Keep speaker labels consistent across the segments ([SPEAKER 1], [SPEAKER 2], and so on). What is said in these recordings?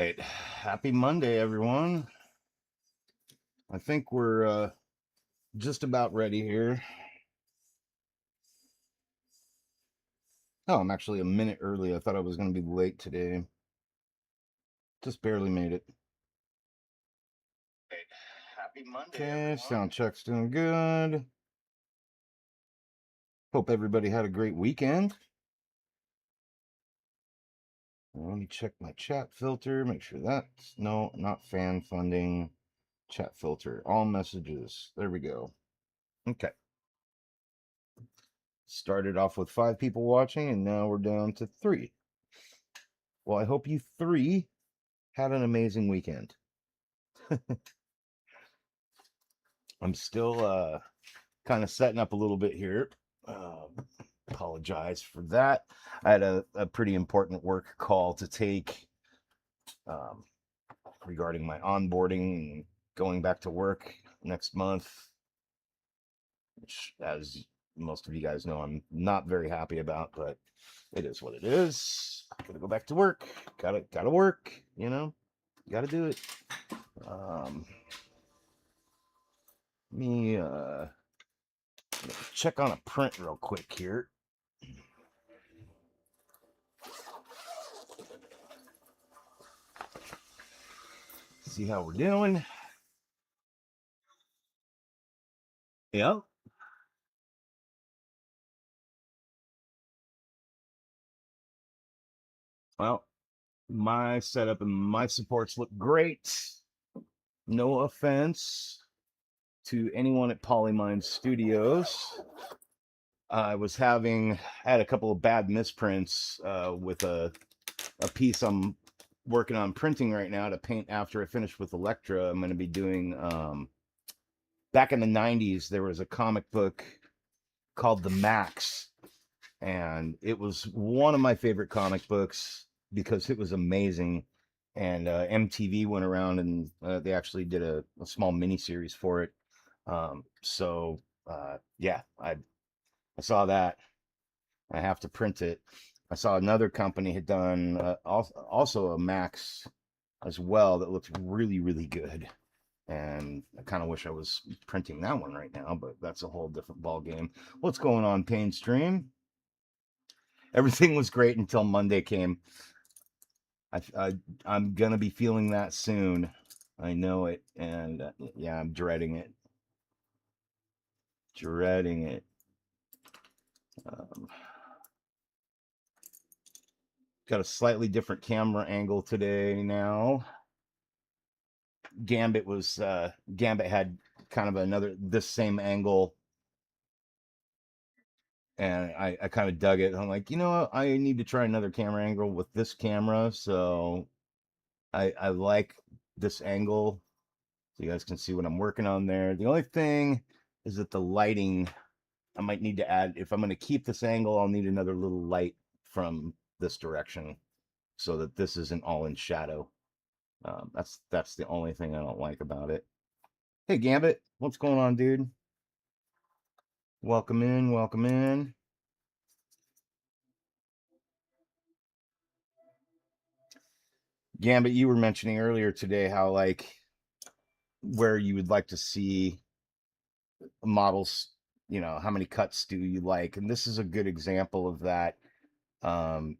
[SPEAKER 1] Right. Happy Monday, everyone. I think we're just about ready here. Oh, I'm actually a minute early. I thought I was going to be late today. Just barely made it. Right. Happy Monday, okay, everyone. Sound check's doing good. Hope everybody had a great weekend. Let me check my chat filter. Make sure that's no, not fan funding. Chat filter. All messages. There we go. Okay. Started off with 5 people watching, and now we're down to 3. Well, I hope you 3 had an amazing weekend. I'm still kind of setting up a little bit here. Uh, Apologize for that. I had a pretty important work call to take um, regarding my onboarding and going back to work next month, which, as most of you guys know, I'm not very happy about, but it is what it is. Gotta go back to work. Gotta work. Gotta do it. Um, Let me check on a print real quick here. See how we're doing. Yep. Well, my setup and my supports look great. No offense to anyone at Polymind Studios. I had a couple of bad misprints with a piece I'm working on printing right now to paint after I finish with Elektra. I'm going to be doing, back in the 90s, there was a comic book called The Max, and it was one of my favorite comic books because it was amazing. And MTV went around and they actually did a small mini series for it. Yeah, I saw that. I have to print it. I saw another company had done also a Max as well that looked really, really good. And I kind of wish I was printing that one right now, but that's a whole different ball game. What's going on, Pain Stream? Everything was great until Monday came. I'm gonna be feeling that soon. I know it, and yeah, I'm dreading it. Dreading it. Um, got a slightly different camera angle today now. Gambit had kind of this same angle, and I kind of dug it. I'm like, I need to try another camera angle with this camera, so I like this angle, so you guys can see what I'm working on there. The only thing is that the lighting, I might need to add, if I'm going to keep this angle, I'll need another little light from this direction so that this isn't all in shadow. That's the only thing I don't like about it. Hey, Gambit, what's going on, dude? Welcome in, welcome in. Gambit, you were mentioning earlier today how, like, where you would like to see models, how many cuts do you like? And this is a good example of that, um,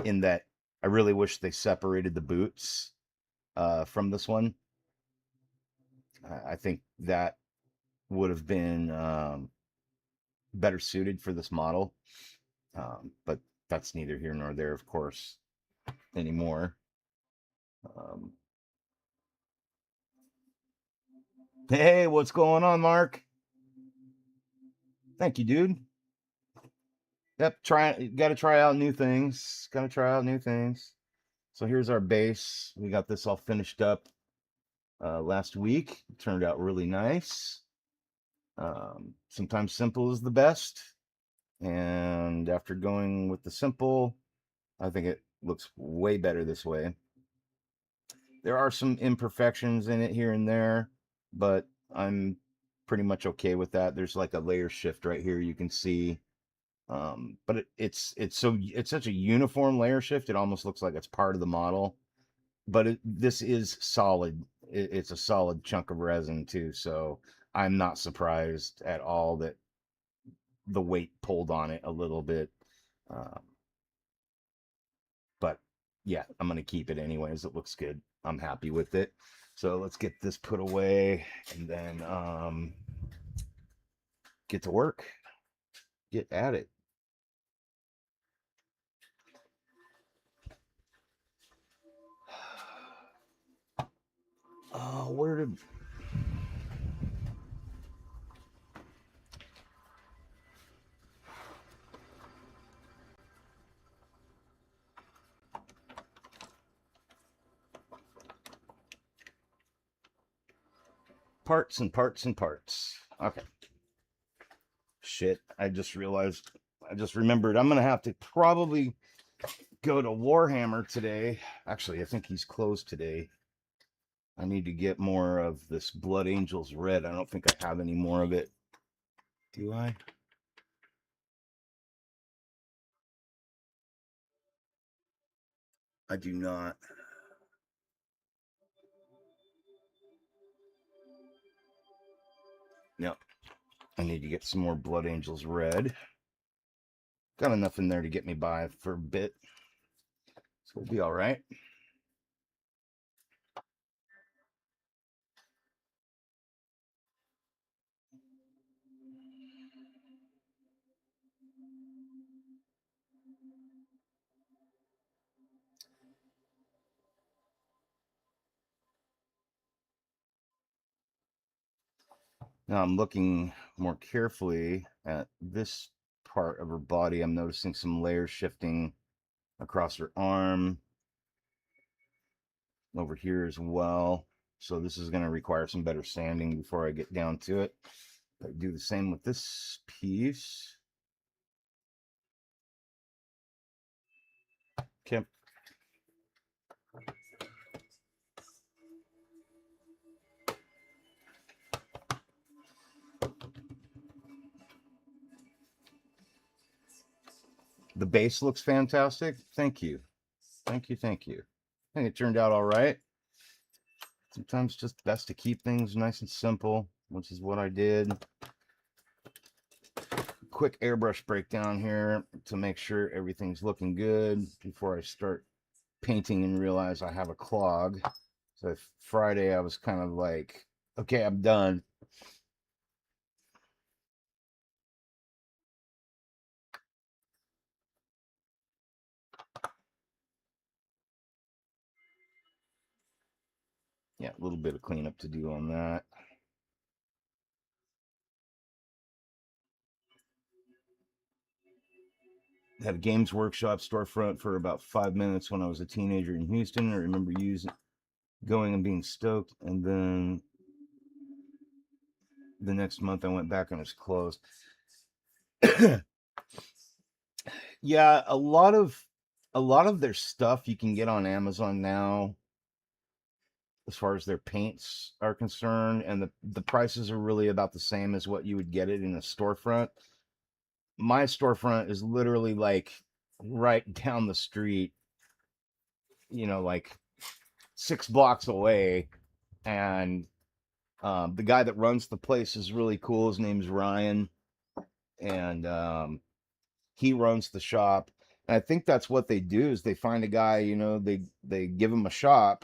[SPEAKER 1] in that I really wish they separated the boots from this one. I think that would have been better suited for this model. But that's neither here nor there, of course, anymore. Um, hey, what's going on, Mark? Thank you, dude. Yep, got to try out new things. Got to try out new things. So here's our base. We got this all finished up last week. It turned out really nice. Sometimes simple is the best. And after going with the simple, I think it looks way better this way. There are some imperfections in it here and there, but I'm pretty much okay with that. There's like a layer shift right here you can see. But it's such a uniform layer shift, it almost looks like it's part of the model. but this is solid. It's a solid chunk of resin too, so I'm not surprised at all that the weight pulled on it a little bit. Um, but yeah, I'm gonna keep it anyways. It looks good. I'm happy with it. So let's get this put away and then get to work. Get at it. Where did parts and parts and parts? Okay. Shit. I just realized. I just remembered. I'm gonna have to probably go to Warhammer today. Actually, I think he's closed today. I need to get more of this Blood Angels red. I don't think I have any more of it. Do I? I do not. Yep. I need to get some more Blood Angels red. Got enough in there to get me by for a bit. So we'll be all right. Now I'm looking more carefully at this part of her body. I'm noticing some layer shifting across her arm, over here as well. So this is going to require some better sanding before I get down to it. I do the same with this piece. Okay. The base looks fantastic. Thank you. Thank you. Thank you. I think it turned out all right. Sometimes just best to keep things nice and simple, which is what I did. Quick airbrush breakdown here to make sure everything's looking good before I start painting and realize I have a clog. So Friday I was kind of like, okay, I'm done. Yeah, a little bit of cleanup to do on that. Had a Games Workshop storefront for about 5 minutes when I was a teenager in Houston. I remember going and being stoked, and then the next month I went back and it was closed. Yeah, a lot of their stuff you can get on Amazon now as far as their paints are concerned, and the prices are really about the same as what you would get it in a storefront. My storefront is literally like right down the street, like 6 blocks away, and the guy that runs the place is really cool. His name's Ryan, and he runs the shop. And I think that's what they do is they find a guy, they give him a shop,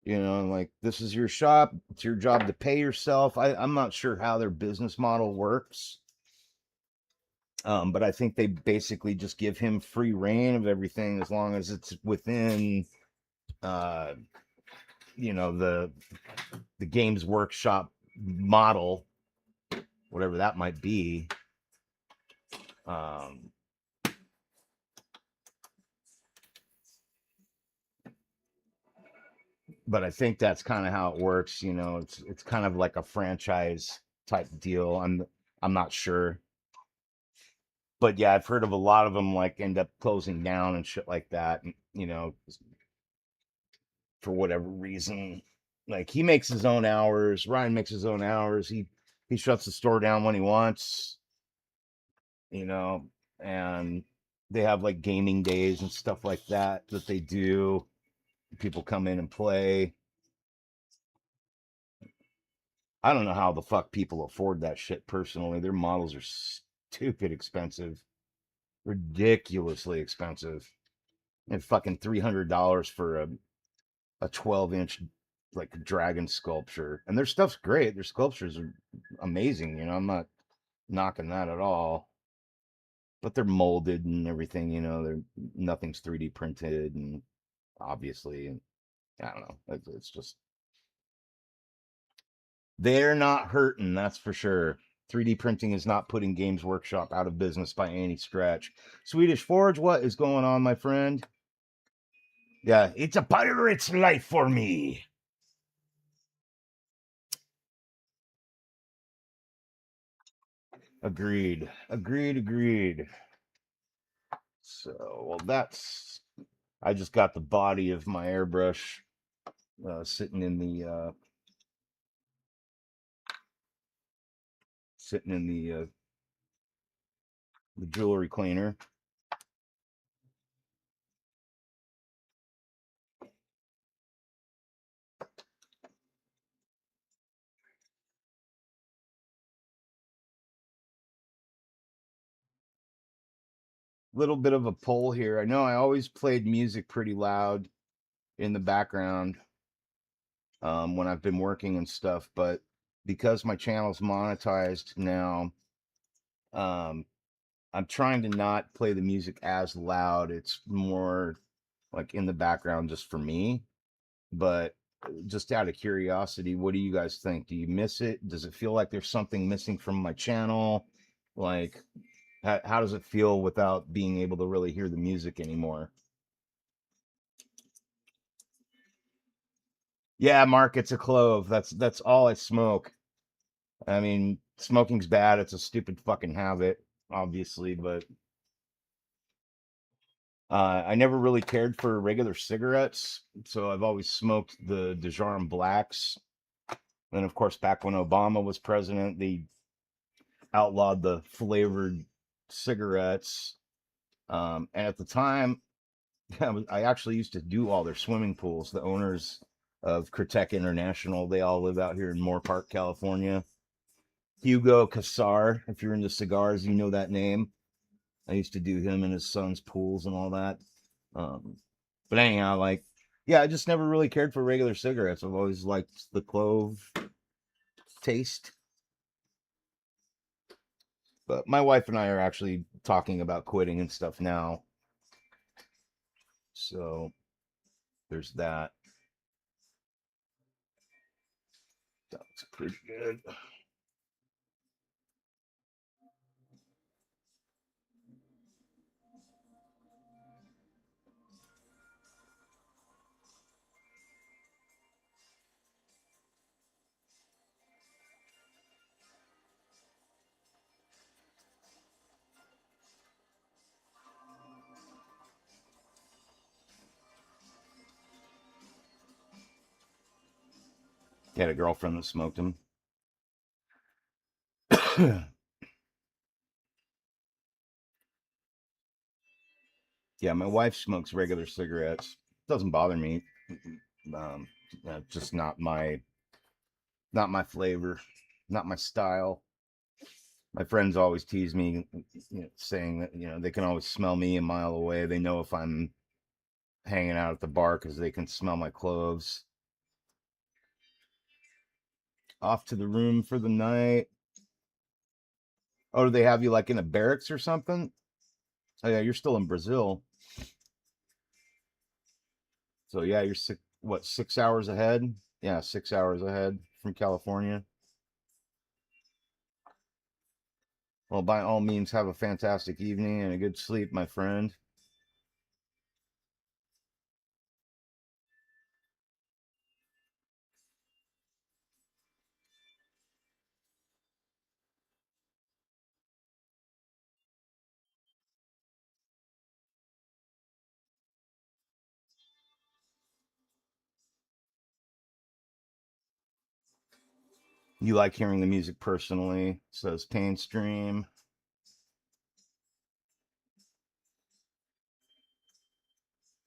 [SPEAKER 1] like this is your shop. It's your job to pay yourself. I'm not sure how their business model works. But I think they basically just give him free reign of everything as long as it's within, uh, the Games Workshop model, whatever that might be. Um, but I think that's kind of how it works. It's kind of like a franchise type deal. I'm not sure, but yeah, I've heard of a lot of them like end up closing down and shit like that. And, for whatever reason, like he makes his own hours. Ryan makes his own hours. He shuts the store down when he wants. You know, and they have like gaming days and stuff like that they do. People come in and play. I don't know how the fuck people afford that shit personally. Their models are stupid expensive, ridiculously expensive. And fucking $300 for a 12-inch like dragon sculpture. And their stuff's great. Their sculptures are amazing. You know, I'm not knocking that at all. But they're molded and everything. You know, they're nothing's 3D printed and obviously, and I don't know. It's just they're not hurting. That's for sure. 3D printing is not putting Games Workshop out of business by any stretch. Swedish Forge, what is going on, my friend? Yeah, it's a pirate's life for me. Agreed. Agreed. Agreed. So, well, that's. I just got the body of my airbrush sitting in the jewelry cleaner. Little bit of a poll here. I know I always played music pretty loud in the background when I've been working and stuff, but because my channel's monetized now, um, I'm trying to not play the music as loud. It's more like in the background just for me. But just out of curiosity, what do you guys think? Do you miss it? Does it feel like there's something missing from my channel? Like, how does it feel without being able to really hear the music anymore? Yeah, Mark, it's a clove. That's all I smoke. I mean, smoking's bad. It's a stupid fucking habit, obviously, but I never really cared for regular cigarettes, so I've always smoked the DeJarm Blacks. And of course, back when Obama was president, they outlawed the flavored cigarettes. And at the time, I actually used to do all their swimming pools. The owners of Critek International, they all live out here in Moore Park, California. Hugo Cassar, if you're into cigars, you know that name. I used to do him and his son's pools and all that. Um, but anyhow, like, yeah, I just never really cared for regular cigarettes. I've always liked the clove taste. But my wife and I are actually talking about quitting and stuff now. So there's that. That looks pretty good. Had a girlfriend that smoked them. Yeah, my wife smokes regular cigarettes. Doesn't bother me. Um, just not my flavor, not my style. My friends always tease me, saying that they can always smell me a mile away. They know if I'm hanging out at the bar because they can smell my clothes. Off to the room for the night. Oh, do they have you like in a barracks or something? Oh yeah, you're still in Brazil. So yeah, you're 6 hours ahead? Yeah, 6 hours ahead from California. Well, by all means, have a fantastic evening and a good sleep, my friend. You like hearing the music personally, says Pain Stream.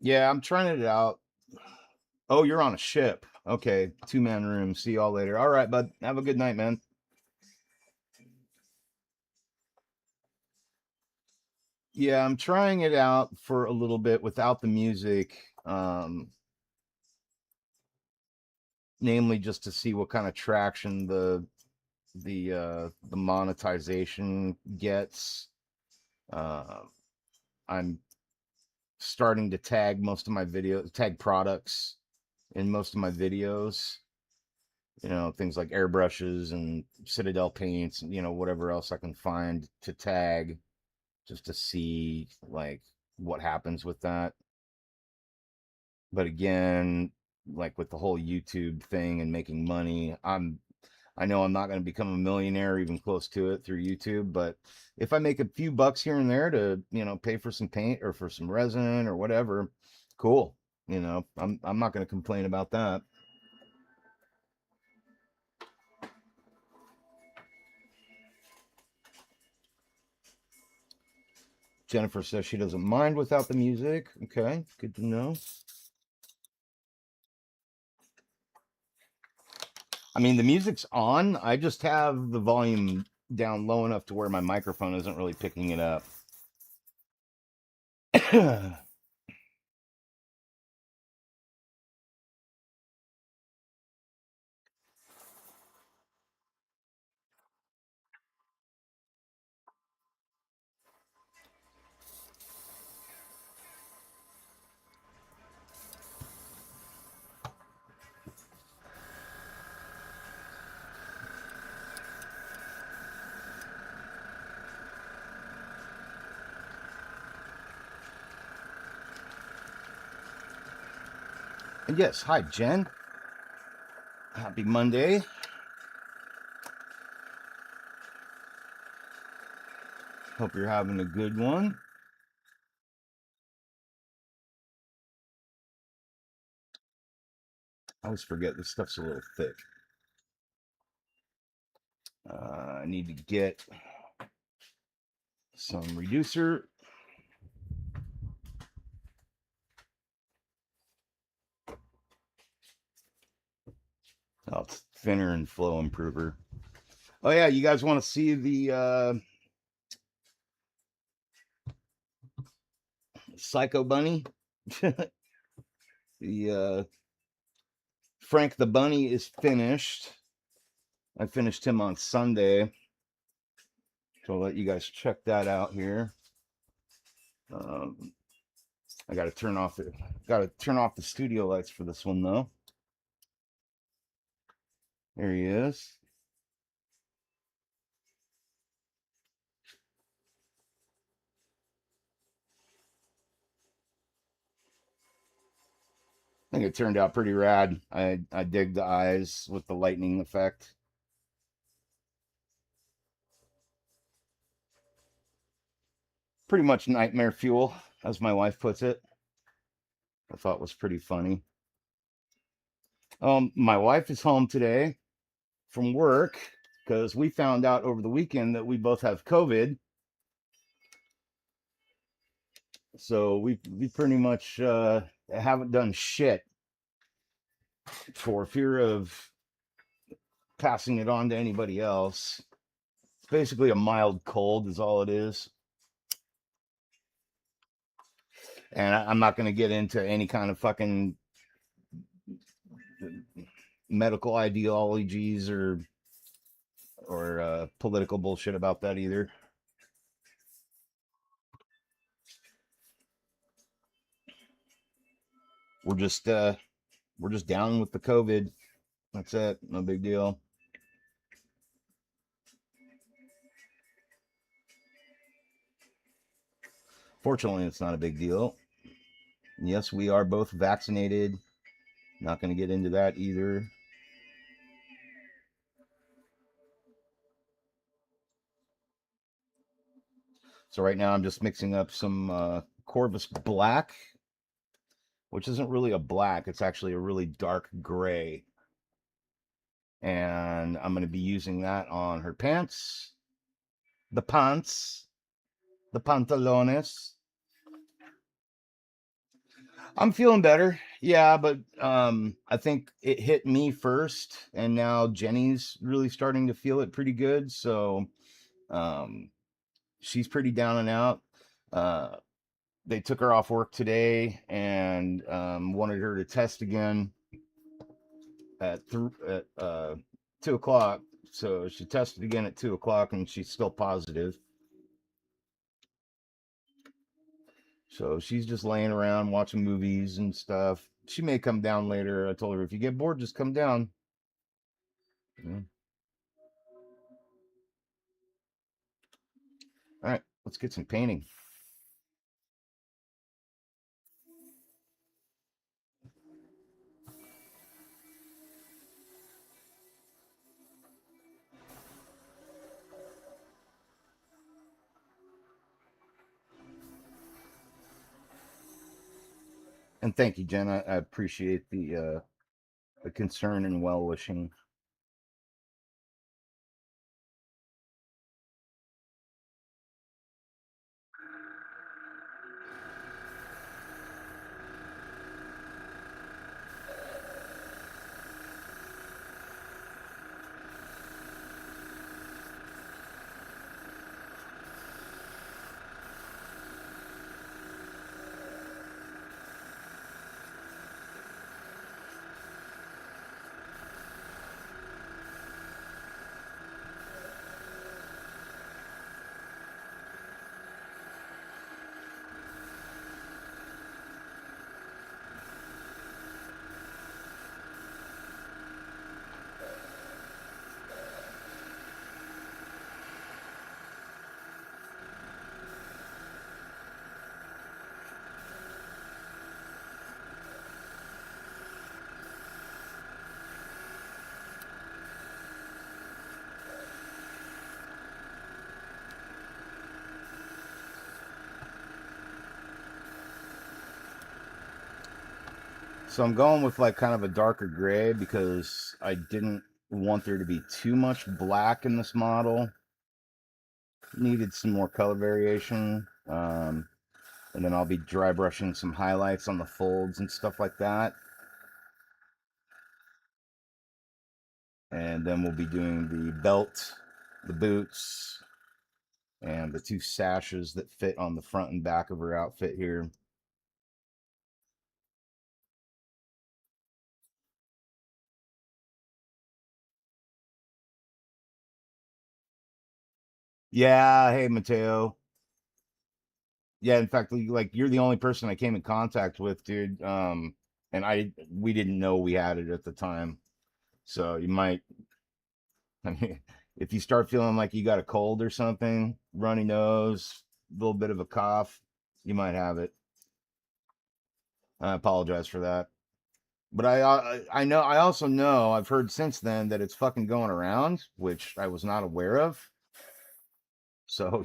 [SPEAKER 1] Yeah, I'm trying it out. Oh, you're on a ship. Okay, two-man room. See y'all later. All right, bud. Have a good night, man. Yeah, I'm trying it out for a little bit without the music, namely just to see what kind of traction the monetization gets. Uh, I'm starting to tag most of my videos, tag products in most of my videos. You know, things like airbrushes and Citadel paints, and whatever else I can find to tag, just to see like what happens with that. But again, like with the whole YouTube thing and making money, I know I'm not going to become a millionaire, even close to it, through YouTube, but if I make a few bucks here and there to, pay for some paint or for some resin or whatever, cool. I'm not going to complain about that. Jennifer says she doesn't mind without the music. Okay, good to know. I mean, the music's on. I just have the volume down low enough to where my microphone isn't really picking it up. And yes, hi, Jen. Happy Monday. Hope you're having a good one. I always forget this stuff's a little thick. I need to get some reducer. Oh, it's thinner and flow improver. Oh yeah, you guys want to see the Psycho Bunny? The Frank the Bunny is finished. I finished him on Sunday, so I'll let you guys check that out here. I got to turn off the studio lights for this one though. There he is. I think it turned out pretty rad. I dig the eyes with the lightning effect. Pretty much nightmare fuel, as my wife puts it. I thought was pretty funny. My wife is home today from work because we found out over the weekend that we both have COVID. So we pretty much haven't done shit for fear of passing it on to anybody else. It's basically a mild cold, is all it is. And I'm not going to get into any kind of fucking medical ideologies or political bullshit about that either. We're just uh, we're just down with the COVID. That's it. No big deal. Fortunately, it's not a big deal. Yes, we are both vaccinated. Not going to get into that either. So right now I'm just mixing up some Corvus Black, which isn't really a black. It's actually a really dark gray. And I'm going to be using that on her pants, the pants, the pantalones. I'm feeling better. Yeah, but I think it hit me first and now Jenny's really starting to feel it pretty good. So um she's pretty down and out. Uh they took her off work today and wanted her to test again at 2 o'clock. So she tested again at 2 o'clock and she's still positive. So she's just laying around watching movies and stuff. She may come down later. I told her if you get bored, just come down. Yeah. All right, let's get some painting. And thank you, Jen. I appreciate the concern and well wishing. So I'm going with like kind of a darker gray because I didn't want there to be too much black in this model. Needed some more color variation. And then I'll be dry brushing some highlights on the folds and stuff like that. And then we'll be doing the belt, the boots, and the two sashes that fit on the front and back of her outfit here. Yeah, hey Mateo. Yeah, in fact, like you're the only person I came in contact with, dude. And we didn't know we had it at the time. So you might, I mean, if you start feeling like you got a cold or something, runny nose, a little bit of a cough, you might have it. I apologize for that. But I know I also know I've heard since then that it's fucking going around, which I was not aware of. So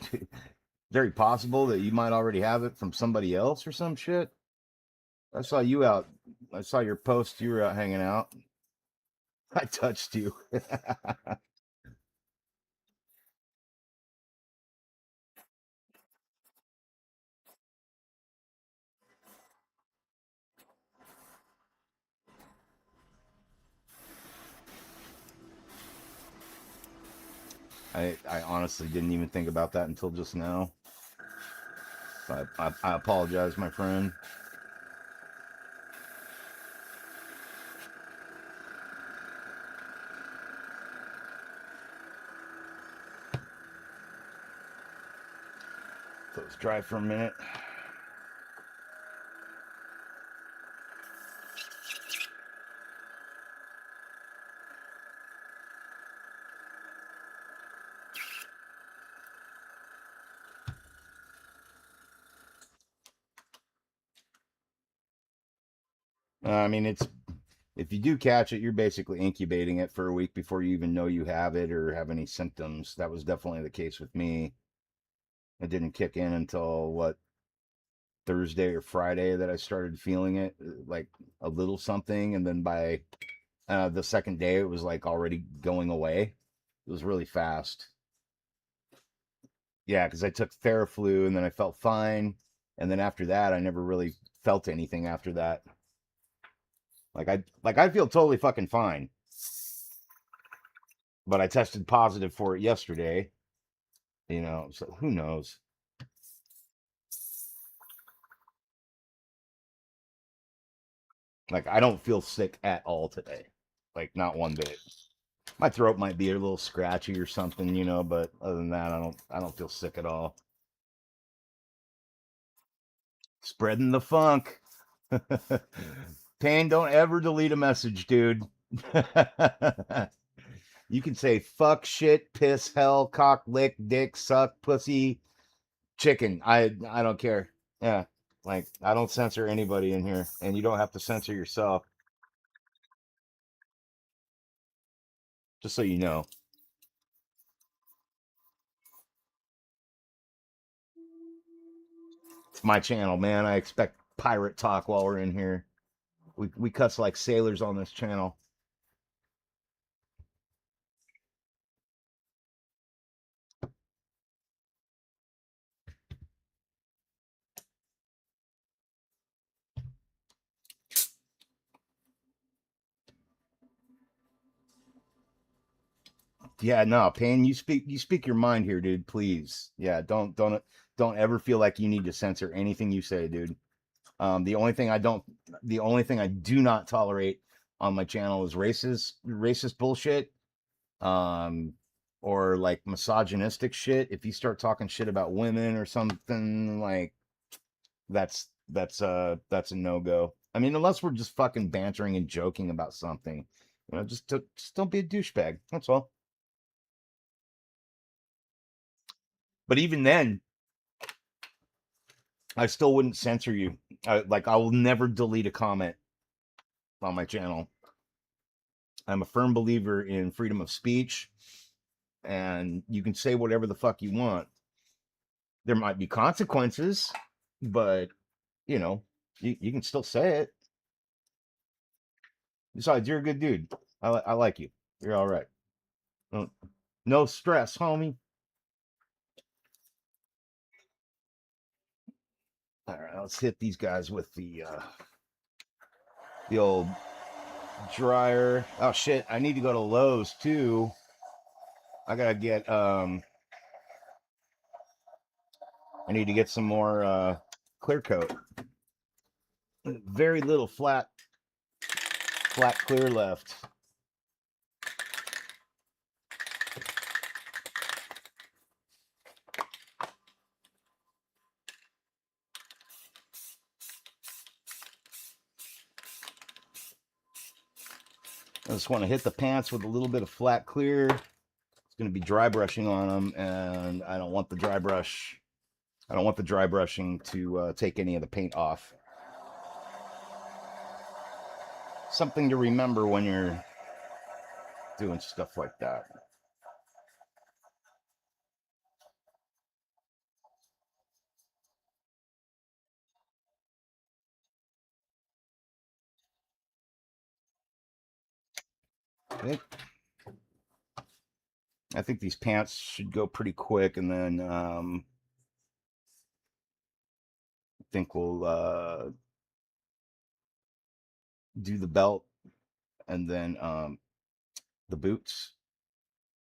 [SPEAKER 1] very possible that you might already have it from somebody else or some shit. I saw you out. I saw your post. You were out hanging out. I touched you. I honestly didn't even think about that until just now. So I apologize, my friend. So let's dry for a minute. I mean, it's if you do catch it, you're basically incubating it for a week before you even know you have it or have any symptoms. That was definitely the case with me. It didn't kick in until what Thursday or Friday that I started feeling it, like a little something, and then by the second day, it was like already going away. It was really fast. Yeah, because I took Theraflu and then I felt fine, and then after that, I never really felt anything after that. I feel totally fucking fine, but I tested positive for it yesterday. So who knows? Like I don't feel sick at all today, like not one bit. My throat might be a little scratchy or something, but other than that, I don't feel sick at all. Spreading the funk. Payne, don't ever delete a message, dude. You can say fuck, shit, piss, hell, cock, lick, dick, suck, pussy, chicken. I don't care. Yeah. Like I don't censor anybody in here, and you don't have to censor yourself, just so you know. It's my channel, man. I expect pirate talk while we're in here. We cuss like sailors on this channel. Yeah, no, Payne, you speak your mind here, dude. Please. Yeah, don't ever feel like you need to censor anything you say, dude. The only thing I do not tolerate on my channel is racist bullshit, um, or like misogynistic shit. If you start talking shit about women or something, like that's a no go. I mean, unless we're just fucking bantering and joking about something, just don't be a douchebag. That's all. But even then, I still wouldn't censor you. I will never delete a comment on my channel. I'm a firm believer in freedom of speech, and you can say whatever the fuck you want. There might be consequences, but you know, you can still say it. Besides, you're a good dude. I like you. You're all right. No, no stress, homie. All right, let's hit these guys with the old dryer. Oh shit, I need to go to Lowe's too. I gotta get I need to get some more clear coat. Very little flat clear left. I just want to hit the pants with a little bit of flat clear. It's going to be dry brushing on them, and I don't want the dry brush. I don't want the dry brushing to take any of the paint off. Something to remember when you're doing stuff like that. I think these pants should go pretty quick, and then I think we'll do the belt, and then the boots,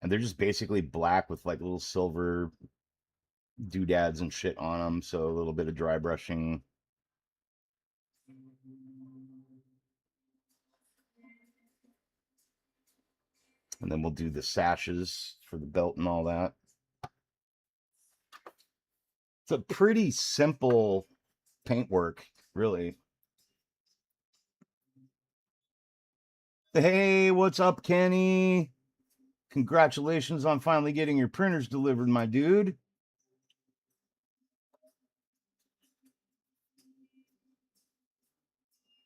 [SPEAKER 1] and they're just basically black with like little silver doodads and shit on them. So a little bit of dry brushing. And then we'll do the sashes for the belt and all that. It's a pretty simple paintwork, really. Hey, what's up, Kenny? Congratulations on finally getting your printers delivered, my dude.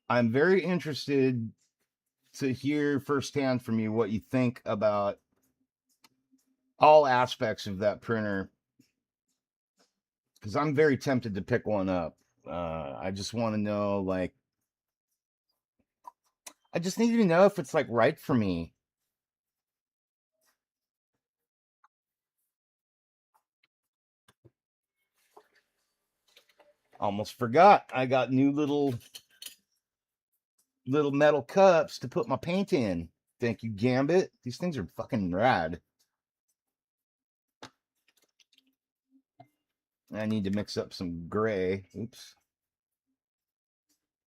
[SPEAKER 1] I'm very interested to hear firsthand from you what you think about all aspects of that printer, because I'm very tempted to pick one up. I just want to know, like, I just need to know if it's like right for me. Almost forgot. I got new little metal cups to put my paint in. Thank you, Gambit. These things are fucking rad. I need to mix up some gray. Oops.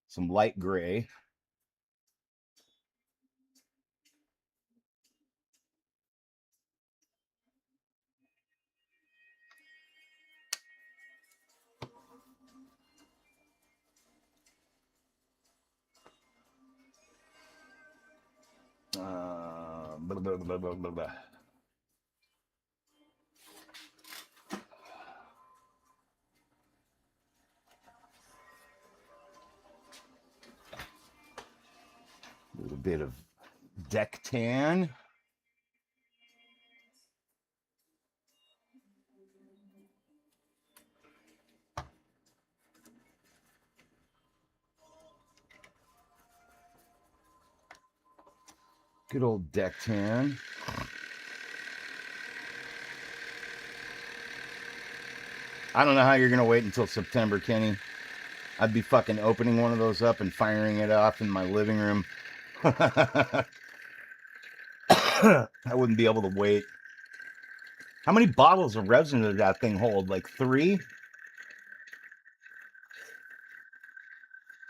[SPEAKER 1] Some light gray. Blah, blah, blah, blah, blah, blah. A little bit of deck tan. Good old deck tan. I don't know how you're going to wait until September, Kenny. I'd be fucking opening one of those up and firing it off in my living room. I wouldn't be able to wait. How many bottles of resin does that thing hold? Like 3?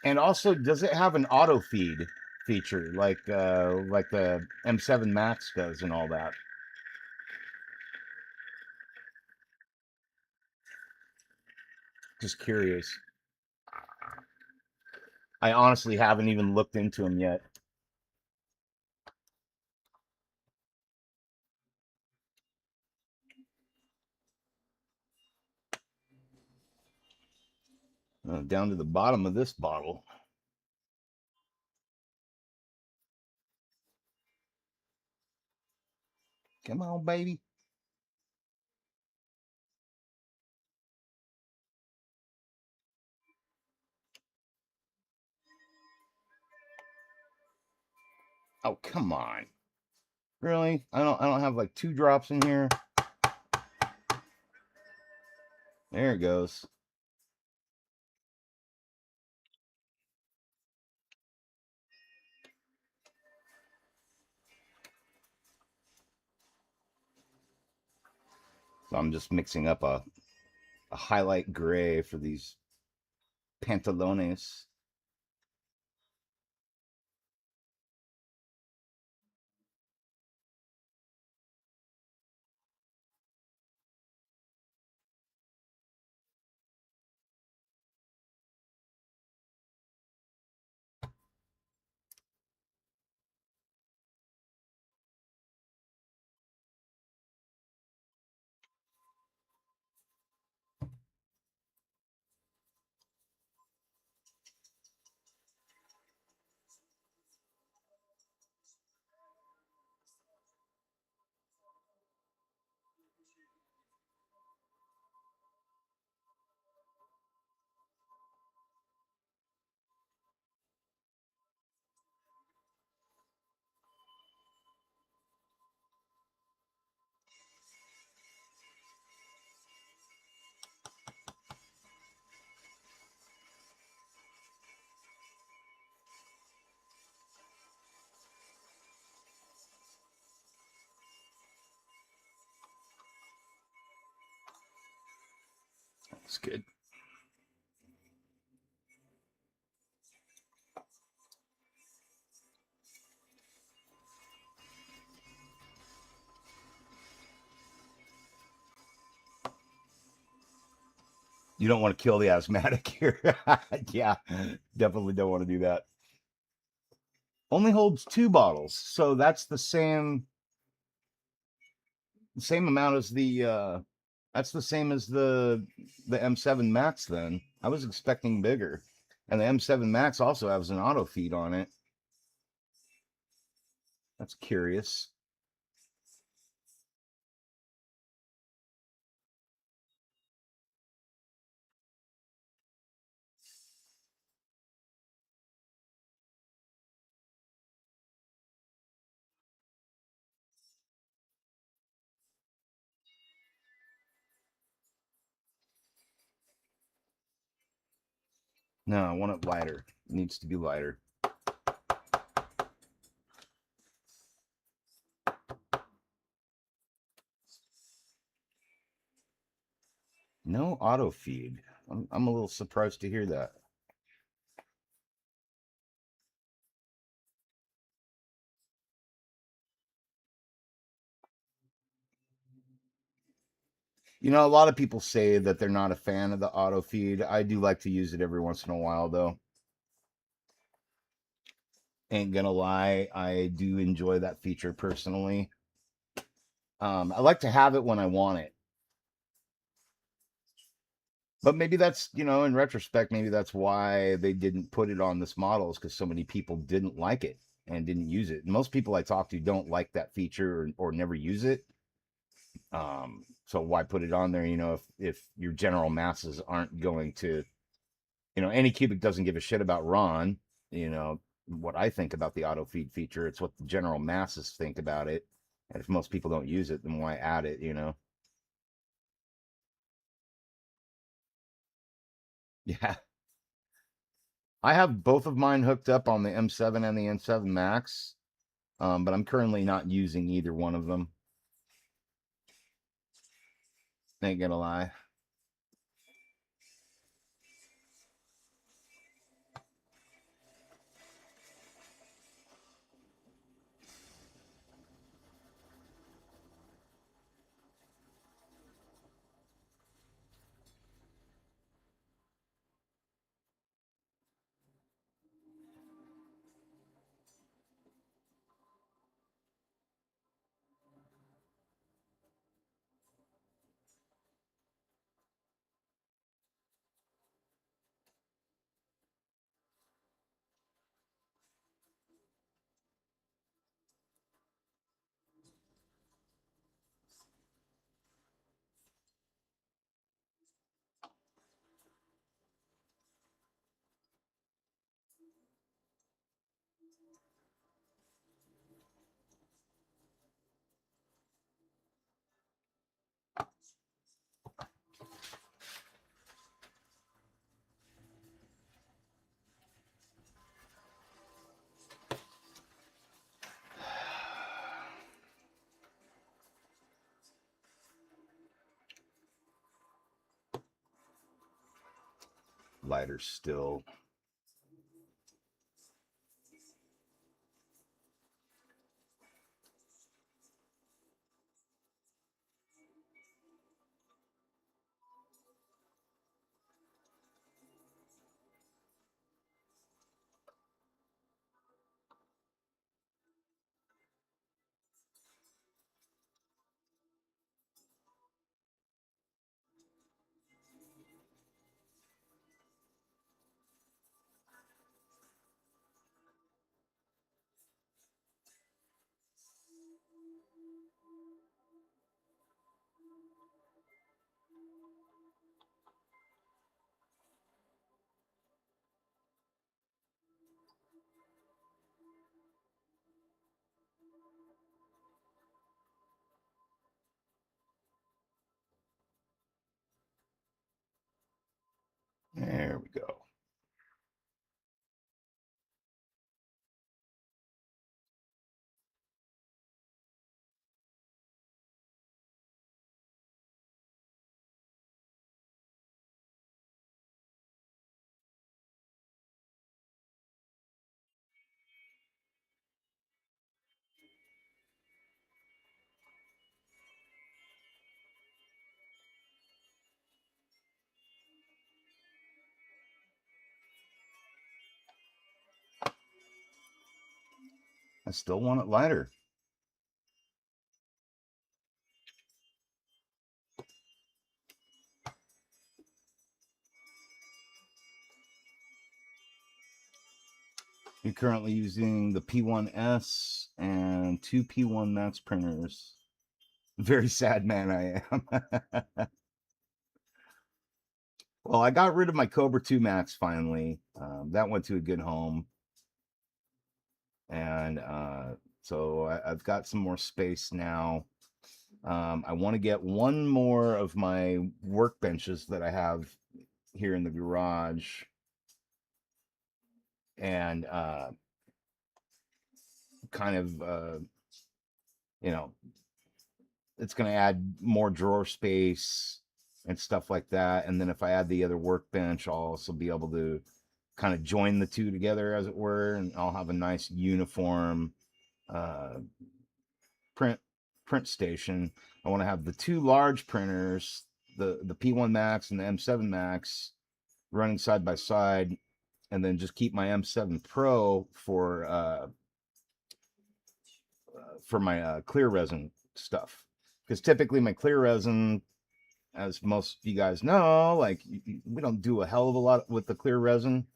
[SPEAKER 1] And also, does it have an auto feed feature like the M7 Max does and all that? Just curious. I honestly haven't even looked into them yet. Down to the bottom of this bottle. Come on, baby. Oh, come on. Really? I don't have like 2 drops in here. There it goes. So I'm just mixing up a highlight gray for these pantalones. That's good. You don't want to kill the asthmatic here. Yeah, definitely don't want to do that. Only holds 2 bottles, so that's the same amount as that's the same as the M7 Max then. I was expecting bigger. And the M7 Max also has an auto feed on it. That's curious. No, I want it lighter. It needs to be lighter. No auto feed. I'm a little surprised to hear that. You know, a lot of people say that they're not a fan of the auto feed. I do like to use it every once in a while, though. Ain't gonna lie, I do enjoy that feature personally. I like to have it when I want it, but maybe that's, in retrospect, maybe that's why they didn't put it on this model, is because so many people didn't like it and didn't use it. Most people I talk to don't like that feature, or never use it. So why put it on there? If your general masses aren't going to, Anycubic doesn't give a shit about Ron. You know what I think about the auto feed feature. It's what the general masses think about it. And if most people don't use it, then why add it? Yeah, I have both of mine hooked up on the M7 and the M7 Max, but I'm currently not using either one of them. Ain't gonna lie. Lighter still. There we go. I still want it lighter. You're currently using the P1S and two P1 Max printers. Very sad man I am. Well, I got rid of my Cobra 2 Max finally. That went to a good home. And so I've got some more space now. I want to get one more of my workbenches that I have here in the garage. and kind of you know, it's going to add more drawer space and stuff like that. And then if I add the other workbench, I'll also be able to kind of join the two together, as it were, and I'll have a nice uniform uh, print print station. I want to have the two large printers, the P1 Max and the M7 Max, running side by side, and then just keep my M7 Pro for my clear resin stuff. Because typically my clear resin, as most of you guys know, like we don't do a hell of a lot with the clear resin.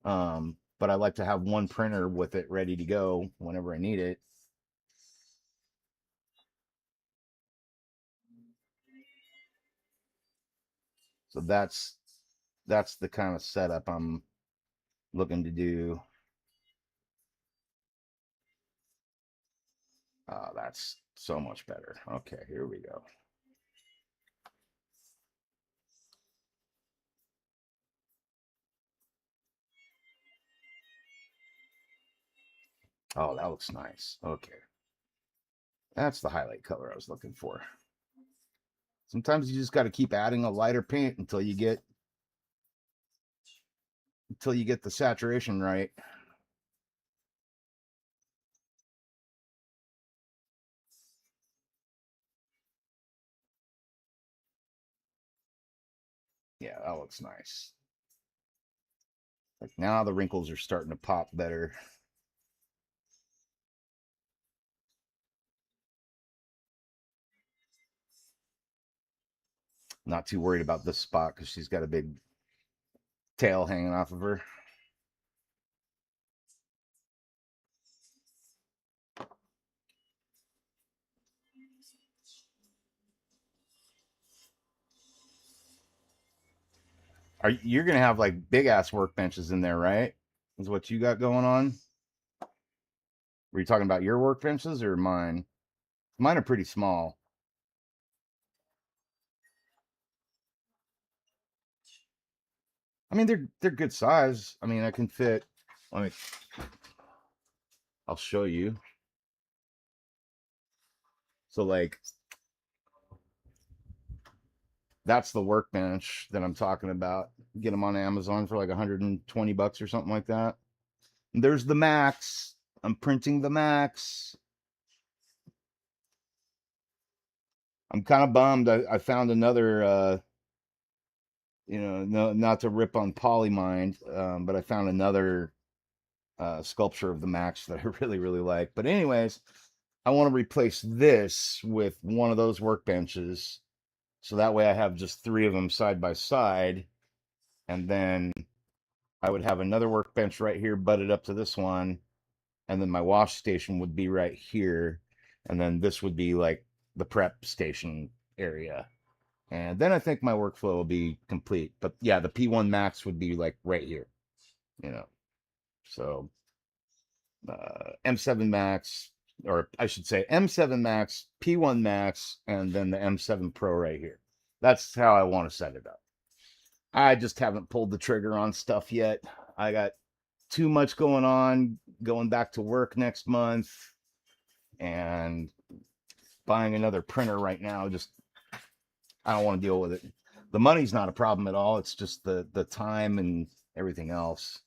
[SPEAKER 1] But I like to have one printer with it ready to go whenever I need it. So that's the kind of setup I'm looking to do. That's so much better. Okay, here we go. Oh, that looks nice. Okay. That's the highlight color I was looking for. Sometimes you just got to keep adding a lighter paint until you get the saturation right. Yeah, that looks nice. Like now the wrinkles are starting to pop better. Not too worried about this spot because she's got a big tail hanging off of her. You're gonna have like big ass workbenches in there, right? Is what you got going on? Were you talking about your workbenches or mine? Mine are pretty small. I mean, they're good size. I mean, I can fit. Let me. I'll show you. So like, that's the workbench that I'm talking about. Get them on Amazon for like 120 bucks or something like that. And there's the Max. I'm printing the Max. I'm kind of bummed. I found another. No, not to rip on Polymind, but I found another sculpture of the Max that I really, really like. But anyways, I want to replace this with one of those workbenches. So that way I have just three of them side by side. And then I would have another workbench right here butted up to this one. And then my wash station would be right here. And then this would be like the prep station area. And then I think my workflow will be complete. But yeah, the P1 Max would be like right here, you know. So M7 Max, or I should say M7 Max, P1 Max, and then the M7 Pro right here. That's how I want to set it up. I just haven't pulled the trigger on stuff yet. I got too much going on, going back to work next month, and buying another printer right now. Just I don't want to deal with it. The money's not a problem at all. It's just the time and everything else.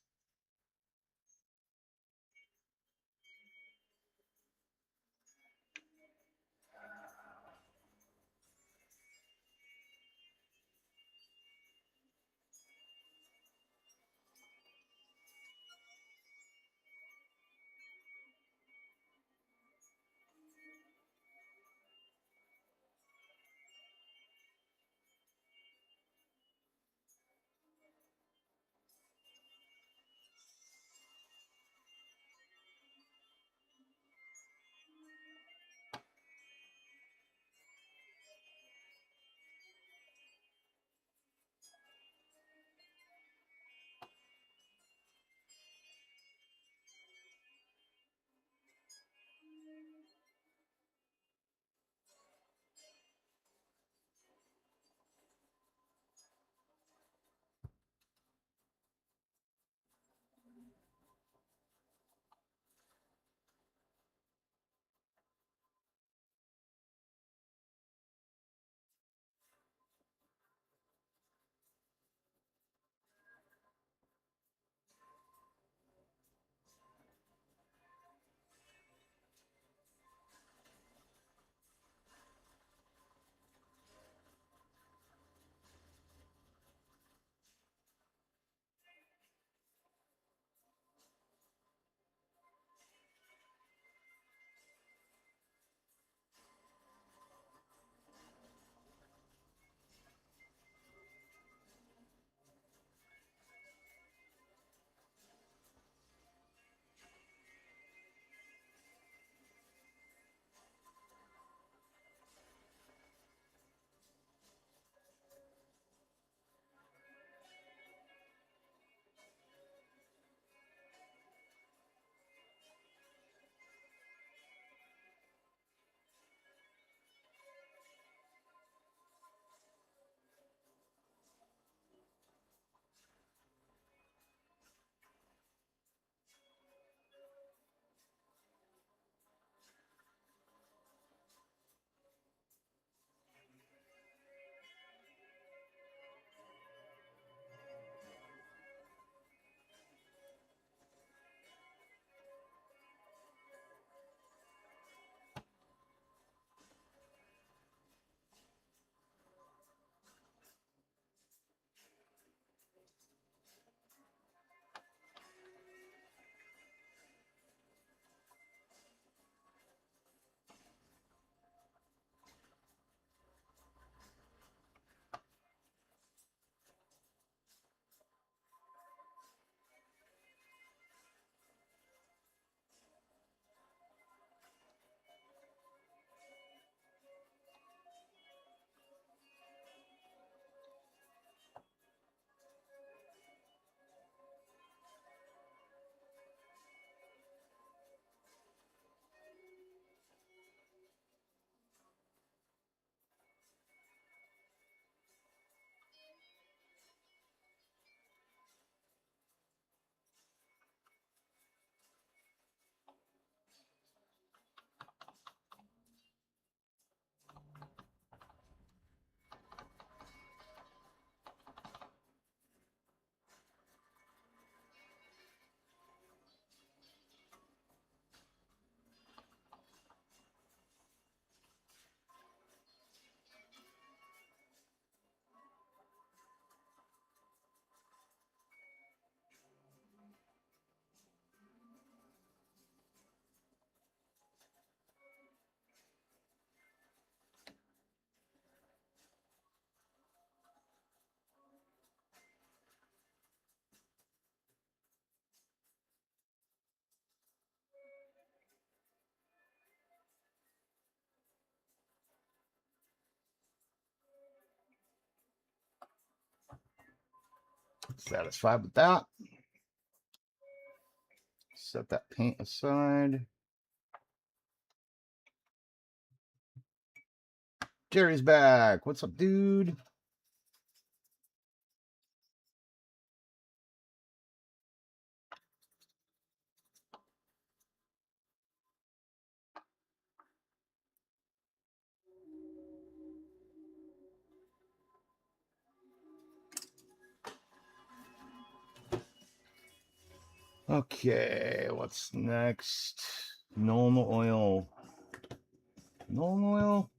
[SPEAKER 1] Satisfied with that. Set that paint aside. Jerry's back. What's up, dude? Okay, what's next? Normal oil. Normal oil?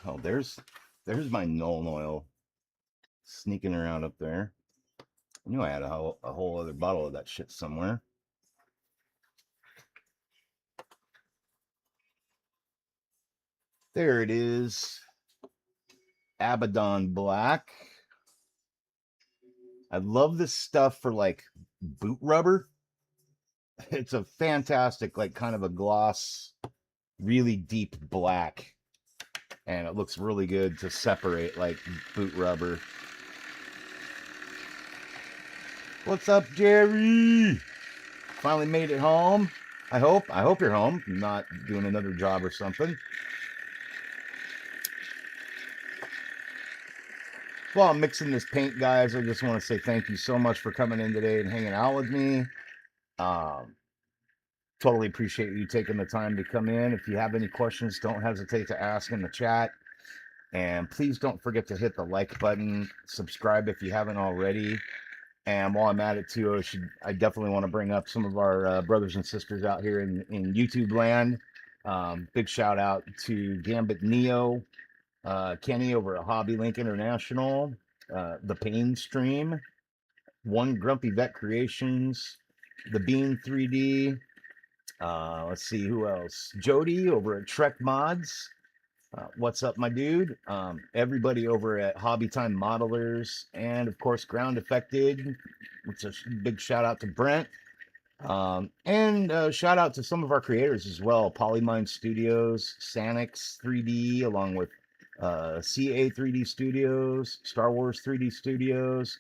[SPEAKER 1] Oh, there's my Nuln oil sneaking around up there. I knew I had a whole other bottle of that shit somewhere. There it is. Abaddon Black. I love this stuff for like boot rubber. It's a fantastic, like kind of a gloss, really deep black. And it looks really good to separate like boot rubber. What's up, Jerry? Finally made it home. I hope you're home, not doing another job or something. While I'm mixing this paint, guys, I just want to say thank you so much for coming in today and hanging out with me. Totally appreciate you taking the time to come in. If you have any questions, don't hesitate to ask in the chat. And please don't forget to hit the like button, subscribe if you haven't already. And while I'm at it too, I definitely want to bring up some of our brothers and sisters out here in YouTube land. Big shout out to Gambit Neo, Kenny over at Hobby Link International, The Pain Stream, One Grumpy Vet Creations, The Bean 3D. Let's see who else. Jody over at Trek Mods. What's up, my dude? Everybody over at Hobby Time Modelers, and of course, Ground Affected. It's a big shout out to Brent. And shout out to some of our creators as well. Polymind Studios, Sanix 3D, along with CA 3D Studios, Star Wars 3D Studios.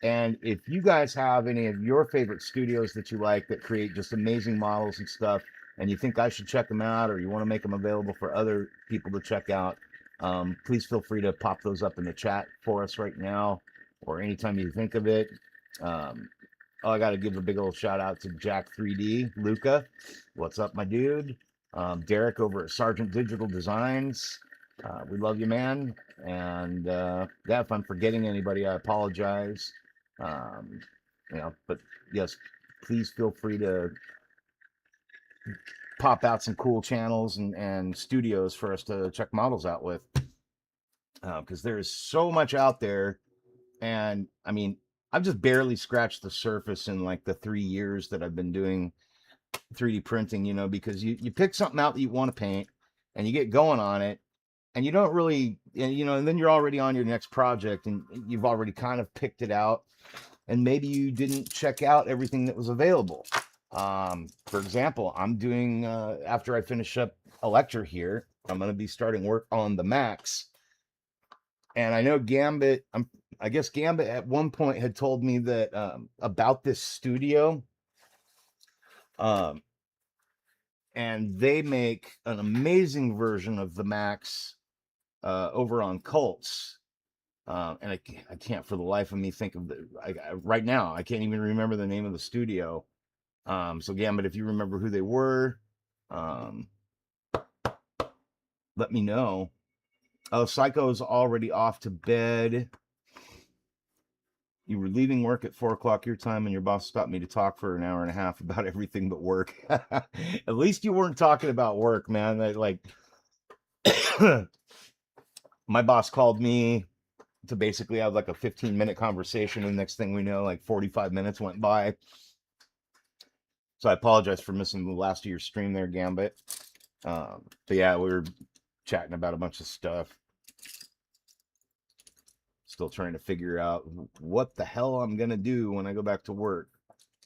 [SPEAKER 1] And if you guys have any of your favorite studios that you like that create just amazing models and stuff, and you think I should check them out, or you want to make them available for other people to check out, please feel free to pop those up in the chat for us right now, or anytime you think of it. I got to give a big old shout out to Jack 3D, Luca. What's up, my dude? Derek over at Sergeant Digital Designs. We love you, man. And yeah, if I'm forgetting anybody, I apologize. But yes, please feel free to pop out some cool channels and studios for us to check models out with, because there is so much out there. And I mean, I've just barely scratched the surface in like the 3 years that I've been doing 3D printing, because you pick something out that you want to paint and you get going on it, and you don't really, and then you're already on your next project and you've already kind of picked it out, and maybe you didn't check out everything that was available. For example, I'm doing, after I finish up Elektra here, I'm going to be starting work on the Max. And I know Gambit, I guess Gambit at one point had told me that about this studio. And they make an amazing version of the Max over on Cults. And I can't for the life of me think of right now. I can't even remember the name of the studio. So Gambit, if you remember who they were, let me know. Oh, Psycho's already off to bed. You were leaving work at 4 o'clock your time, and your boss stopped me to talk for an hour and a half about everything but work. At least you weren't talking about work, man. Like, my boss called me to basically have like a 15-minute conversation, and the next thing we know, like 45 minutes went by. So I apologize for missing the last of your stream there, Gambit. But yeah, we were chatting about a bunch of stuff. Still trying to figure out what the hell I'm gonna do when I go back to work.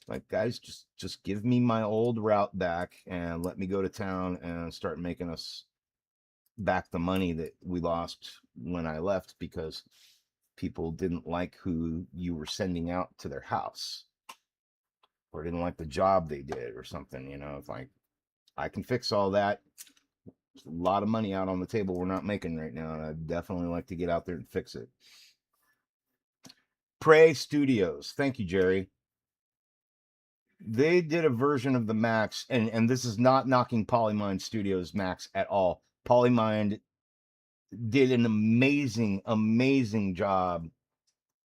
[SPEAKER 1] Like, guys, just give me my old route back and let me go to town and start making us back the money that we lost when I left because people didn't like who you were sending out to their house or didn't like the job they did or something. It's like, I can fix all that. There's a lot of money out on the table we're not making right now, and I'd definitely like to get out there and fix it. Prey Studios. Thank you, Jerry. They did a version of the Max, and this is not knocking Polymind Studios Max at all. Polymind did an amazing, amazing job.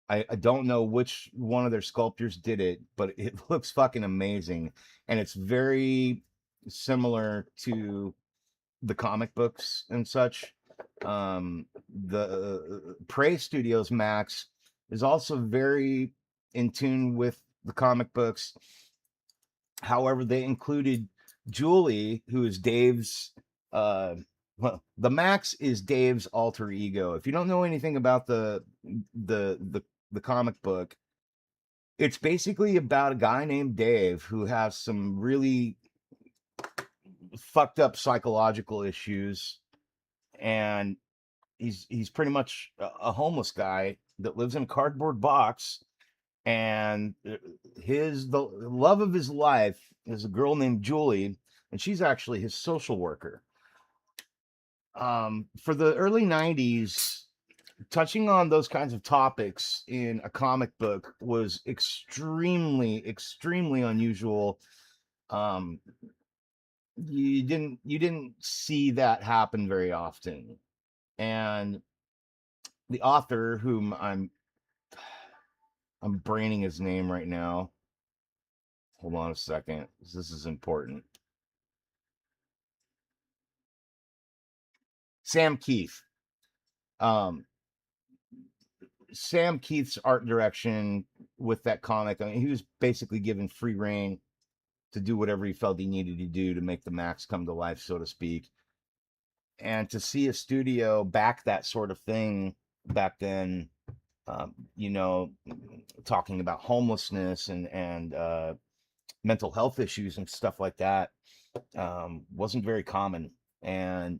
[SPEAKER 1] I don't know which one of their sculptors did it, but it looks fucking amazing. And it's very similar to the comic books and such. The Prey Studios Max is also very in tune with the comic books. However, they included Julie, who is Dave's. Well, the Max is Dave's alter ego. If you don't know anything about the comic book, it's basically about a guy named Dave who has some really fucked up psychological issues, and he's pretty much a homeless guy that lives in a cardboard box. And the love of his life is a girl named Julie, and she's actually his social worker. For the early 90s, touching on those kinds of topics in a comic book was extremely, extremely unusual. Um, you didn't see that happen very often. And the author, whom I'm braining his name right now. Hold on a second. This is important. Sam Keith. Um, Sam Keith's art direction with that comic, I mean, he was basically given free reign to do whatever he felt he needed to do to make the Max come to life, so to speak. And to see a studio back that sort of thing back then, you know, talking about homelessness and mental health issues and stuff like that, wasn't very common. And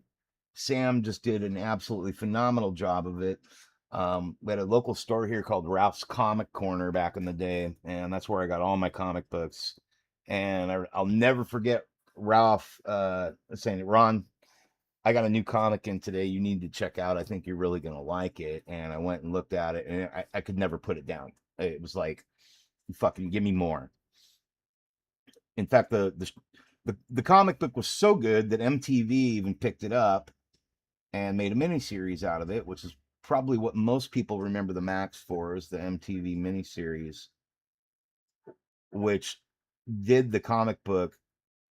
[SPEAKER 1] Sam just did an absolutely phenomenal job of it. We had a local store here called Ralph's Comic Corner back in the day, and that's where I got all my comic books. And I'll never forget Ralph saying, "Ron, I got a new comic in today. You need to check out. I think you're really gonna like it." And I went and looked at it, and I could never put it down. It was like, fucking give me more. In fact, the comic book was so good that MTV even picked it up and made a miniseries out of it, which is probably what most people remember the Max for, is the MTV miniseries, which did the comic book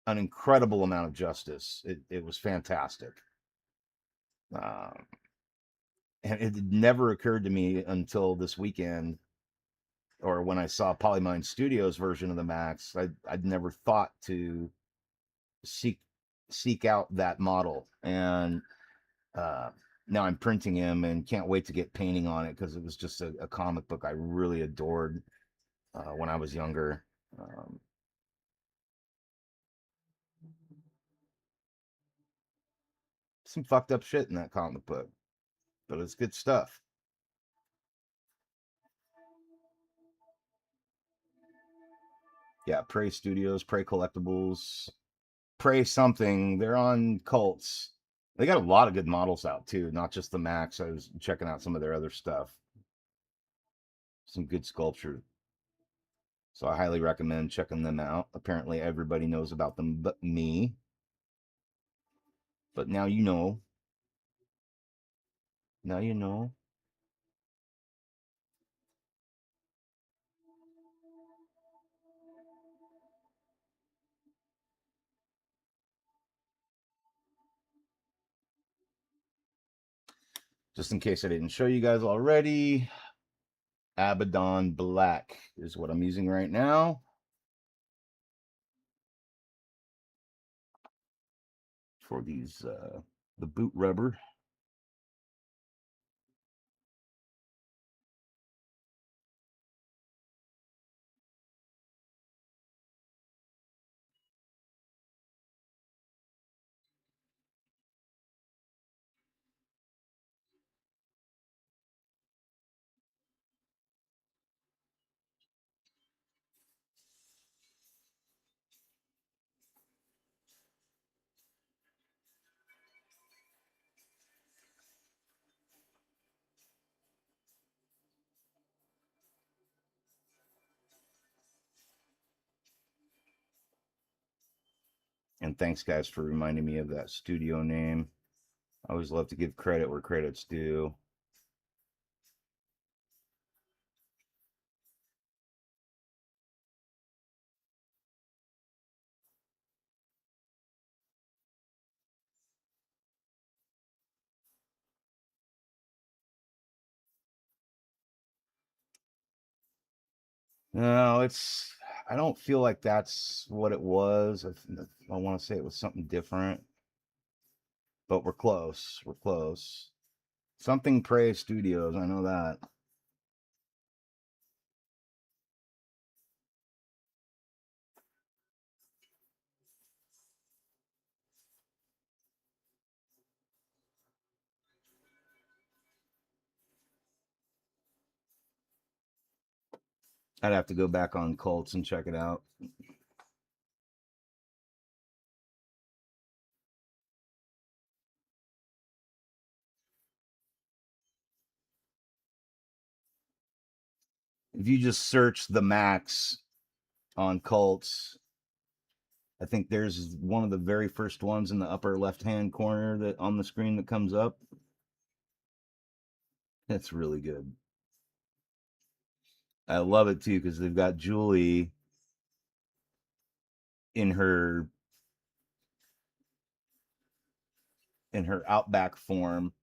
[SPEAKER 1] an incredible amount of justice. It was fantastic. Um, and it never occurred to me until this weekend, or when I saw Polymind Studios version of the Max, I'd never thought to seek out that model. And uh, now I'm printing him and can't wait to get painting on it because it was just a comic book I really adored when I was younger. Um, some fucked up shit in that comic book, but it's good stuff. Yeah, Prey Studios, Prey Collectibles, Prey something. They're on Cults. They got a lot of good models out too, not just the Max. I was checking out some of their other stuff. Some good sculpture. So I highly recommend checking them out. Apparently everybody knows about them but me. But now you know. Now you know. Just in case I didn't show you guys already, Abaddon Black is what I'm using right now. For these, the boot rubber. And thanks, guys, for reminding me of that studio name. I always love to give credit where credit's due. No, I don't feel like that's what it was. I want to say it was something different, but we're close. We're close. Something Prey Studios, I know that. I'd have to go back on Colts and check it out. If you just search the Max on Colts, I think there's one of the very first ones in the upper left-hand corner that on the screen that comes up. That's really good. I love it too because they've got Julie in her Outback form.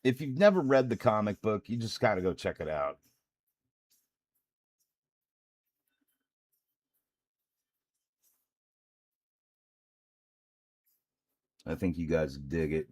[SPEAKER 1] If you've never read the comic book, you just got to go check it out. I think you guys dig it.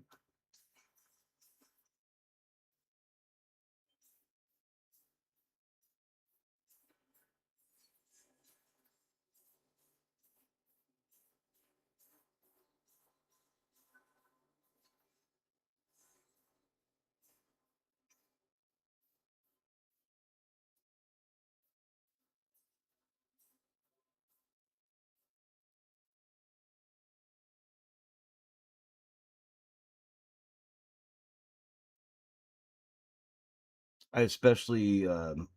[SPEAKER 1] I especially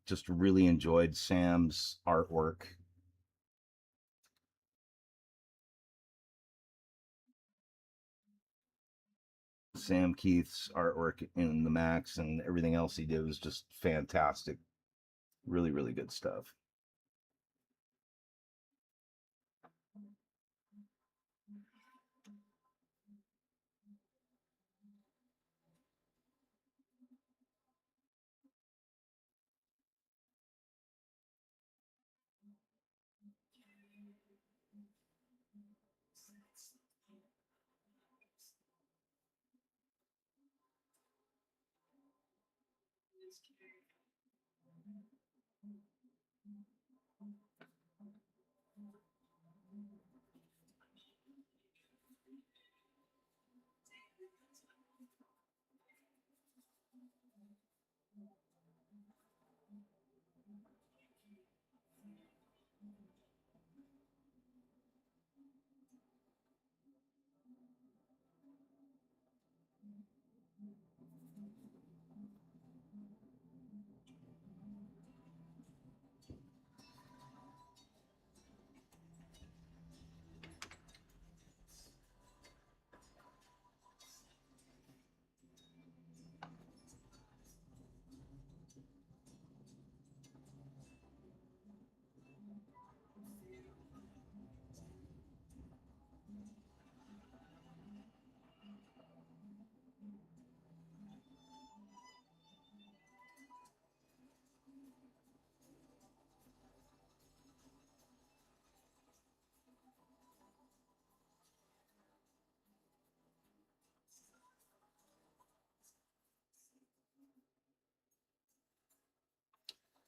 [SPEAKER 1] just really enjoyed Sam's artwork. Sam Keith's artwork in the Max and everything else he did was just fantastic. Really, really good stuff.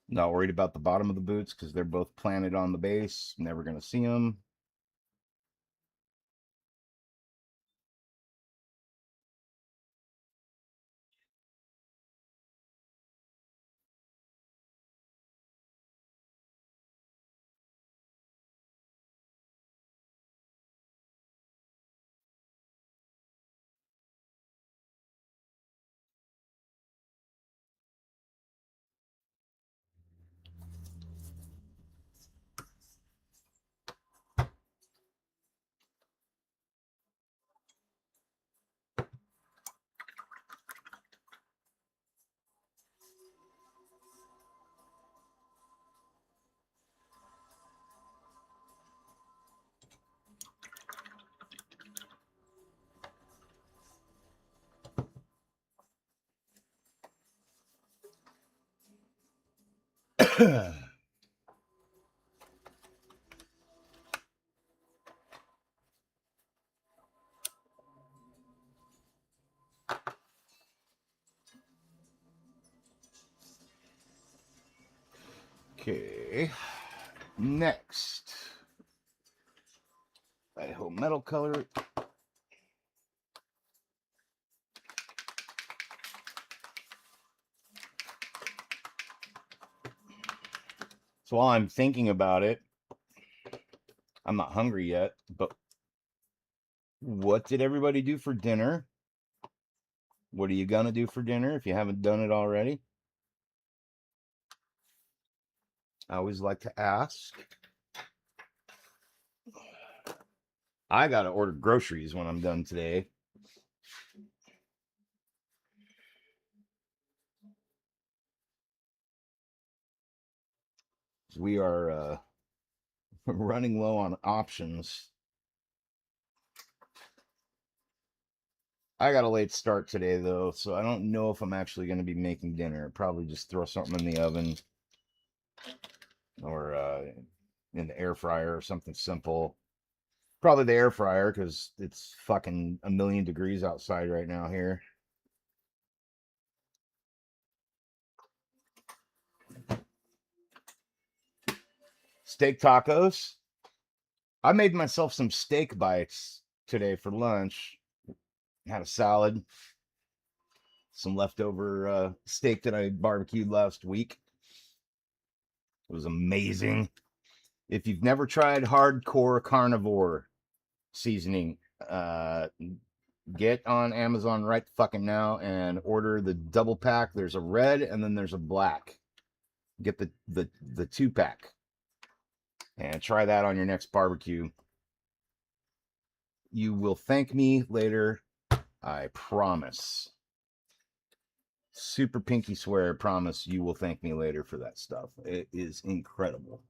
[SPEAKER 1] Not worried about the bottom of the boots because they're both planted on the base. Never going to see them. Okay. Next. Idaho metal color. So while I'm thinking about it, I'm not hungry yet, but what did everybody do for dinner? What are you going to do for dinner if you haven't done it already? I always like to ask. I got to order groceries when I'm done today. We are running low on options. I got a late start today, though, so I don't know if I'm actually going to be making dinner. Probably just throw something in the oven or in the air fryer or something simple. Probably the air fryer because it's fucking a million degrees outside right now here. Steak tacos. I made myself some steak bites today for lunch. Had a salad, some leftover steak that I barbecued last week. It was amazing. If you've never tried hardcore carnivore seasoning, get on Amazon right fucking now and order the double pack. There's a red and then there's a black. Get the 2-pack and try that on your next barbecue. You will thank me later, I promise. Super pinky swear, promise you will thank me later for that stuff. It is incredible.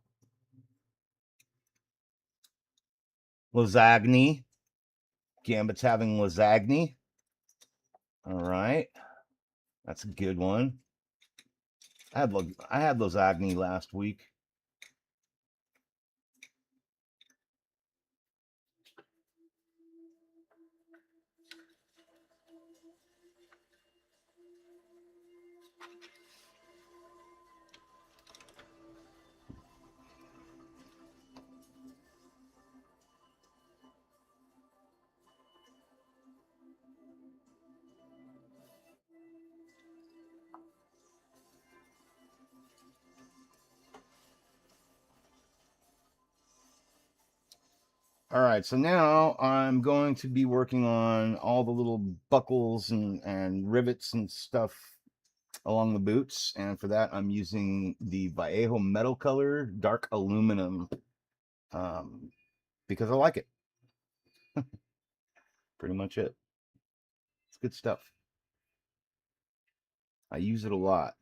[SPEAKER 1] Lasagna. Gambit's having lasagna. All right. That's a good one. I had lasagna last week. All right, so now I'm going to be working on all the little buckles and rivets and stuff along the boots. And for that, I'm using the Vallejo metal color, dark aluminum, um, because I like it. Pretty much it. It's good stuff. I use it a lot.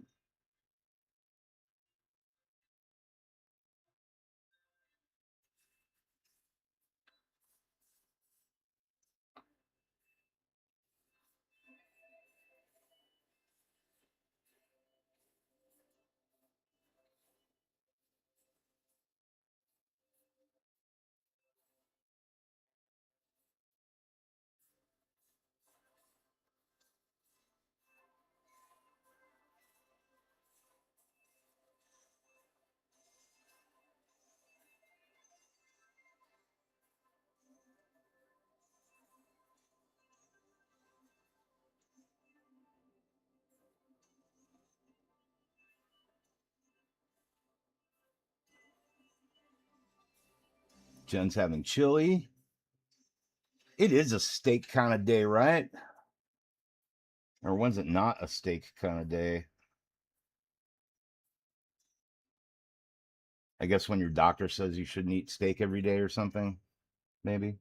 [SPEAKER 1] Jen's having chili. It is a steak kind of day, right? Or when's it not a steak kind of day? I guess when your doctor says you shouldn't eat steak every day or something, maybe.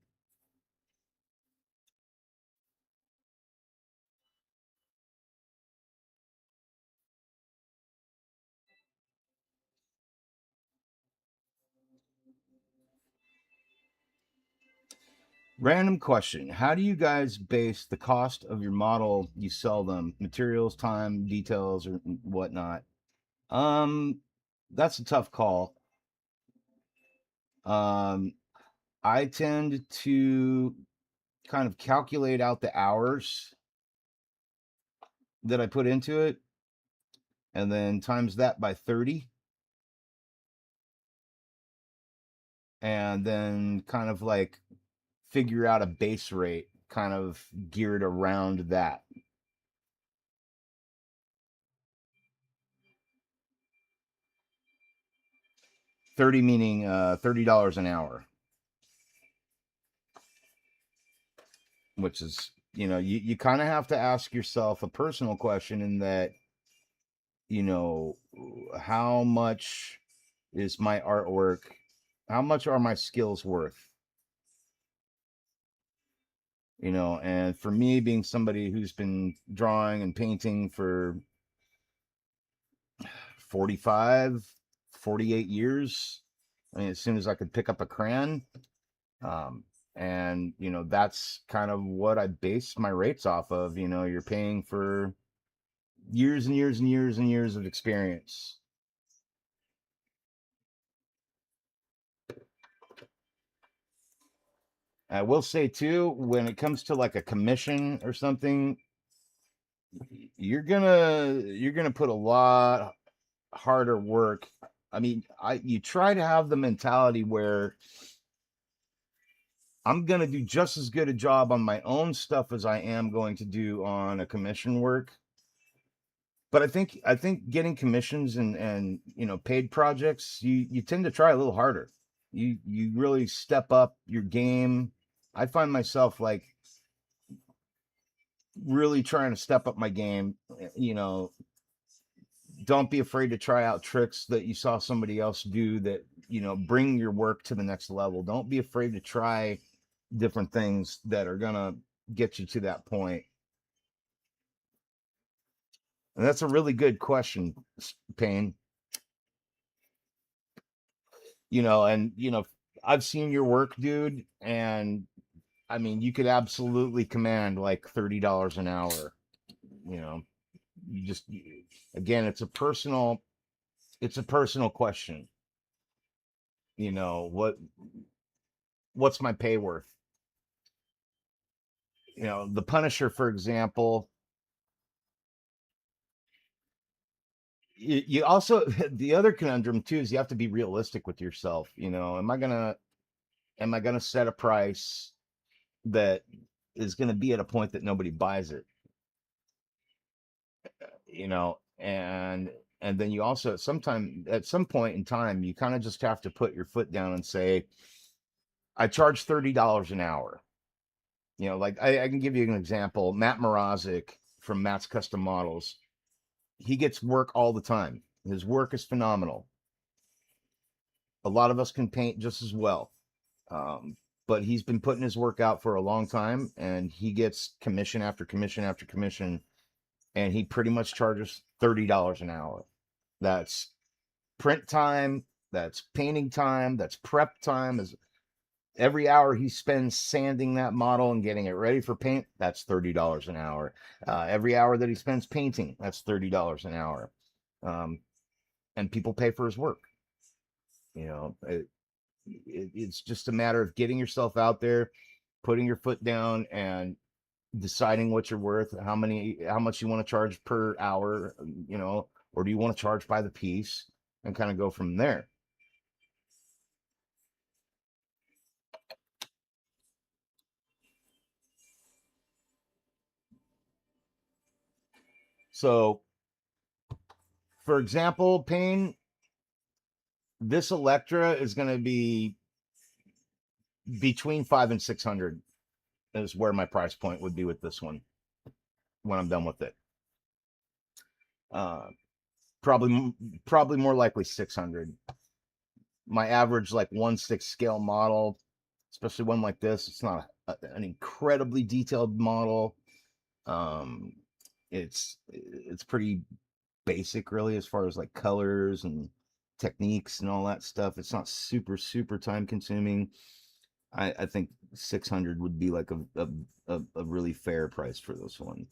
[SPEAKER 1] Random question. How do you guys base the cost of your model you sell them? Materials, time, details, or whatnot? Um, that's a tough call. Um, I tend to kind of calculate out the hours that I put into it and then times that by 30 and then kind of like figure out a base rate kind of geared around that. 30 meaning $30 an hour, which is, you kind of have to ask yourself a personal question in that, you know, how much is my artwork, how much are my skills worth? And for me, being somebody who's been drawing and painting for 45, 48 years, I mean, as soon as I could pick up a crayon, um, and that's kind of what I base my rates off of. You're paying for years and years and years and years of experience. I will say too, when it comes to like a commission or something, you're gonna put a lot harder work. I mean, you try to have the mentality where I'm gonna do just as good a job on my own stuff as I am going to do on a commission work. But I think getting commissions and paid projects, you tend to try a little harder. You really step up your game. I find myself like really trying to step up my game. Don't be afraid to try out tricks that you saw somebody else do that bring your work to the next level. Don't be afraid to try different things that are gonna get you to that point. And that's a really good question, Payne. And I've seen your work, dude, and I mean, you could absolutely command like $30 an hour. You know, you just again, it's a personal question. What's my pay worth? The Punisher, for example. You also the other conundrum too is you have to be realistic with yourself. Am I gonna set a price that is gonna be at a point that nobody buys it? And then you also at some point in time you kind of just have to put your foot down and say, I charge $30 an hour. Like I can give you an example. Matt Morozic from Matt's Custom Models, he gets work all the time. His work is phenomenal. A lot of us can paint just as well. But he's been putting his work out for a long time and he gets commission after commission after commission, and he pretty much charges $30 an hour. That's print time, that's painting time, that's prep time. Is every hour he spends sanding that model and getting it ready for paint, that's $30 an hour. Every hour that he spends painting, that's $30 an hour. Um, and people pay for his work. It's just a matter of getting yourself out there, putting your foot down, and deciding what you're worth, how much you want to charge per hour, or do you want to charge by the piece, and kind of go from there. So, for example, Payne, this Elektra is going to be between 5 and 600 is where my price point would be with this one when I'm done with it. Uh, probably more likely 600. My average like 1/6 scale model, especially one like this, it's not an incredibly detailed model. Um, it's pretty basic really as far as like colors and techniques and all that stuff. It's not super time consuming. I think 600 would be like a really fair price for this one.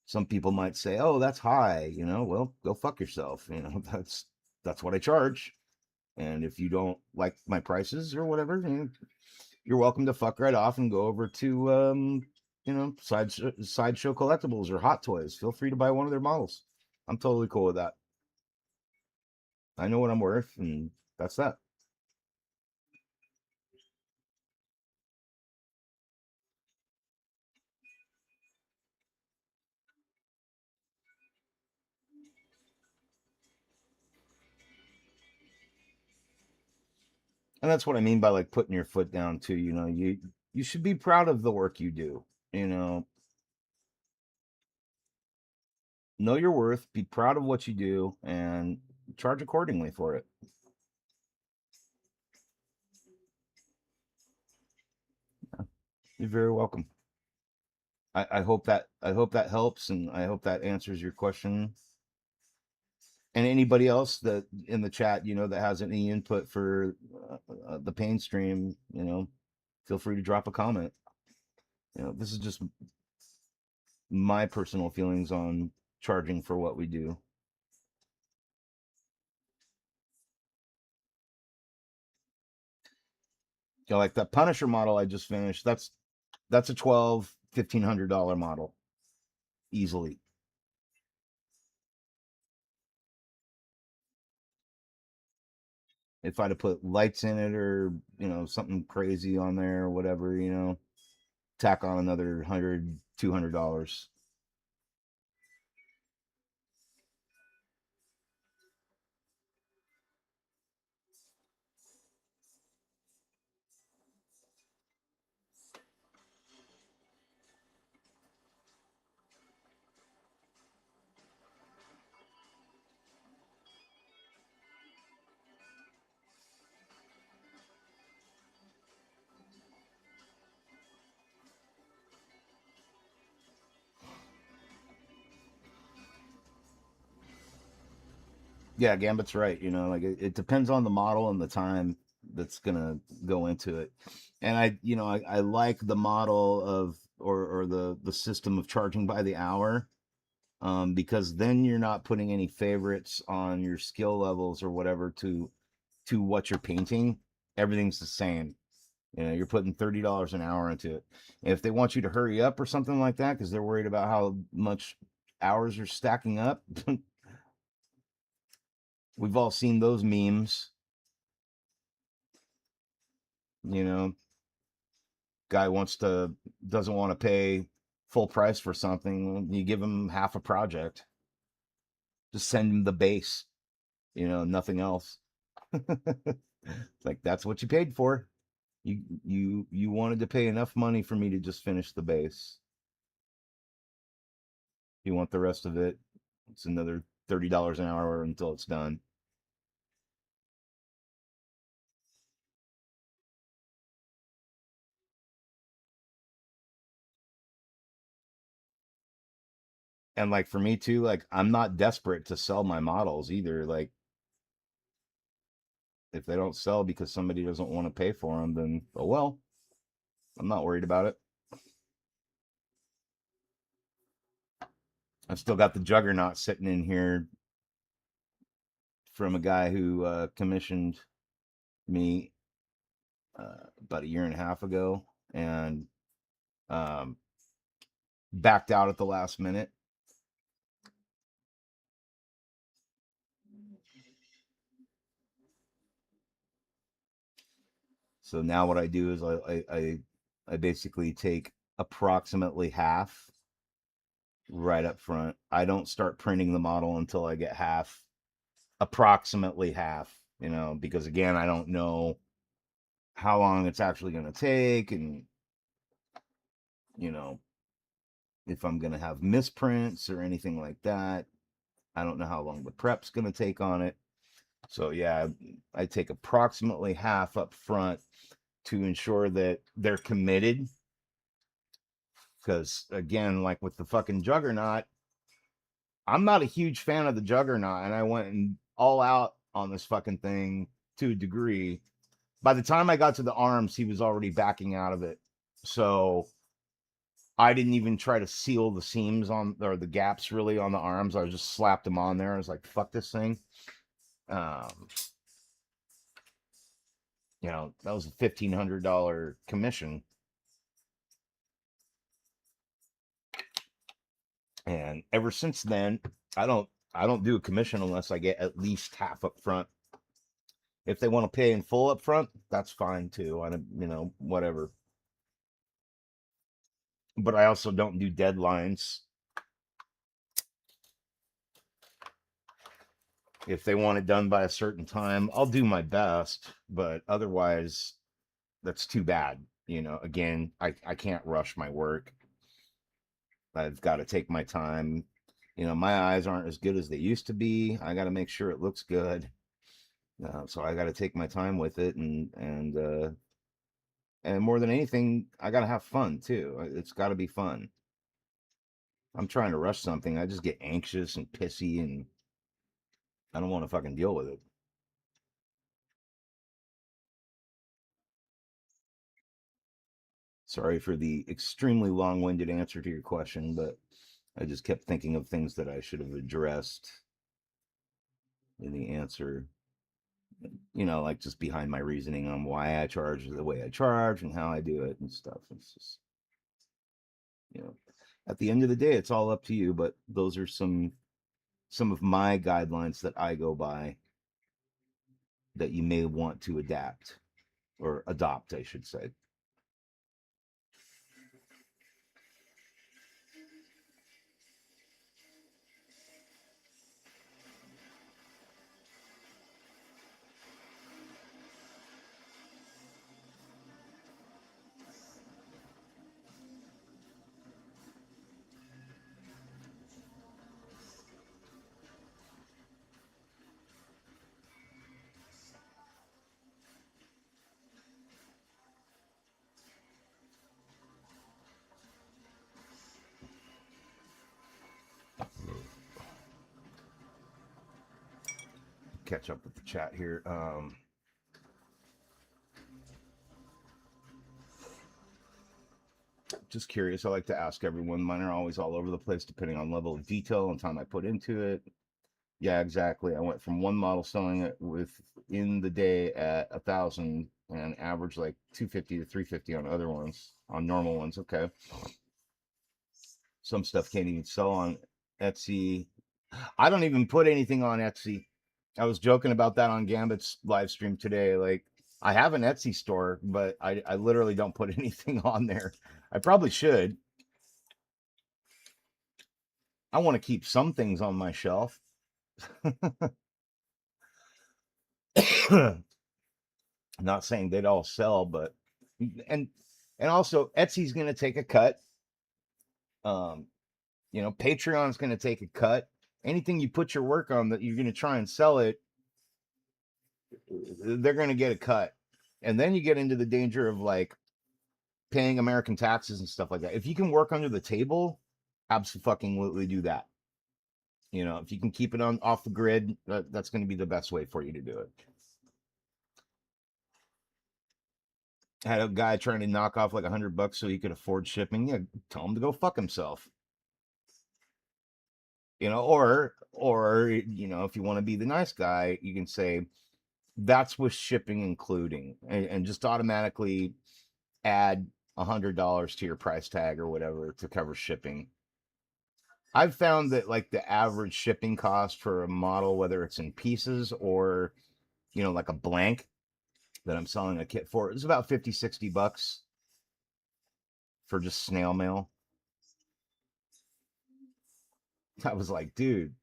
[SPEAKER 1] Some people might say, "Oh, that's high," Well, go fuck yourself. That's what I charge. And if you don't like my prices or whatever, you're welcome to fuck right off and go over to sideshow collectibles or Hot Toys. Feel free to buy one of their models. I'm totally cool with that. I know what I'm worth, and that's that. And that's what I mean by like putting your foot down too. You should be proud of the work you do. You know, know your worth, be proud of what you do, and charge accordingly for it. You're very welcome. I hope that helps, and I hope that answers your question. And anybody else that in the chat, that has any input for the pain stream, feel free to drop a comment. This is just my personal feelings on charging for what we do. Like that Punisher model I just finished. That's a 1,200 $1,500 model easily. If I'd have put lights in it or something crazy on there or whatever, tack on another $100 $200. Yeah, Gambit's right. Like it depends on the model and the time that's gonna go into it. And I like the model of or the system of charging by the hour, because then you're not putting any favorites on your skill levels or whatever to what you're painting. Everything's the same. You're putting $30 an hour into it. If they want you to hurry up or something like that because they're worried about how much hours are stacking up, we've all seen those memes. You know, guy doesn't want to pay full price for something. You give him half a project. Just send him the base. Nothing else. Like that's what you paid for. You wanted to pay enough money for me to just finish the base. You want the rest of it? It's another $30 an hour until it's done. And like for me too, like I'm not desperate to sell my models either. Like if they don't sell because somebody doesn't want to pay for them, then oh well. I'm not worried about it. I've still got the Juggernaut sitting in here from a guy who commissioned me about a year and a half ago and um, backed out at the last minute. So now what I do is I basically take approximately half right up front. I don't start printing the model until I get half, approximately half, because again, I don't know. how long it's actually going to take, and you know, if I'm going to have misprints or anything like that. I don't know how long the prep's going to take on it. So yeah, I take approximately half up front to ensure that they're committed. Because again, like with the fucking Juggernaut, I'm not a huge fan of the Juggernaut, and I went and all out on this fucking thing to a degree. By the time I got to the arms, he was already backing out of it. So I didn't even try to seal the seams on, or the gaps really on the arms. I just slapped them on there. I was like, fuck this thing. Um, that was a $1,500 commission. And ever since then, I don't do a commission unless I get at least half up front. If they want to pay in full up front, that's fine too. Whatever. But I also don't do deadlines. If they want it done by a certain time, I'll do my best, but otherwise that's too bad. Again, I can't rush my work. I've got to take my time. My eyes aren't as good as they used to be. I got to make sure it looks good. So I got to take my time with it, and more than anything, I got to have fun too. It's got to be fun. I'm trying to rush something, I just get anxious and pissy, and I don't want to fucking deal with it. Sorry for the extremely long-winded answer to your question, but I just kept thinking of things that I should have addressed in the answer. Like just behind my reasoning on why I charge the way I charge and how I do it and stuff. It's just, you know, at the end of the day, it's all up to you. But those are some of my guidelines that I go by that you may want to adapt or adopt, I should say. Catch up with the chat here. Just curious. I like to ask everyone. Mine are always all over the place, depending on level of detail and time I put into it. Yeah, exactly. I went from one model selling it within the day at 1,000 and average like 250 to 350 on other ones, on normal ones. Okay. Some stuff can't even sell on Etsy. I don't even put anything on Etsy. I was joking about that on Gambit's live stream today. Like, I have an Etsy store, but I literally don't put anything on there. I probably should. I want to keep some things on my shelf. Not saying they'd all sell, but and and also Etsy's going to take a cut. Um, Patreon's going to take a cut. Anything you put your work on that you're going to try and sell it, they're going to get a cut. And then you get into the danger of like paying American taxes and stuff like that. If you can work under the table, absolutely do that. If you can keep it on off the grid, that's going to be the best way for you to do it. I had a guy trying to knock off like $100 so he could afford shipping. Yeah, tell him to go fuck himself. Or if you want to be the nice guy, you can say that's with shipping including, and just automatically add $100 to your price tag or whatever to cover shipping. I've found that like the average shipping cost for a model, whether it's in pieces or like a blank that I'm selling a kit for, is about 50-60 bucks for just snail mail. I was like, dude,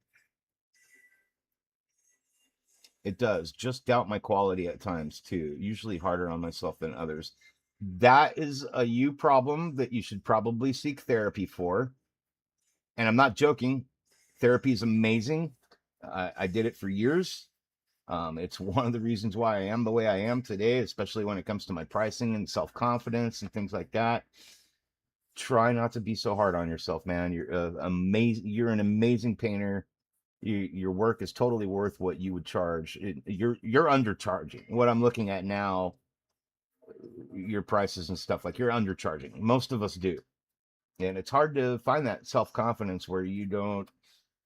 [SPEAKER 1] It does. Just doubt my quality at times too. Usually harder on myself than others. That is a you problem that you should probably seek therapy for. And I'm not joking. Therapy is amazing. I did it for years. It's one of the reasons why I am the way I am today, especially when it comes to my pricing and self confidence and things like that. Try not to be so hard on yourself, man. You're amazing. You're an amazing painter. Your work is totally worth what you would charge. You're undercharging. What I'm looking at now, your prices and stuff, like you're undercharging. Most of us do, and it's hard to find that self confidence where you don't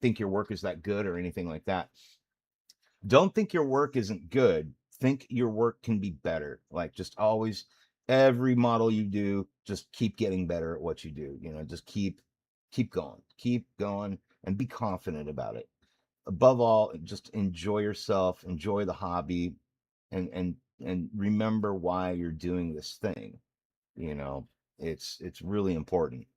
[SPEAKER 1] think your work is that good or anything like that. Don't think your work isn't good. Think your work can be better. Like just always, every model you do, just keep getting better at what you do. Just keep going, and be confident about it. Above all, just enjoy yourself, enjoy the hobby, and remember why you're doing this thing. You know, it's really important.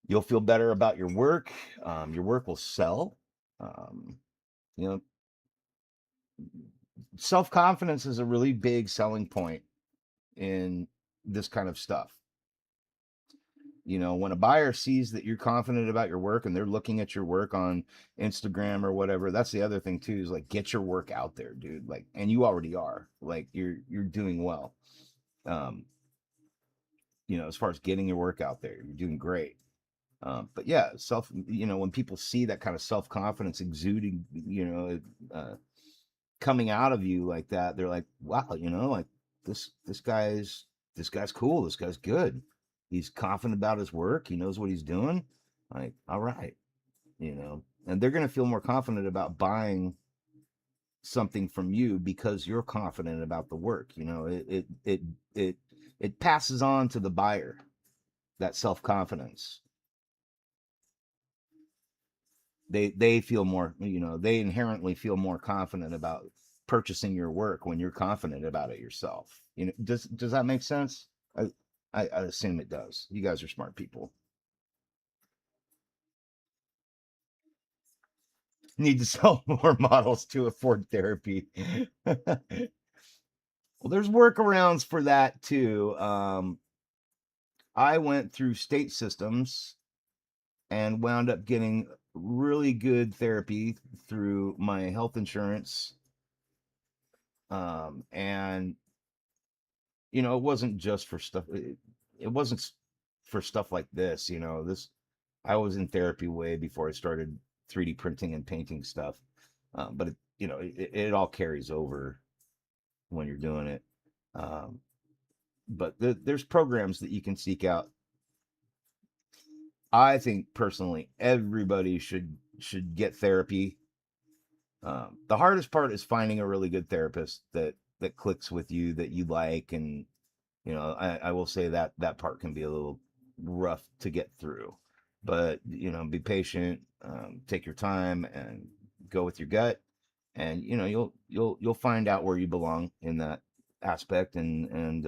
[SPEAKER 1] You'll feel better about your work. Your work will sell. Um, you know, Self confidence is a really big selling point in this kind of stuff. When a buyer sees that you're confident about your work and they're looking at your work on Instagram or whatever, that's the other thing too, is like get your work out there, dude. Like, and you already are. Like you're doing well. Um, as far as getting your work out there, you're doing great. But yeah, when people see that kind of self confidence exuding, coming out of you like that, they're like, wow, like this guy's cool. This guy's good. He's confident about his work. He knows what he's doing. Like, all right, and they're gonna feel more confident about buying something from you because you're confident about the work. It passes on to the buyer, that self confidence. They feel more, they inherently feel more confident about purchasing your work when you're confident about it yourself. Does that make sense? I assume it does. You guys are smart people. Need to sell more models to afford therapy. Well, there's workarounds for that too. I went through state systems and wound up getting really good therapy through my health insurance. And it wasn't just for stuff. It wasn't for stuff like this. I was in therapy way before I started 3D printing and painting stuff. But it all carries over when you're doing it. Um, but there's programs that you can seek out. I think personally, everybody should get therapy. The hardest part is finding a really good therapist that clicks with you, that you like, and I will say that that part can be a little rough to get through, but be patient, take your time, and go with your gut, and you'll find out where you belong in that aspect, and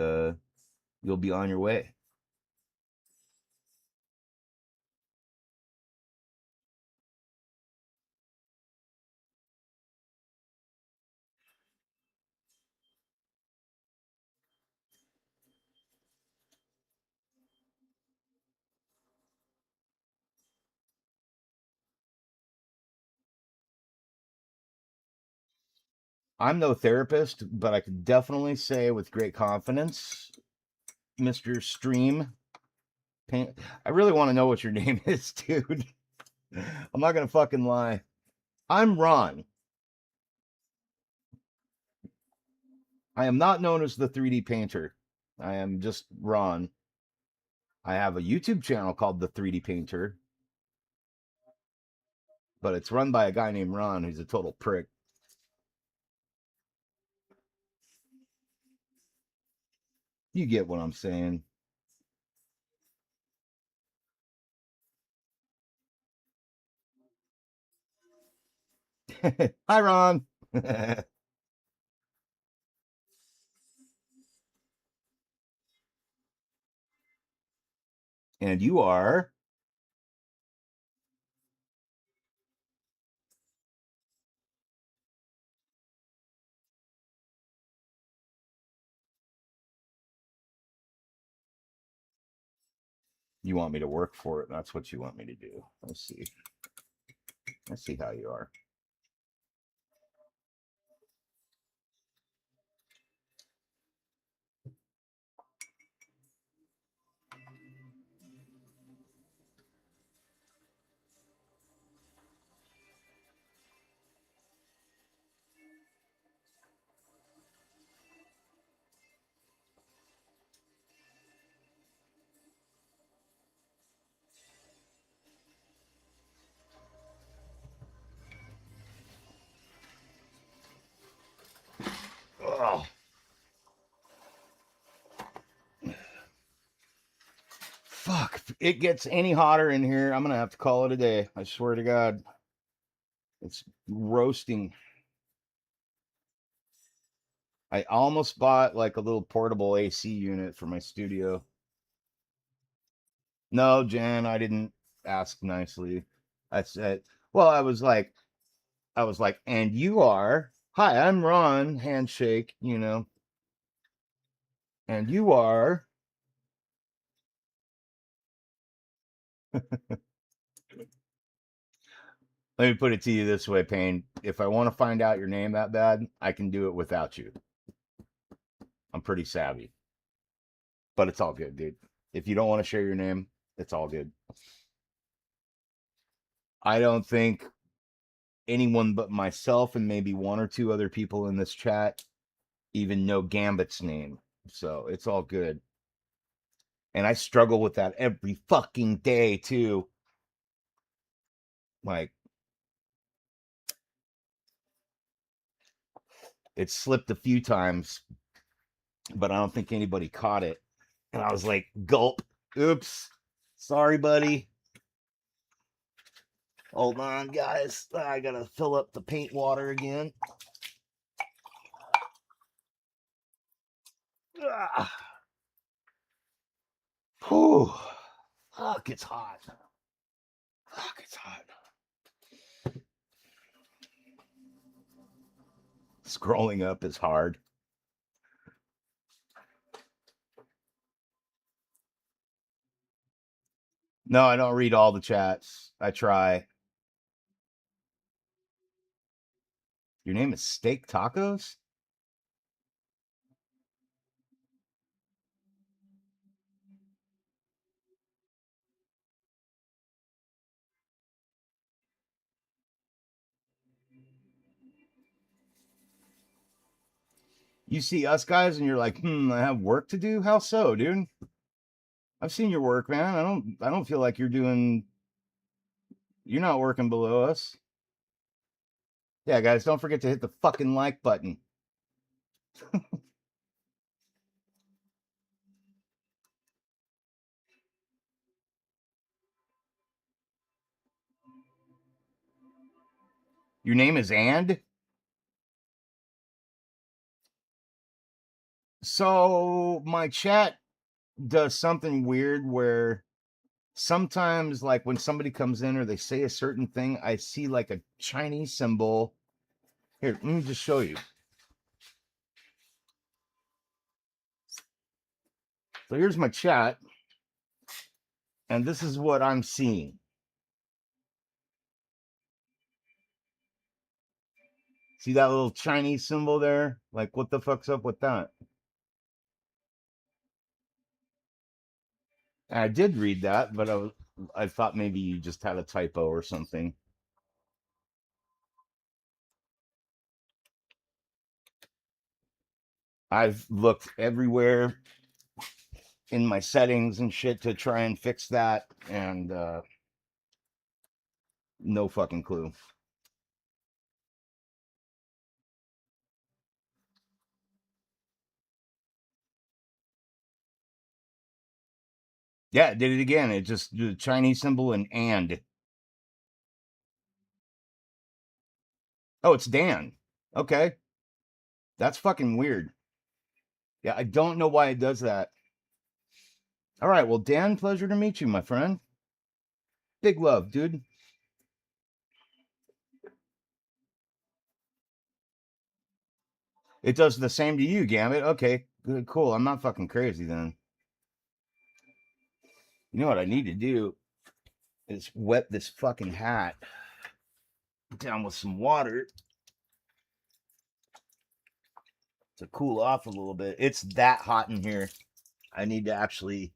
[SPEAKER 1] you'll be on your way. I'm no therapist, but I could definitely say with great confidence, Mr. Stream Paint. I really want to know what your name is, dude. I'm not gonna fucking lie. I'm Ron. I am not known as the 3D painter. I am just Ron. I have a YouTube channel called the 3D Painter, but it's run by a guy named Ron who's a total prick. You get what I'm saying. Hi, Ron. And you are. You want me to work for it. That's what you want me to do. Let's see. Let's see how you are. Oh, fuck. If it gets any hotter in here, I'm going to have to call it a day. I swear to God. It's roasting. I almost bought like a little portable AC unit for my studio. No, Jan, I didn't ask nicely. I said, well, I was like, and you are, hi, I'm Ron, handshake, you know, and you are, let me put it to you this way, Payne. If I want to find out your name that bad, I can do it without you. I'm pretty savvy, but it's all good, dude. If you don't want to share your name, it's all good. I don't think anyone but myself and maybe one or two other people in this chat even know Gambit's name. So it's all good. And I struggle with that every fucking day too. Like, it slipped a few times, but I don't think anybody caught it. And I was like, gulp. Oops. Sorry, buddy. Hold on, guys. I gotta fill up the paint water again. Ah. Whew. Fuck, it's hot. Fuck, it's hot. Scrolling up is hard. No, I don't read all the chats. I try. Your name is Steak Tacos? You see us guys and you're like, I have work to do? How so, dude? I've seen your work, man. I don't feel like you're not working below us. Yeah, guys, don't forget to hit the fucking like button. Your name is And? So my chat does something weird where sometimes like when somebody comes in or they say a certain thing, I see like a Chinese symbol. Here, let me just show you. So here's my chat, and this is what I'm seeing. See that little Chinese symbol there? Like, what the fuck's up with that? And I did read that, but I thought maybe you just had a typo or something. I've looked everywhere in my settings and shit to try and fix that, and no fucking clue. Yeah, it did it again. It just the Chinese symbol and. Oh, it's Dan. Okay, that's fucking weird. Yeah, I don't know why it does that. All right, well, Dan, pleasure to meet you, my friend. Big love, dude. It does the same to you, Gambit. Okay, good, cool. I'm not fucking crazy then. You know what I need to do is wet this fucking hat down with some water to cool off a little bit. It's that hot in here. I need to actually.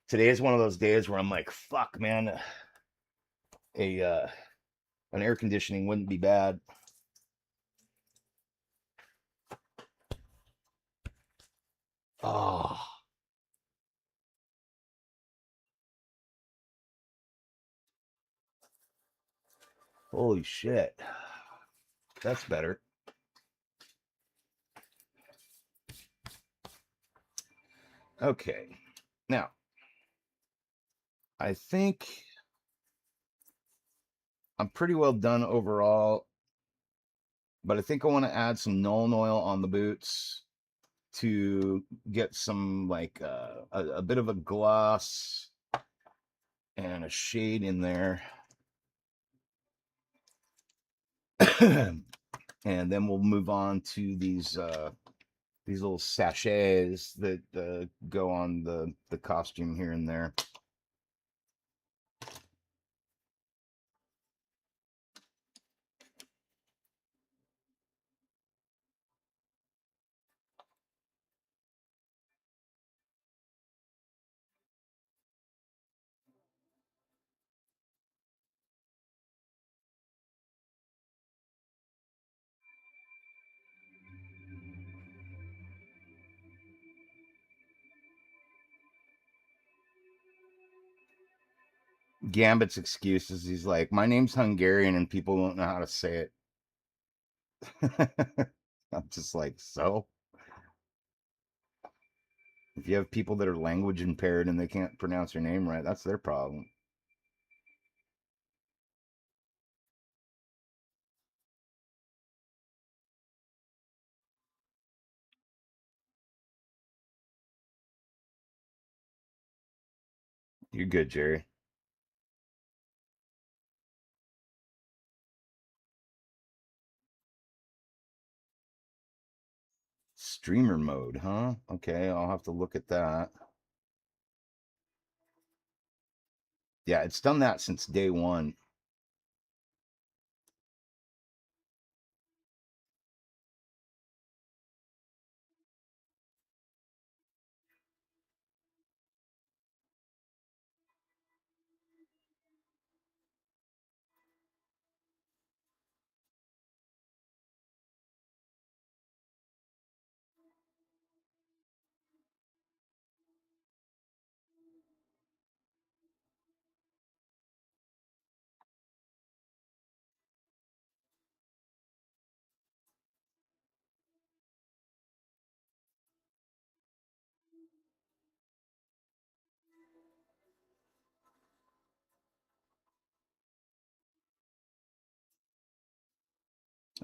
[SPEAKER 1] Today is one of those days where I'm like, fuck, man. A an air conditioning wouldn't be bad. Oh, holy shit. That's better. Okay. Now, I think I'm pretty well done overall, but I think I want to add some Nuln oil on the boots to get some like a bit of a gloss and a shade in there. And then we'll move on to these little sachets that go on the costume here and there. Gambit's excuse is he's like, my name's Hungarian and people don't know how to say it. I'm just like, so if you have people that are language impaired and they can't pronounce your name right, that's their problem. You're good, Jerry. Streamer mode, huh? Okay, I'll have to look at that. Yeah, it's done that since day one.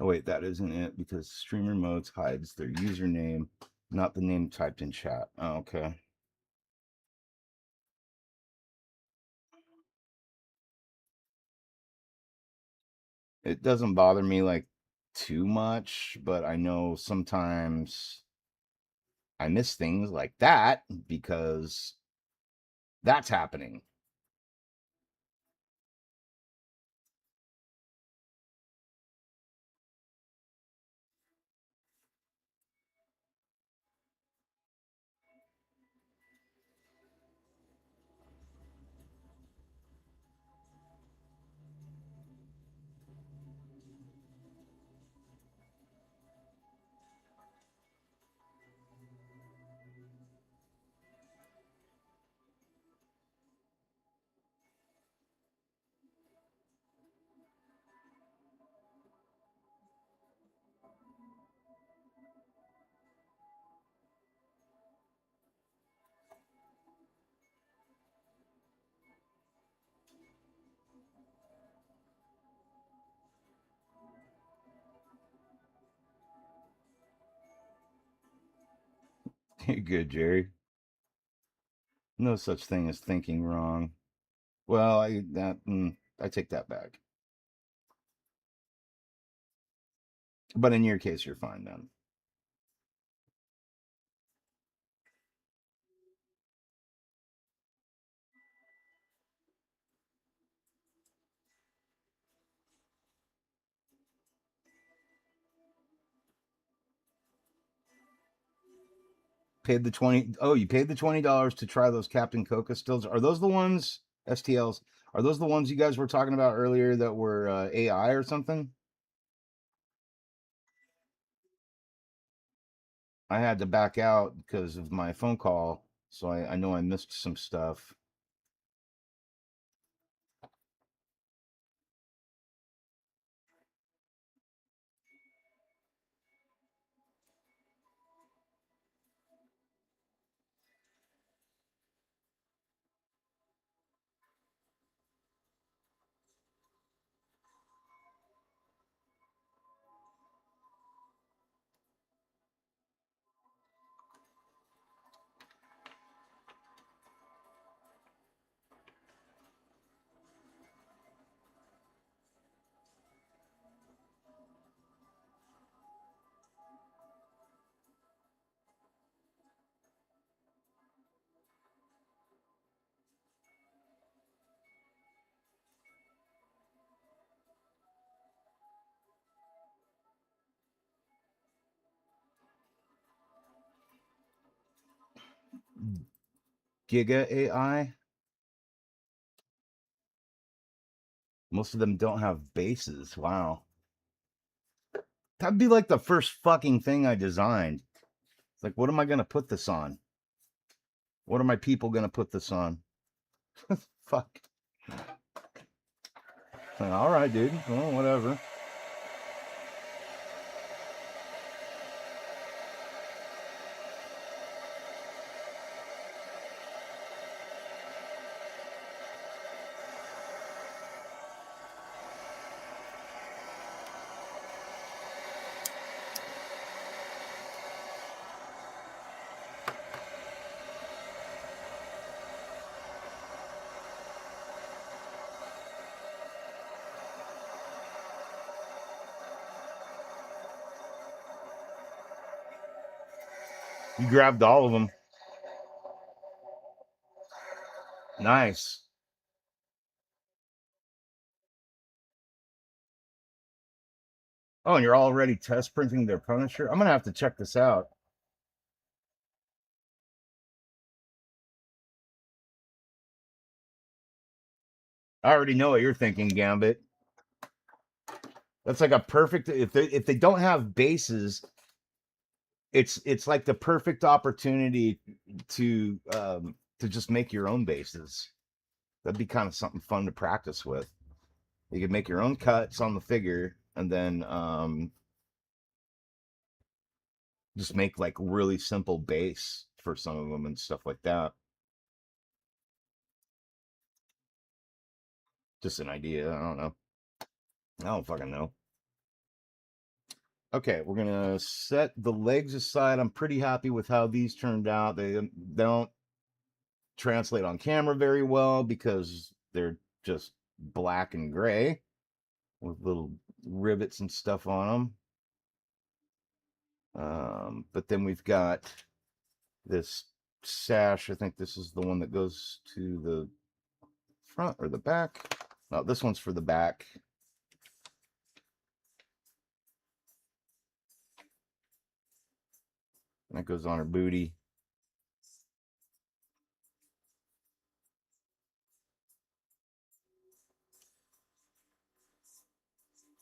[SPEAKER 1] Oh wait, that isn't it because streamer modes hides their username, not the name typed in chat. Oh, okay. It doesn't bother me like too much, but I know sometimes I miss things like that because that's happening. You're good, Jerry. No such thing as thinking wrong. Well, I take that back. But in your case, you're fine then. Paid the 20. Oh, you paid the $20 to try those Captain Coca stills. Are those the ones, STLs? Are those the ones you guys were talking about earlier that were AI or something? I had to back out because of my phone call, so I know I missed some stuff. Giga AI. Most of them don't have bases. Wow. That'd be like the first fucking thing I designed. It's like, what am I going to put this on? What are my people going to put this on? Fuck. All right, dude. Well, whatever. You grabbed all of them. Nice. Oh, and you're already test printing their Punisher? I'm going to have to check this out. I already know what you're thinking, Gambit. That's like a perfect if they don't have bases, it's like the perfect opportunity to just make your own bases. That'd be kind of something fun to practice with. You could make your own cuts on the figure and then just make like really simple base for some of them and stuff like that. Just an idea. I don't know. I don't fucking know. Okay, we're gonna set the legs aside. I'm pretty happy with how these turned out. They don't translate on camera very well because they're just black and gray with little rivets and stuff on them. But then we've got this sash. I think this is the one that goes to the front or the back. No, this one's for the back. That goes on her booty.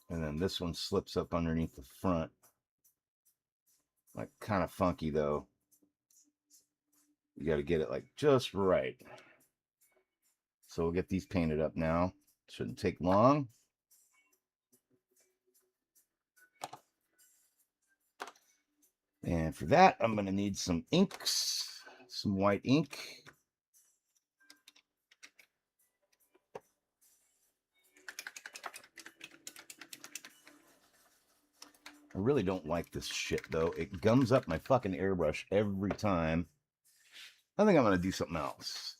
[SPEAKER 1] And then this one slips up underneath the front. Like kind of funky though. You got to get it like just right. So we'll get these painted up now. Shouldn't take long. And for that, I'm going to need some inks, some white ink. I really don't like this shit, though. It gums up my fucking airbrush every time. I think I'm going to do something else.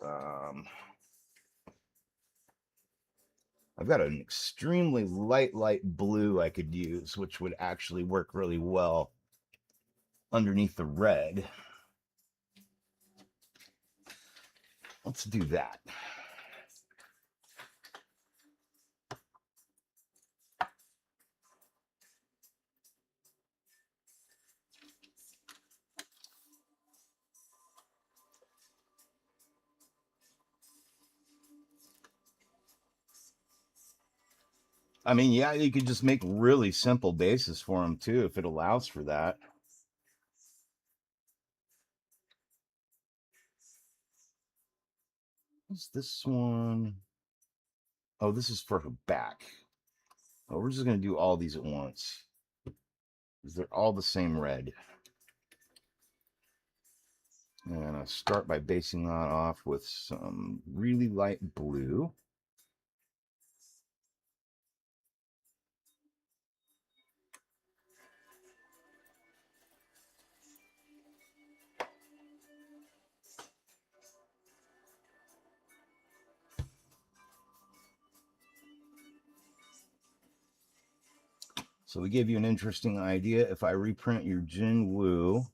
[SPEAKER 1] I've got an extremely light blue I could use, which would actually work really well underneath the red. Let's do that. I mean, yeah, you could just make really simple bases for them too if it allows for that. What's this one? Oh, this is for her back. Oh, we're just gonna do all these at once because they're all the same red. And I'll start by basing that off with some really light blue. So we gave you an interesting idea. If I reprint your Jin Woo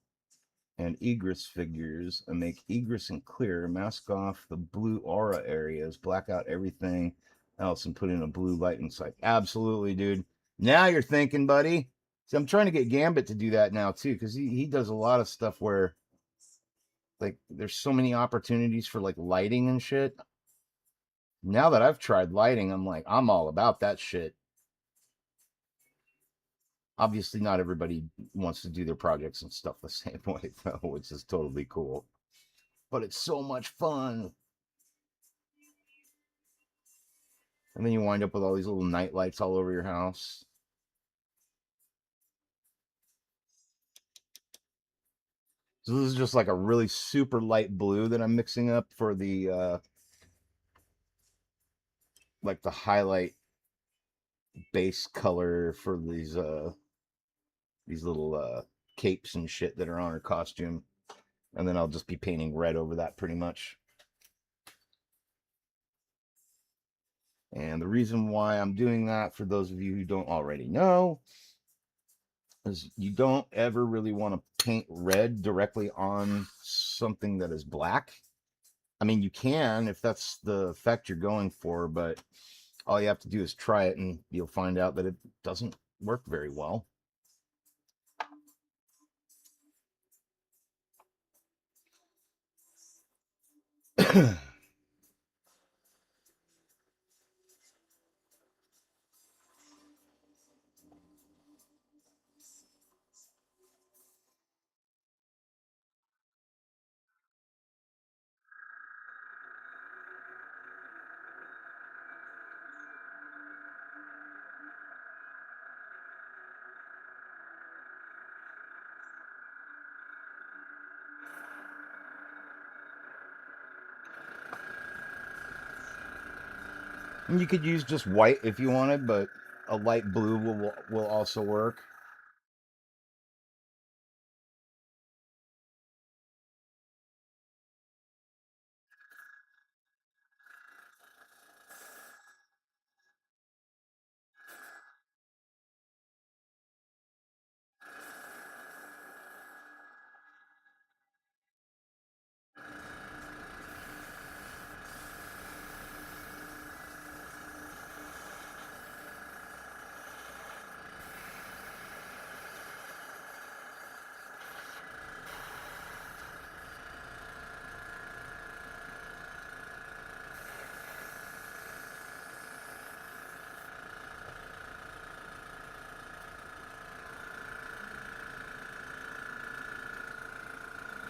[SPEAKER 1] and Egress figures and make Egress in clear, mask off the blue aura areas, black out everything else, and put in a blue light inside. Absolutely, dude. Now you're thinking, buddy. See, I'm trying to get Gambit to do that now too, because he does a lot of stuff where like there's so many opportunities for like lighting and shit. Now that I've tried lighting, I'm like, I'm all about that shit. Obviously, not everybody wants to do their projects and stuff the same way, though, which is totally cool. But it's so much fun. And then you wind up with all these little night lights all over your house. So this is just like a really super light blue that I'm mixing up for the like the highlight base color for these little capes and shit that are on her costume. And then I'll just be painting red over that pretty much. And the reason why I'm doing that, for those of you who don't already know, is you don't ever really want to paint red directly on something that is black. I mean, you can if that's the effect you're going for, but all you have to do is try it and you'll find out that it doesn't work very well. And you could use just white if you wanted, but a light blue will also work.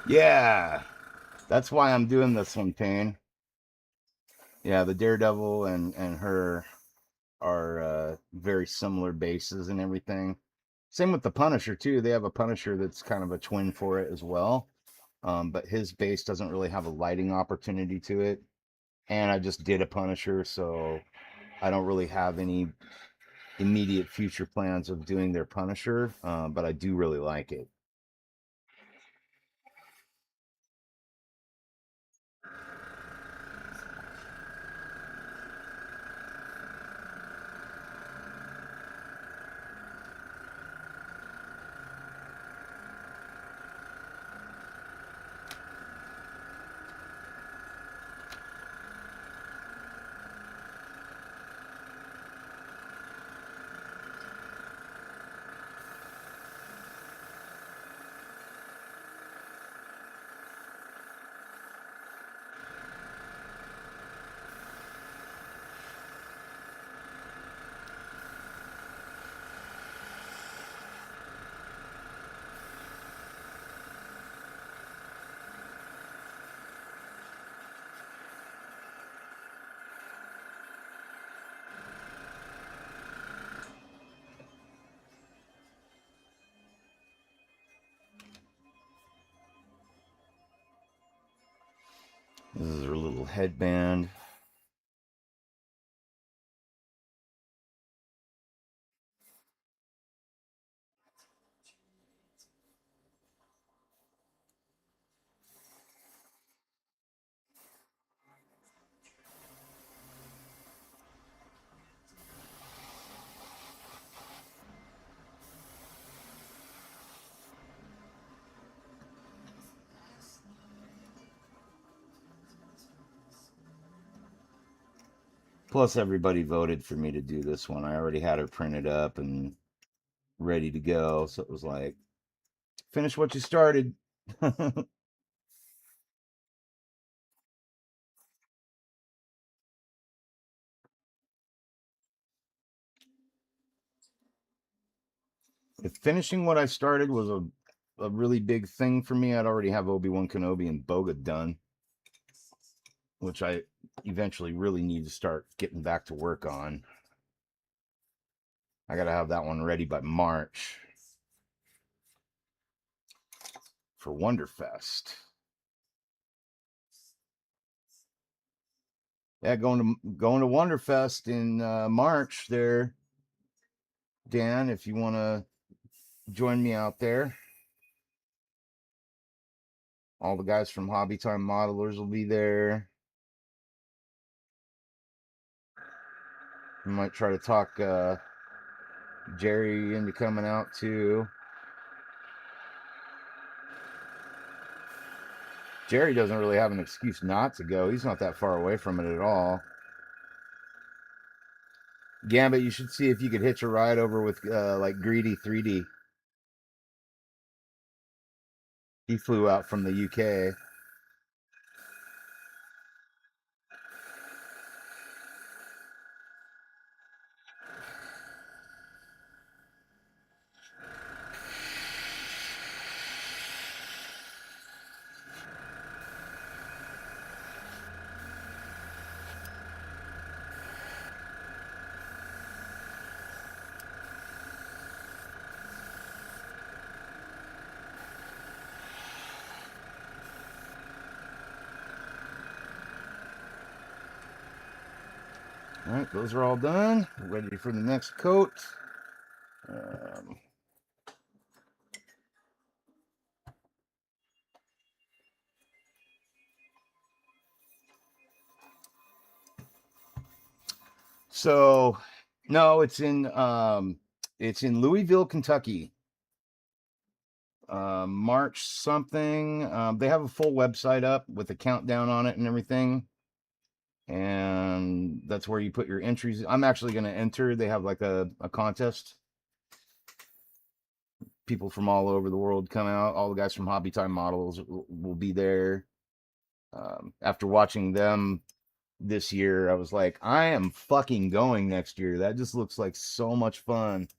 [SPEAKER 1] Yeah, that's why I'm doing this one, Payne. Yeah, the Daredevil and her are very similar bases and everything. Same with the Punisher too. They have a Punisher that's kind of a twin for it as well. But his base doesn't really have a lighting opportunity to it. And I just did a Punisher, so I don't really have any immediate future plans of doing their Punisher. But I do really like it. This is her little headband. Plus, everybody voted for me to do this one. I already had her printed up and ready to go. So it was like, finish what you started. If finishing what I started was a really big thing for me, I'd already have Obi-Wan Kenobi and Boga done, which I eventually really need to start getting back to work on. I got to have that one ready by March for Wonderfest. Yeah, going to Wonderfest in March there, Dan. If you want to join me out there, all the guys from Hobby Time Modelers will be there. We might try to talk Jerry into coming out too. Jerry doesn't really have an excuse not to go. He's not that far away from it at all. Gambit, you should see if you could hitch a ride over with like Greedy 3D. He flew out from the UK. All right, those are all done. Ready for the next coat. Um, so no, it's in Louisville, Kentucky. March something. They have a full website up with a countdown on it and everything. And that's where you put your entries. I'm actually going to enter. They have like a contest. People from all over the world come out. All the guys from Hobby Time Models will be there. After watching them this year, I was like, I am fucking going next year. That just looks like so much fun.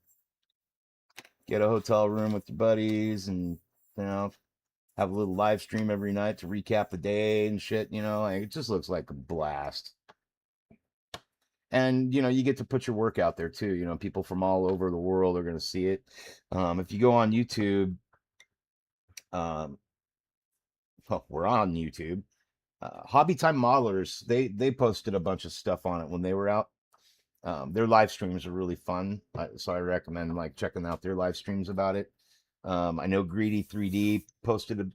[SPEAKER 1] Get a hotel room with your buddies and, you know, have a little live stream every night to recap the day and shit, you know, like, it just looks like a blast. And, you know, you get to put your work out there too. You know, people from all over the world are going to see it. If you go on YouTube, um, well, we're on YouTube. Hobby Time Modelers, they posted a bunch of stuff on it when they were out. Their live streams are really fun, so I recommend like checking out their live streams about it. I know Greedy 3D posted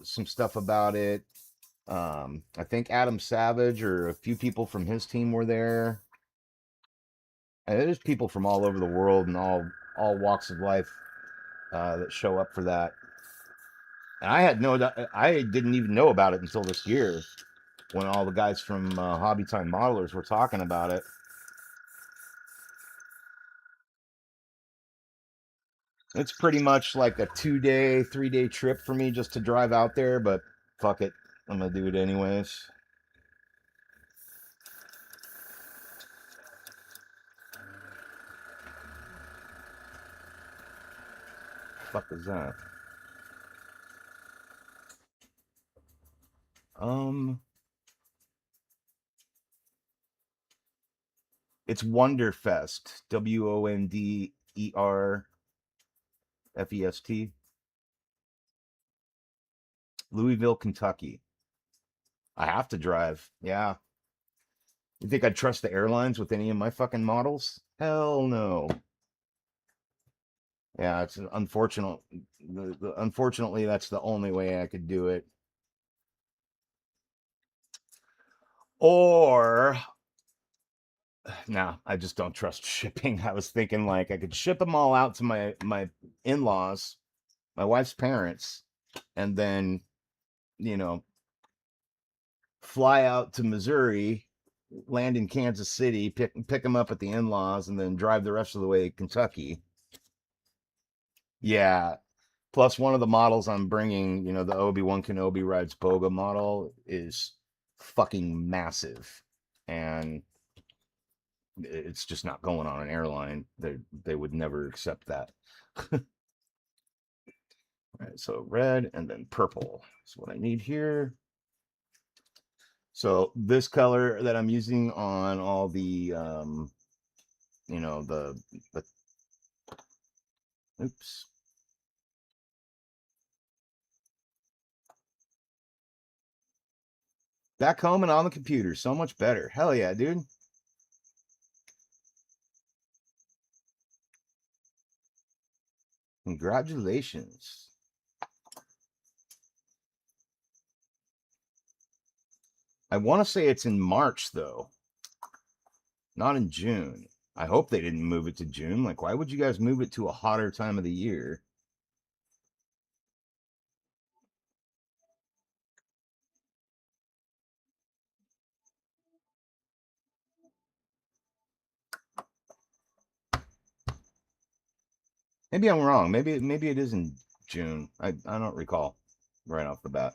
[SPEAKER 1] some stuff about it. I think Adam Savage or a few people from his team were there. And there's people from all over the world and all walks of life that show up for that. And I didn't even know about it until this year when all the guys from Hobby Time Modelers were talking about it. It's pretty much like a 2-day, 3-day trip for me just to drive out there, but fuck it. I'm gonna do it anyways. Fuck is that? Um, it's Wonderfest. WONDERFEST. Louisville, Kentucky. I have to drive. Yeah. You think I'd trust the airlines with any of my fucking models? Hell no. Yeah, it's unfortunate. Unfortunately, that's the only way I could do it. Or, no, I just don't trust shipping. I was thinking like I could ship them all out to my in-laws, my wife's parents, and then, you know, fly out to Missouri, land in Kansas City, pick them up at the in-laws, and then drive the rest of the way to Kentucky. Yeah. Plus, one of the models I'm bringing, the Obi-Wan Kenobi rides Boga model is fucking massive, and it's just not going on an airline. They would never accept that. All right, so red and then purple is what I need here. So this color that I'm using on all the you know the oops. Back home and on the computer, so much better. Hell yeah, dude. Congratulations. I want to say it's in March though, not in June. I hope they didn't move it to June. Like, why would you guys move it to a hotter time of the year? Maybe I'm wrong. Maybe it is in June. I don't recall right off the bat.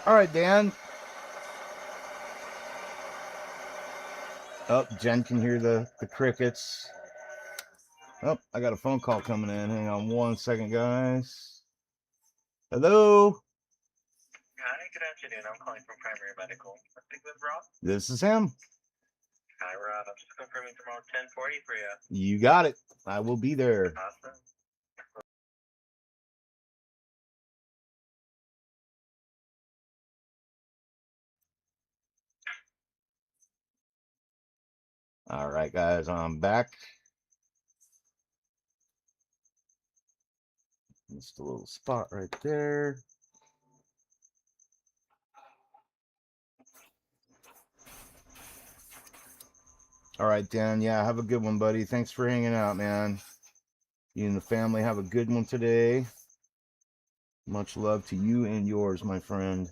[SPEAKER 1] All right, Dan. Oh, Jen can hear the crickets. Oh, I got a phone call coming in. Hang on 1 second, guys. Hello.
[SPEAKER 2] Hi, good afternoon. I'm calling from Primary Medical. I speak with Rob.
[SPEAKER 1] This is him.
[SPEAKER 2] Hi, Rob. I'm just confirming tomorrow 10:40 for you.
[SPEAKER 1] You got it. I will be there.
[SPEAKER 2] Awesome.
[SPEAKER 1] All right, guys, I'm back. Just a little spot right there. All right, Dan. Yeah, have a good one, buddy. Thanks for hanging out, man. You and the family have a good one today. Much love to you and yours, my friend.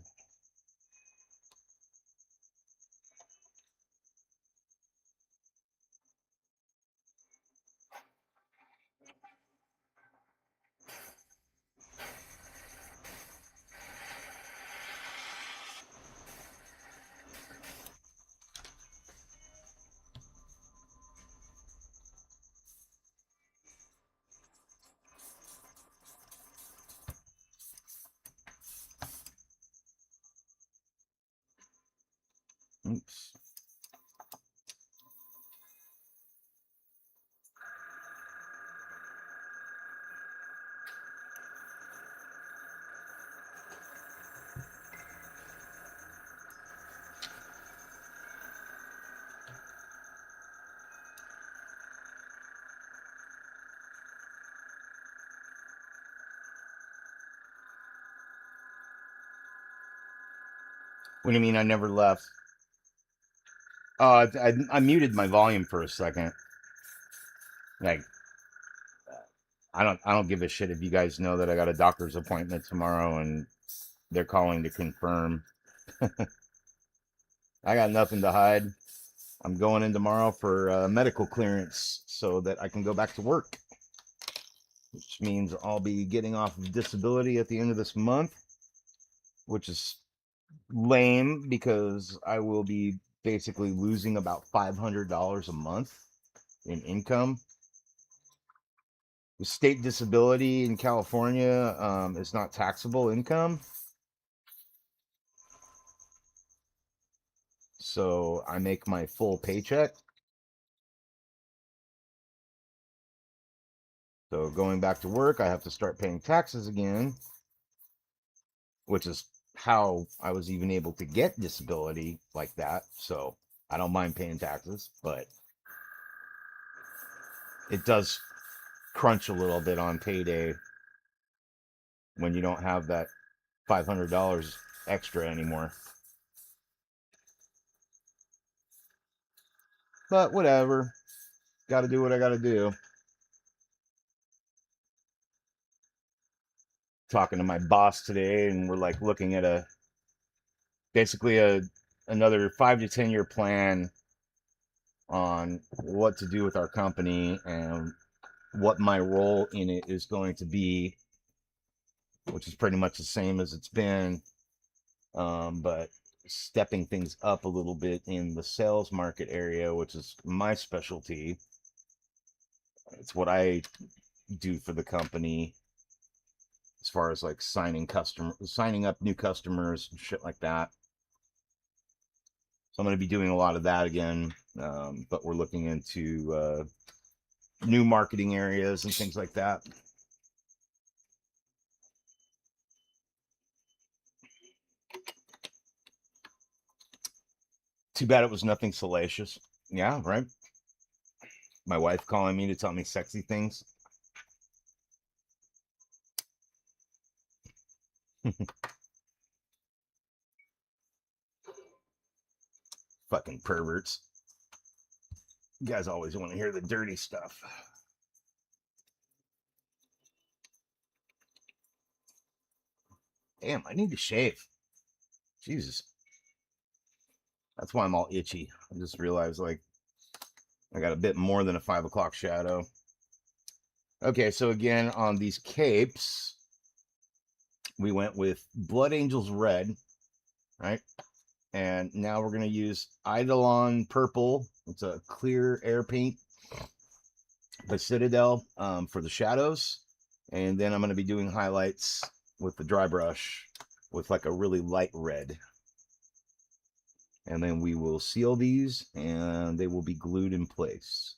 [SPEAKER 1] Oops. What do you mean I never left? I muted my volume for a second. Like, I don't give a shit if you guys know that I got a doctor's appointment tomorrow and they're calling to confirm. I got nothing to hide. I'm going in tomorrow for medical clearance so that I can go back to work, which means I'll be getting off of disability at the end of this month, which is lame because I will be basically losing about $500 a month in income. The state disability in California is not taxable income. So I make my full paycheck. So going back to work, I have to start paying taxes again, which is how I was even able to get disability like that. So I don't mind paying taxes, but it does crunch a little bit on payday when you don't have that $500 extra anymore. But whatever. Got to do what I got to do. Talking to my boss today, and we're like looking at basically another 5 to 10 year plan on what to do with our company and what my role in it is going to be, which is pretty much the same as it's been, but stepping things up a little bit in the sales market area, which is my specialty. It's what I do for the company as far as like signing up new customers and shit like that. So I'm going to be doing a lot of that again, but we're looking into new marketing areas and things like that. Too bad it was nothing salacious. Yeah, right. My wife calling me to tell me sexy things. Fucking perverts. You guys always want to hear the dirty stuff. Damn, I need to shave. Jesus. That's why I'm all itchy. I just realized, like, I got a bit more than a 5 o'clock shadow. Okay, so again, on these capes, we went with Blood Angels Red, right? And now we're going to use Eidolon Purple. It's a clear air paint by Citadel for the shadows. And then I'm going to be doing highlights with the dry brush with like a really light red. And then we will seal these and they will be glued in place.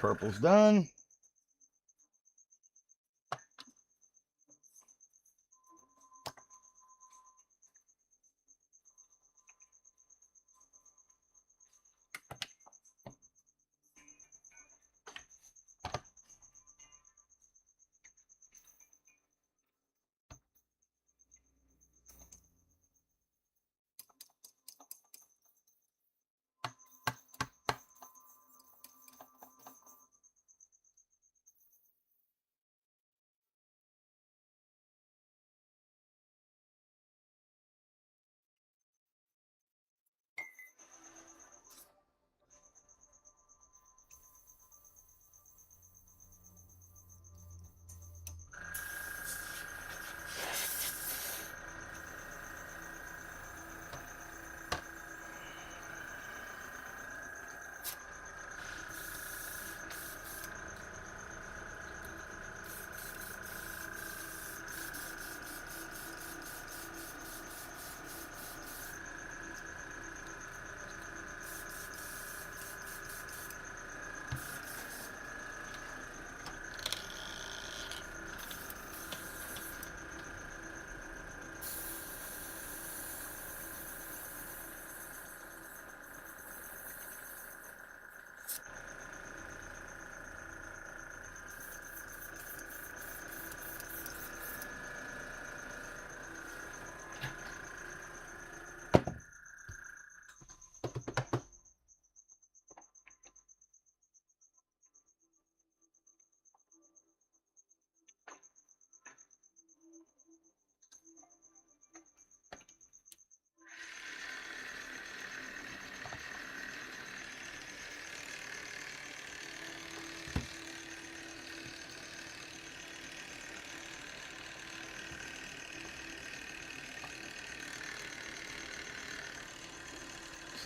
[SPEAKER 1] Purple's done.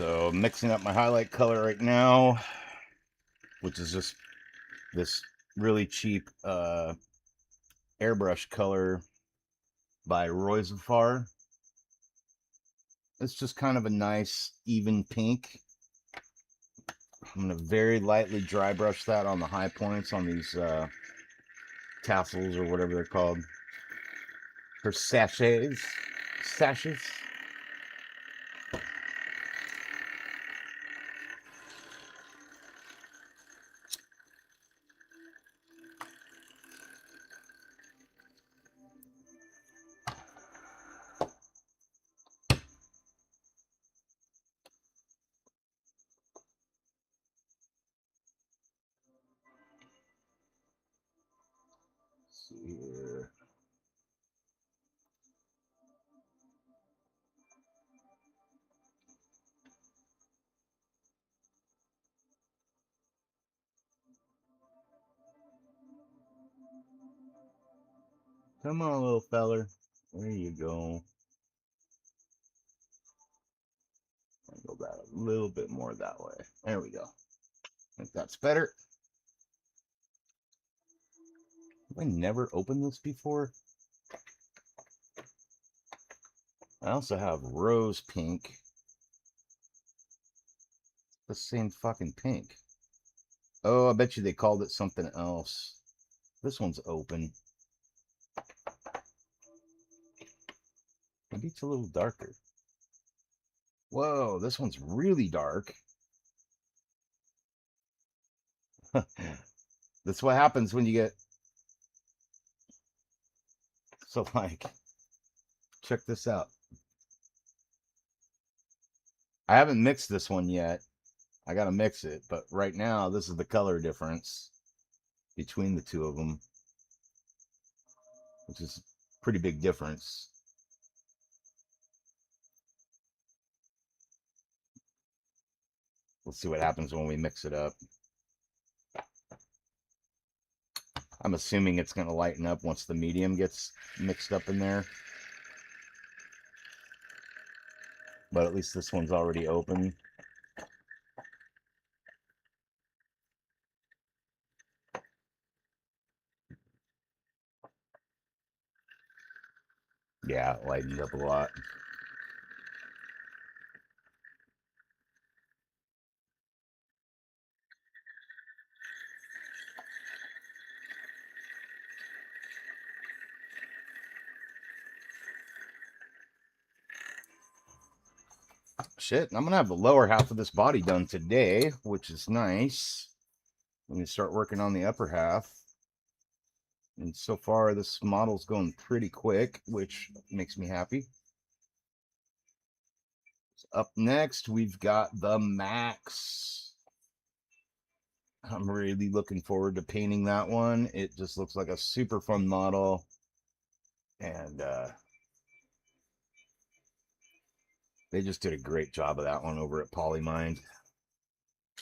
[SPEAKER 1] So mixing up my highlight color right now, which is just this really cheap airbrush color by Royzafar. It's just kind of a nice even pink. I'm going to very lightly dry brush that on the high points on these tassels or whatever they're called. For sachets. Sashes. Let's see here. Come on, little feller. There you go. I'll go that a little bit more that way. There we go. I think that's better. Have I never opened this before? I also have rose pink. The same fucking pink. Oh, I bet you they called it something else. This one's open. Maybe it's a little darker. Whoa, this one's really dark. That's what happens when you get... So, like, check this out. I haven't mixed this one yet. I gotta mix it, but right now, this is the color difference between the two of them, which is a pretty big difference. Let's see what happens when we mix it up. I'm assuming it's going to lighten up once the medium gets mixed up in there. But at least this one's already open. Yeah, it lightened up a lot. Shit, I'm going to have the lower half of this body done today, which is nice. I'm going to start working on the upper half. And so far, this model's going pretty quick, which makes me happy. So up next, we've got the Max. I'm really looking forward to painting that one. It just looks like a super fun model. And they just did a great job of that one over at Polymind.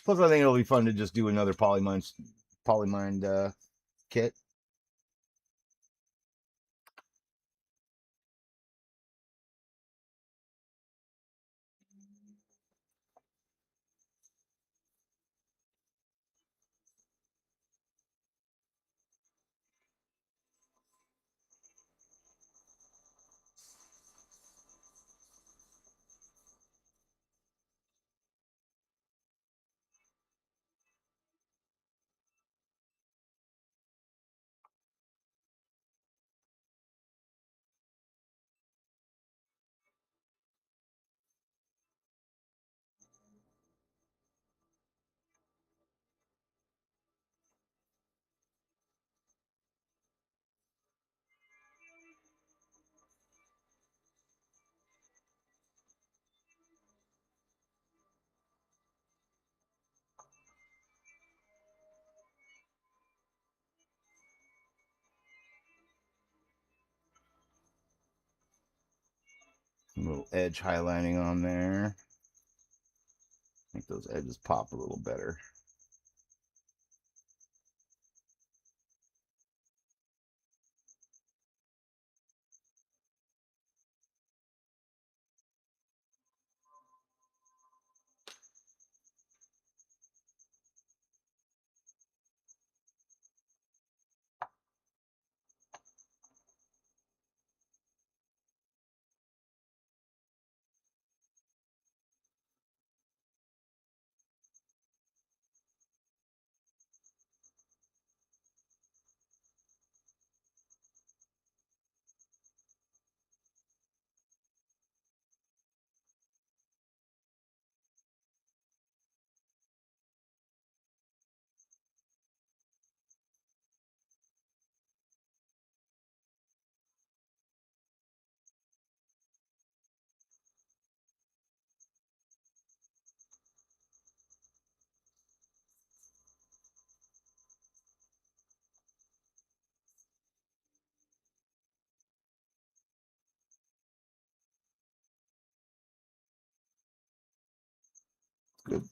[SPEAKER 1] Plus, I think it'll be fun to just do another Polymind kit. A little edge highlighting on there. Make those edges pop a little better. Good.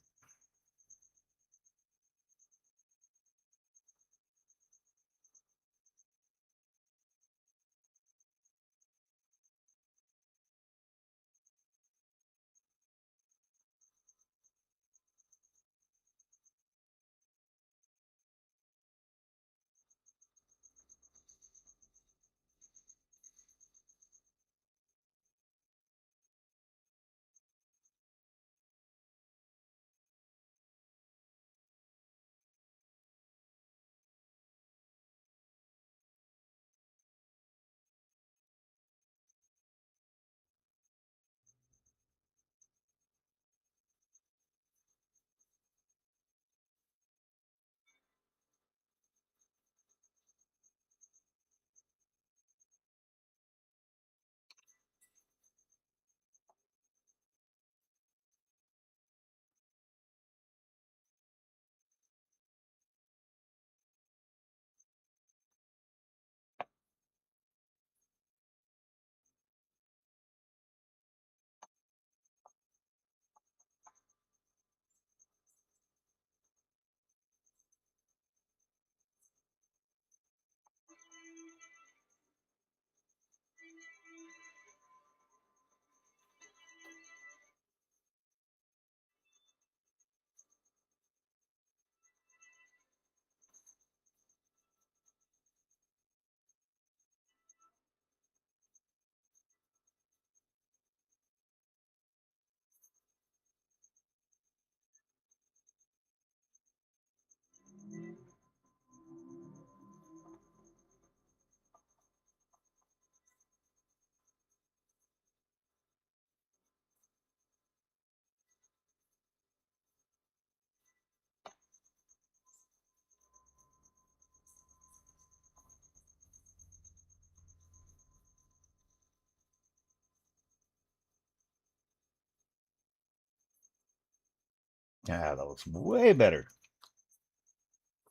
[SPEAKER 1] Ah, that looks way better.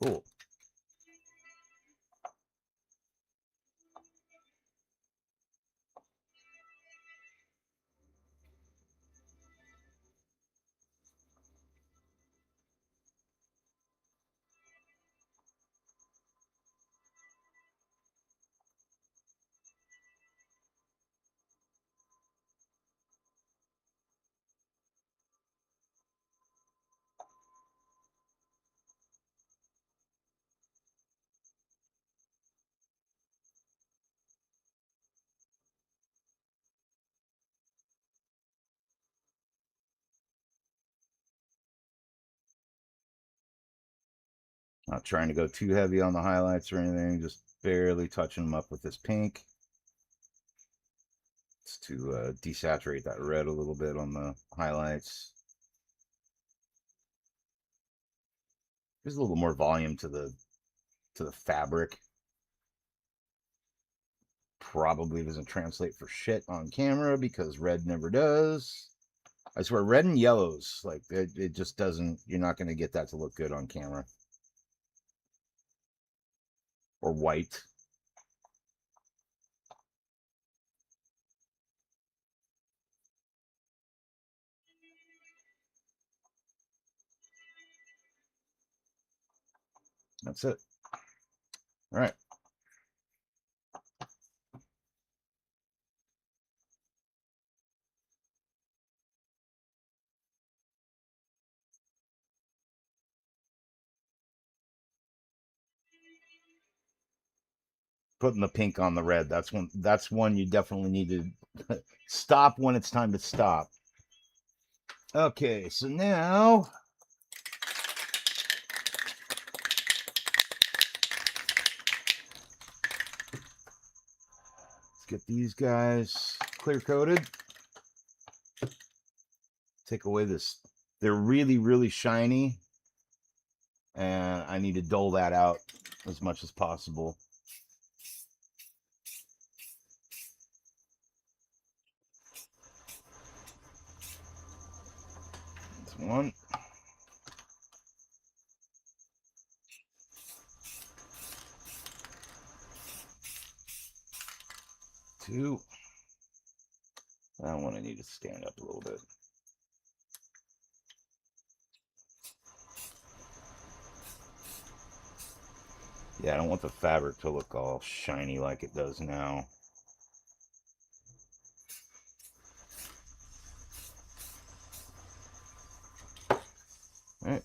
[SPEAKER 1] Cool. Not trying to go too heavy on the highlights or anything, just barely touching them up with this pink. It's to desaturate that red a little bit on the highlights. There's a little more volume to the fabric. Probably doesn't translate for shit on camera because red never does. I swear, red and yellows, like it just doesn't. You're not going to get that to look good on camera. Or white. That's it. All right. Putting the pink on the red. That's one you definitely need to stop when it's time to stop. Okay, so now let's get these guys clear coated. Take away this. They're really, really shiny, and I need to dull that out as much as possible. That's one. Two. That one I need to stand up a little bit. Yeah, I don't want the fabric to look all shiny like it does now. All right.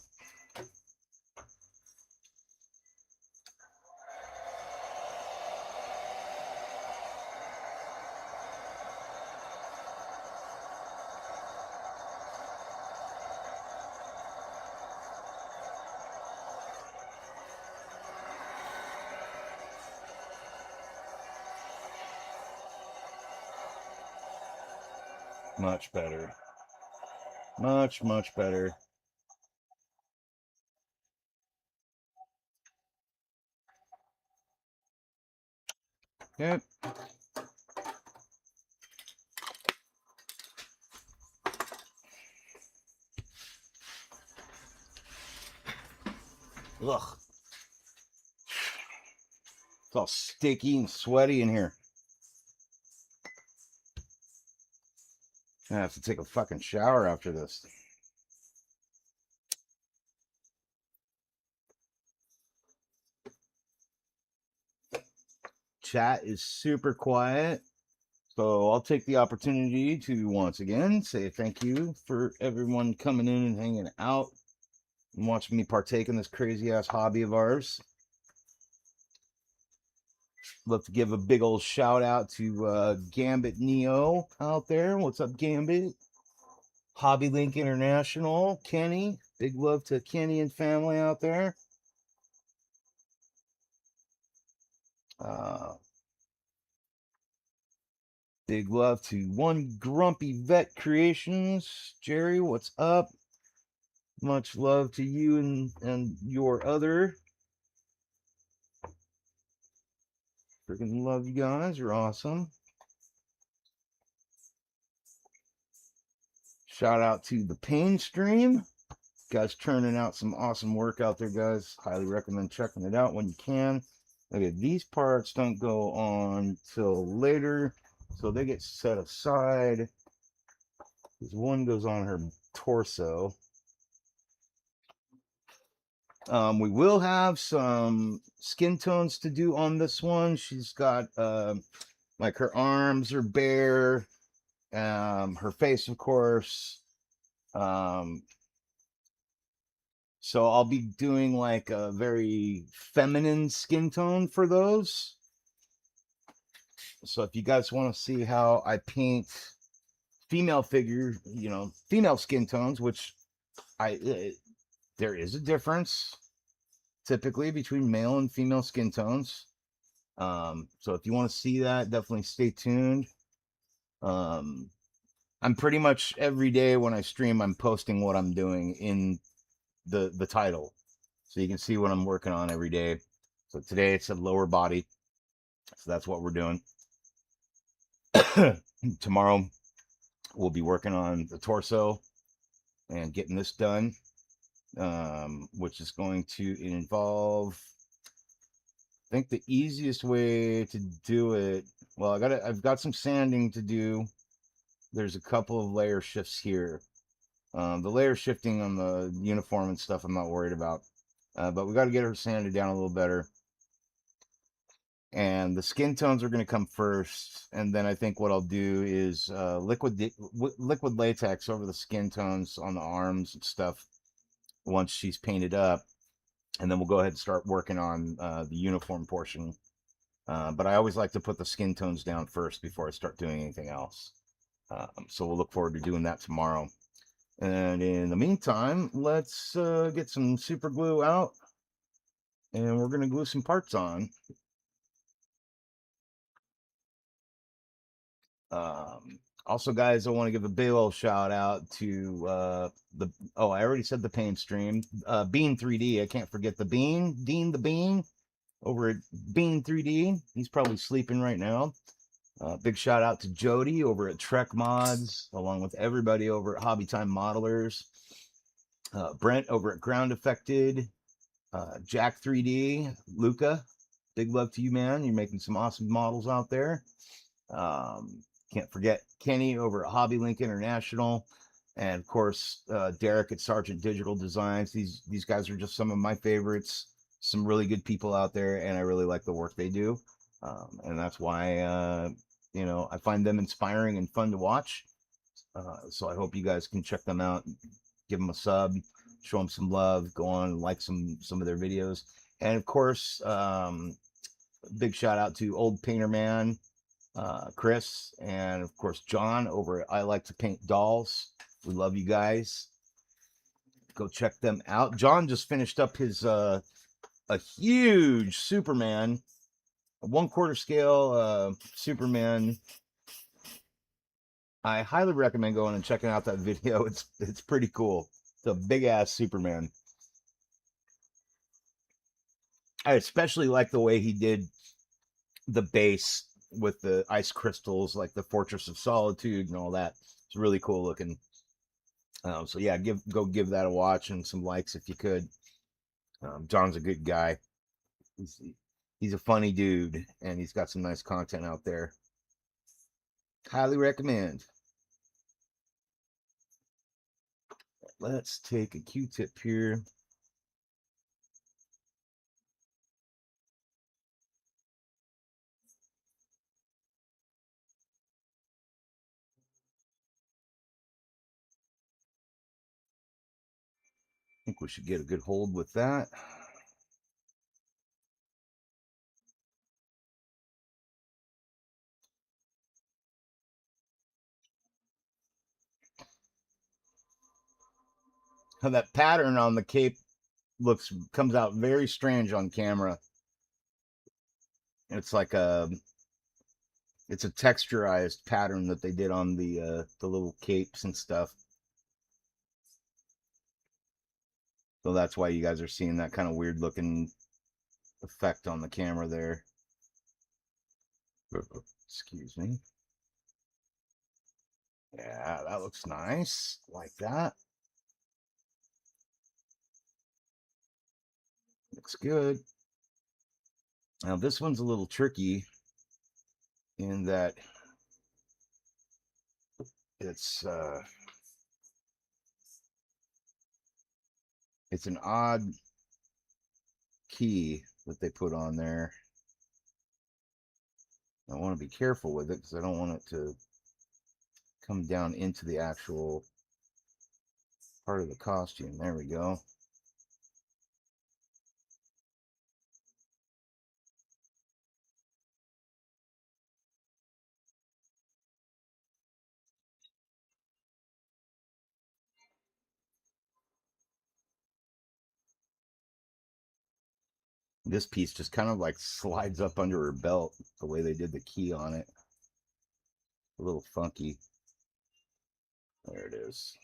[SPEAKER 1] Much better. Much, much better. Yep. Ugh. It's all sticky and sweaty in here. I have to take a fucking shower after this. Chat is super quiet. So I'll take the opportunity to once again say thank you for everyone coming in and hanging out and watching me partake in this crazy ass hobby of ours. Love to give a big old shout out to Gambit Neo out there. What's up, Gambit? Hobby Link International, Kenny. Big love to Kenny and family out there. Uh, Big love to One Grumpy Vet Creations. Jerry, what's up? Much love to you and your other. Freaking love you guys. You're awesome. Shout out to the Pain Stream. Guys churning out some awesome work out there, guys. Highly recommend checking it out when you can. Okay, these parts don't go on till later, so they get set aside. This one goes on her torso. We will have some skin tones to do on this one. She's got like her arms are bare, her face, of course. So I'll be doing like a very feminine skin tone for those. So if you guys want to see how I paint female figure, female skin tones, which there is a difference typically between male and female skin tones. So if you want to see that, definitely stay tuned. I'm pretty much every day when I stream, I'm posting what I'm doing in the title, so you can see what I'm working on every day. So today it's a lower body, so that's what we're doing. Tomorrow we'll be working on the torso and getting this done, which is going to involve, I think the easiest way to do it. Well, I've got some sanding to do. There's a couple of layer shifts here. The layer shifting on the uniform and stuff, I'm not worried about. But we got to get her sanded down a little better. And the skin tones are going to come first. And then I think what I'll do is liquid latex over the skin tones on the arms and stuff once she's painted up. And then we'll go ahead and start working on the uniform portion. But I always like to put the skin tones down first before I start doing anything else. So we'll look forward to doing that tomorrow. And in the meantime, let's get some super glue out. And we're going to glue some parts on. Also, guys, I want to give a big old shout out to I already said the Pain Stream. Bean 3D. I can't forget the Bean. Dean the Bean over at Bean 3D. He's probably sleeping right now. Big shout out to Jody over at Trek Mods, along with everybody over at Hobby Time Modelers. Brent over at Ground Affected. Jack 3D. Luca. Big love to you, man. You're making some awesome models out there. Can't forget Kenny over at Hobby Link International, and of course Derek at Sergeant Digital Designs. These guys are just some of my favorites. some really good people out there, and I really like the work they do. And that's why, I find them inspiring and fun to watch. So I hope you guys can check them out, give them a sub, show them some love, go on and like some of their videos. And of course, big shout out to Old Painter Man, Chris, and of course John over at I Like to Paint Dolls. We love you guys. Go check them out. John just finished up his a huge Superman, a 1/4 scale Superman. I highly recommend going and checking out that video. It's pretty cool. It's a big ass Superman. I especially like the way he did the base with the ice crystals, like the Fortress of Solitude and all that. It's really cool looking. So yeah, go give that a watch and some likes if you could. John's a good guy. He's, he's a funny dude, and he's got some nice content out there. Highly recommend. Let's take a Q-tip here. I think we should get a good hold with that. How that pattern on the cape comes out very strange on camera. It's like it's a texturized pattern that they did on the little capes and stuff. So that's why you guys are seeing that kind of weird looking effect on the camera there. Excuse me. Yeah, that looks nice. Like that. Looks good. Now this one's a little tricky in that it's it's an odd key that they put on there. I want to be careful with it because I don't want it to come down into the actual part of the costume. There we go. This piece just kind of like slides up under her belt the way they did the key on it. A little funky. There it is.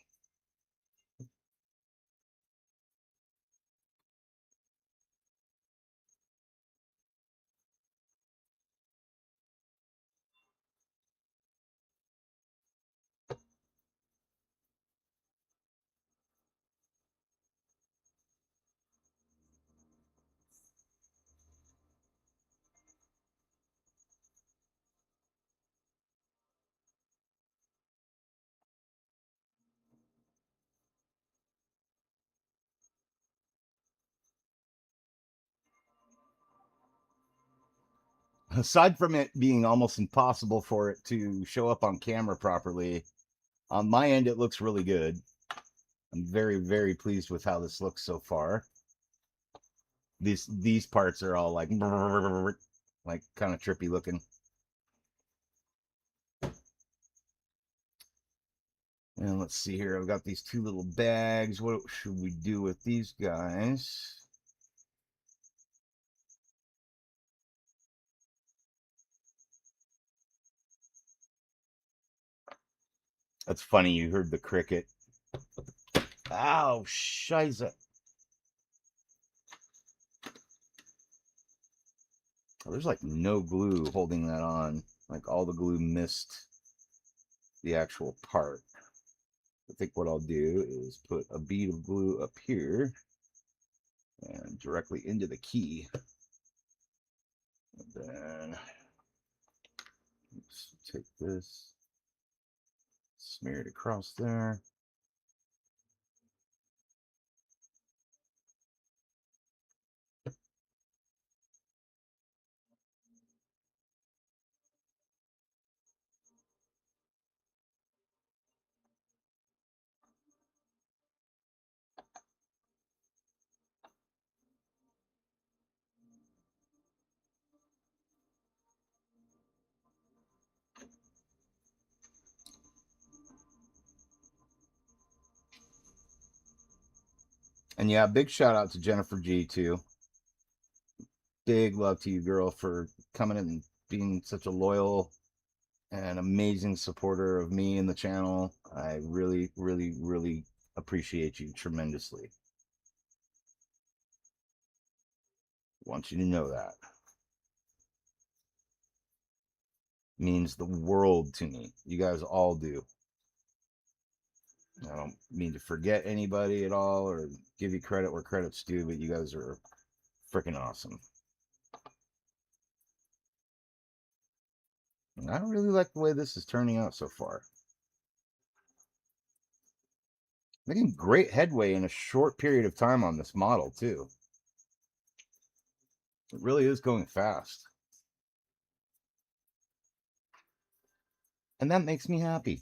[SPEAKER 1] Aside from it being almost impossible for it to show up on camera properly, on my end it looks really good. I'm very, very pleased with how this looks so far. These parts are all like kind of trippy looking. And let's see here. I've got these two little bags. What should we do with these guys? That's funny. You heard the cricket. Ow, shiza. Oh, there's like no glue holding that on. Like all the glue missed the actual part. I think what I'll do is put a bead of glue up here and directly into the key. And then let's take this, smear it across there. And yeah, big shout out to Jennifer G too. Big love to you, girl, for coming and being such a loyal and amazing supporter of me and the channel. I really, really, really appreciate you tremendously. Want you to know that. Means the world to me. You guys all do. I don't mean to forget anybody at all or give you credit where credit's due, but you guys are freaking awesome. And I really like the way this is turning out so far. Making great headway in a short period of time on this model, too. It really is going fast. And that makes me happy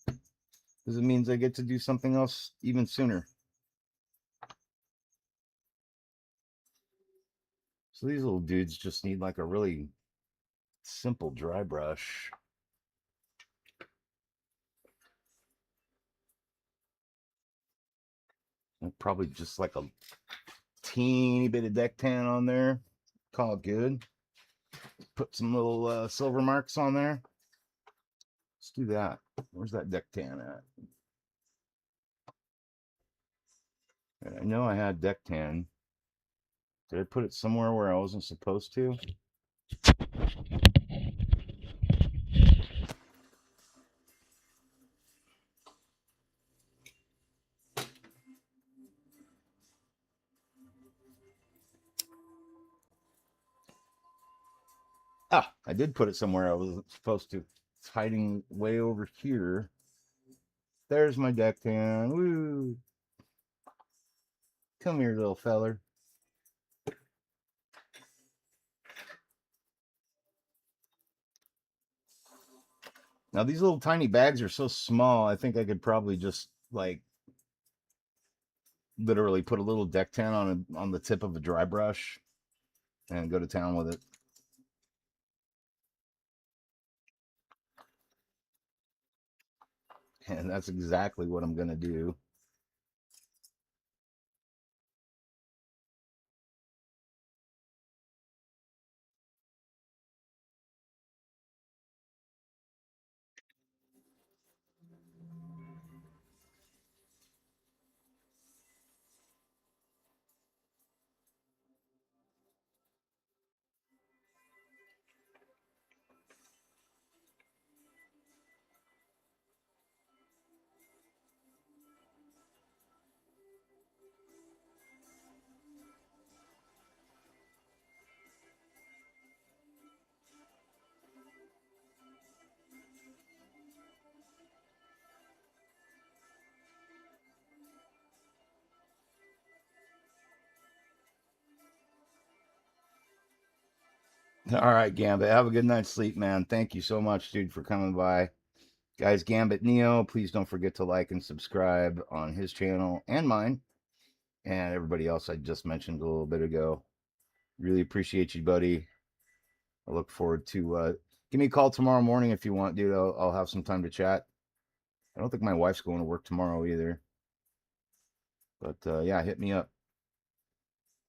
[SPEAKER 1] because it means I get to do something else even sooner. So these little dudes just need like a really simple dry brush. And probably just like a teeny bit of deck tan on there. Call it good. Put some little silver marks on there. Let's do that. Where's that deck tan at? I know I had deck tan. Did I put it somewhere where I wasn't supposed to? Ah, I did put it somewhere I wasn't supposed to. It's hiding way over here. There's my deck tan. Woo! Come here, little feller. Now these little tiny bags are so small. I think I could probably just like literally put a little deck tan on the tip of a dry brush and go to town with it. And that's exactly what I'm gonna do. All right, Gambit. Have a good night's sleep, man. Thank you so much, dude, for coming by. Guys, Gambit Neo, please don't forget to like and subscribe on his channel and mine and everybody else I just mentioned a little bit ago. Really appreciate you, buddy. I look forward to give me a call tomorrow morning if you want, dude. I'll have some time to chat. I don't think my wife's going to work tomorrow either. But yeah, hit me up.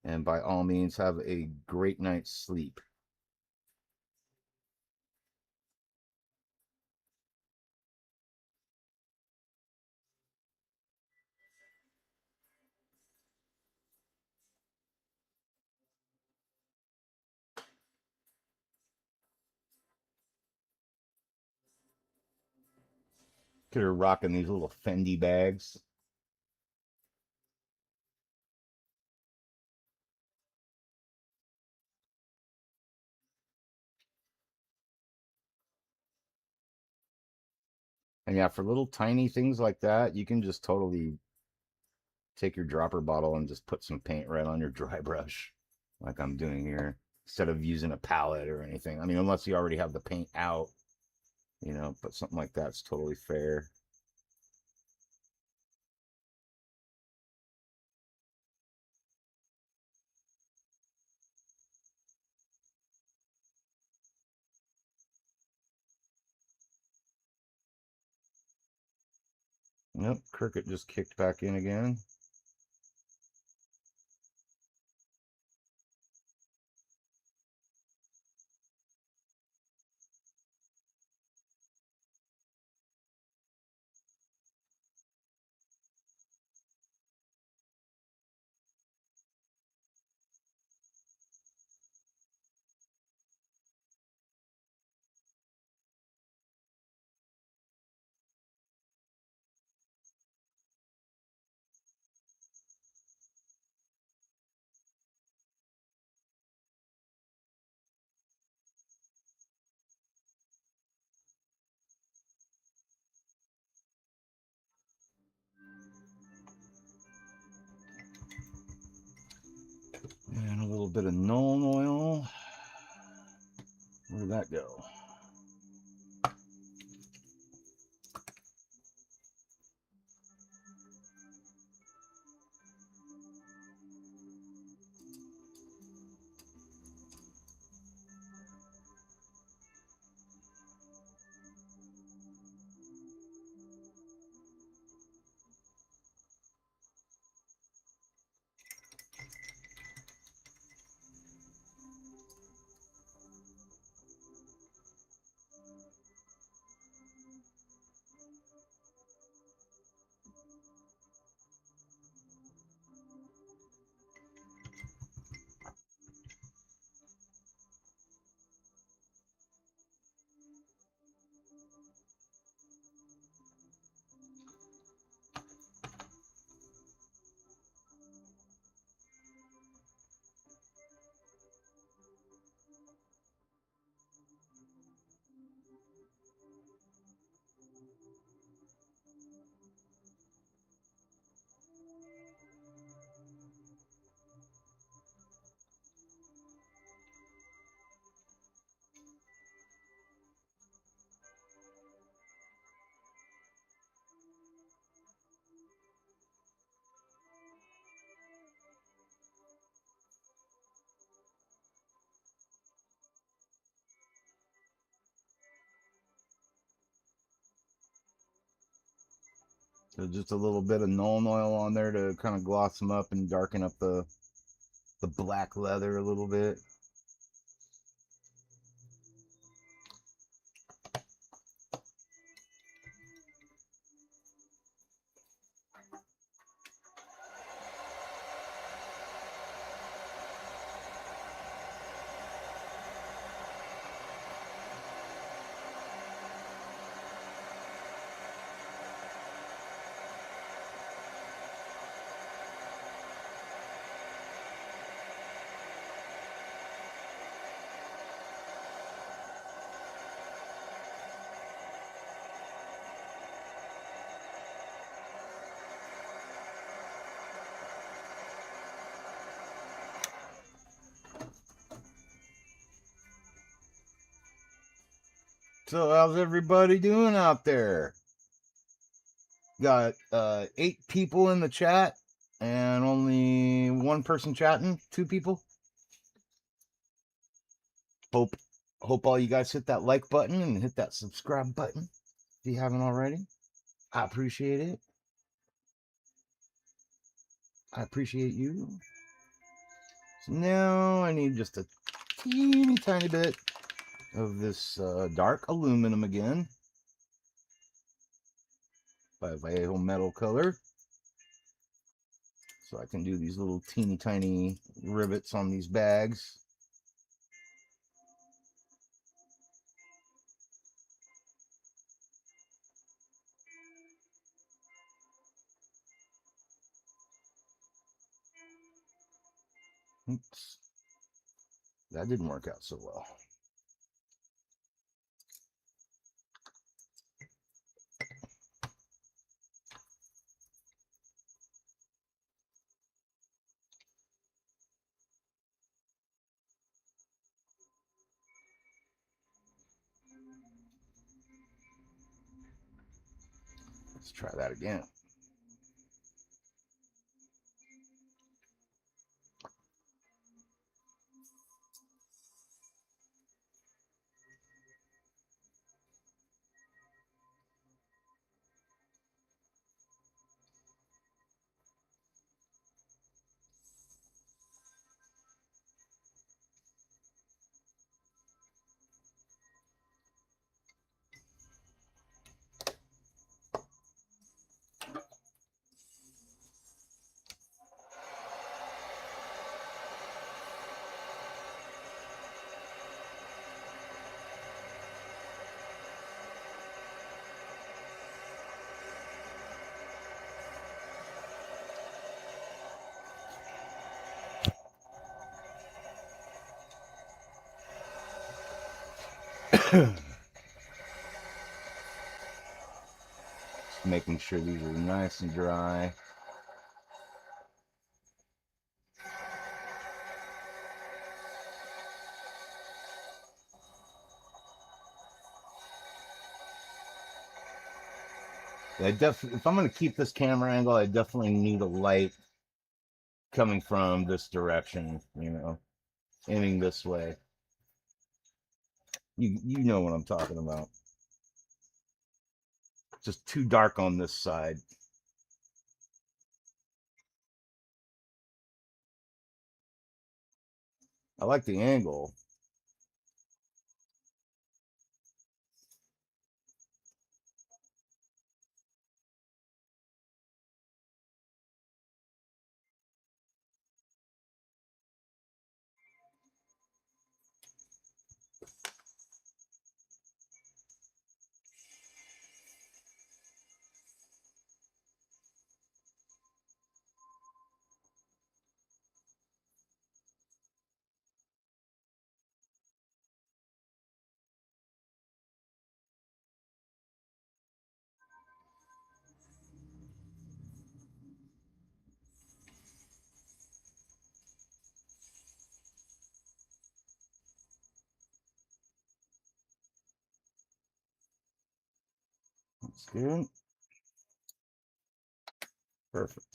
[SPEAKER 1] And by all means, have a great night's sleep. Look at her rocking these little Fendi bags. And yeah, for little tiny things like that, you can just totally take your dropper bottle and just put some paint right on your dry brush, like I'm doing here, instead of using a palette or anything. I mean, unless you already have the paint out, but something like that's totally fair. Nope, Cricket just kicked back in again. bit of Nuln oil. Where did that go? So just a little bit of Nuln oil on there to kind of gloss them up and darken up the black leather a little bit. So how's everybody doing out there? Got 8 people in the chat and only 1 person chatting, 2 people. Hope all you guys hit that like button and hit that subscribe button if you haven't already. I appreciate it. I appreciate you. So now I need just a teeny tiny bit of this dark aluminum again by Vallejo metal color. So I can do these little teeny tiny rivets on these bags. Oops. That didn't work out so well. Let's try that again. Just making sure these are nice and dry. If I'm going to keep this camera angle, I definitely need a light coming from this direction, you know, aiming this way. You know what I'm talking about. Just too dark on this side. I like the angle. That's good. Perfect.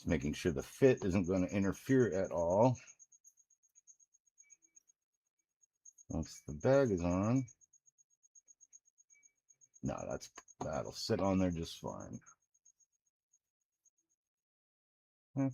[SPEAKER 1] Just making sure the fit isn't going to interfere at all. Once the bag is on, no, that'll sit on there just fine. Hmm.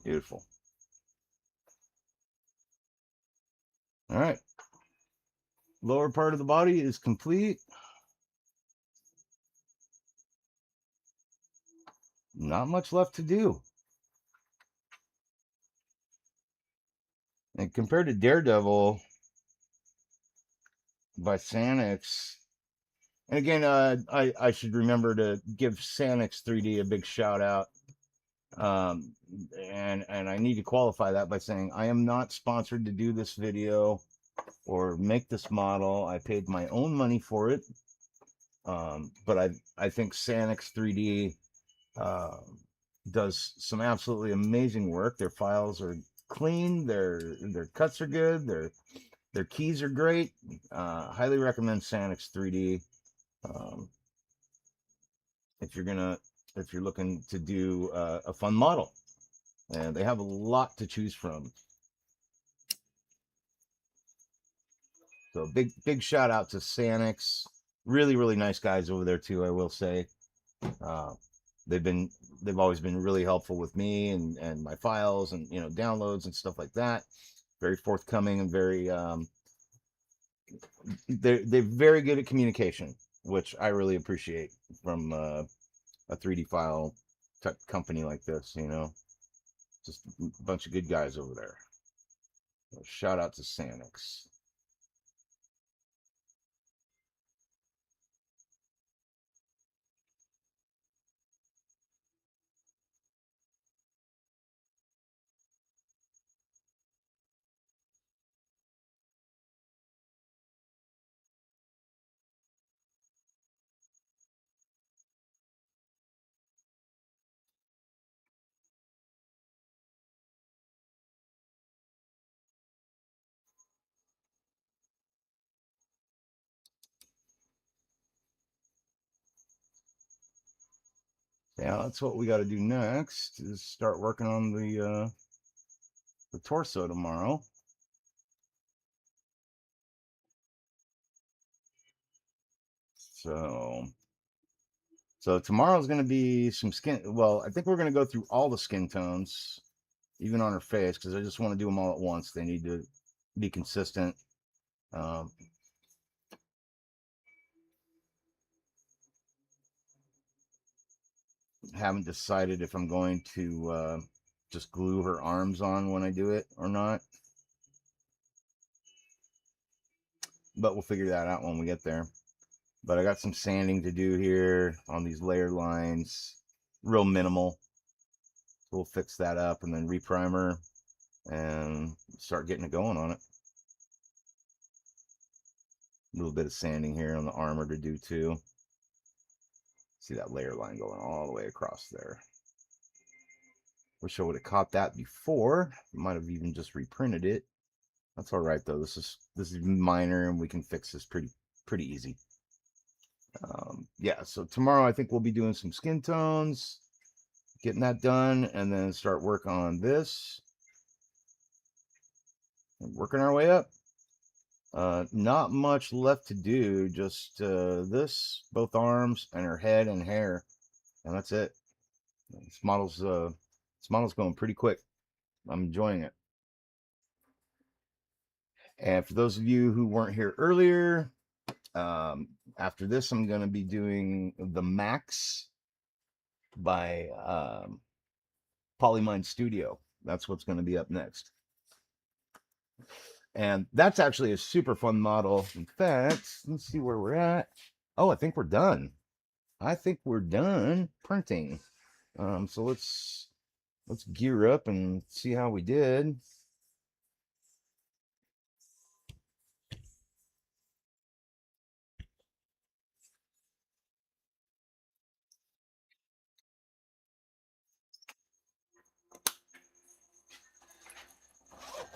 [SPEAKER 1] Beautiful. All right. Lower part of the body is complete. Not much left to do. And compared to Daredevil by Sanix, and again, I should remember to give Sanix 3D a big shout out. And I need to qualify that by saying I am not sponsored to do this video or make this model. I paid my own money for it. But I think Sanix 3D uh, does some absolutely amazing work. Their files are clean. Their cuts are good. Their keys are great. Highly recommend Sanix 3D um, if you're looking to do a fun model. And they have a lot to choose from. So big shout out to Sanix. Really really nice guys over there too. I will say. Uh, they've been they've always been really helpful with me and my files and downloads and stuff like that. Very forthcoming and very they're very good at communication, which I really appreciate from a 3D file type company like this. You know, just a bunch of good guys over there. So shout out to Sanix. Yeah, that's what we got to do next is start working on the torso tomorrow. So tomorrow's going to be some skin. Well, I think we're going to go through all the skin tones, even on her face, because I just want to do them all at once. They need to be consistent. Um, haven't decided if I'm going to just glue her arms on when I do it or not, but we'll figure that out when we get there. But I got some sanding to do here on these layer lines, real minimal. We'll fix that up and then reprimer and start getting it going on it. A little bit of sanding here on the armor to do too. See that layer line going all the way across there. Wish I would have caught that before. Might have even just reprinted it. That's all right though. This is minor and we can fix this pretty easy. Yeah, so tomorrow I think we'll be doing some skin tones, getting that done, and then start work on this. Working our way up. Not much left to do, just this, both arms, and her head and hair, and that's it. This model's going pretty quick. I'm enjoying it. And for those of you who weren't here earlier, after this, I'm going to be doing the Max by Polymind Studio. That's what's going to be up next. And that's actually a super fun model. In fact, let's see where we're at. Oh, I think we're done. I think we're done printing. So let's gear up and see how we did.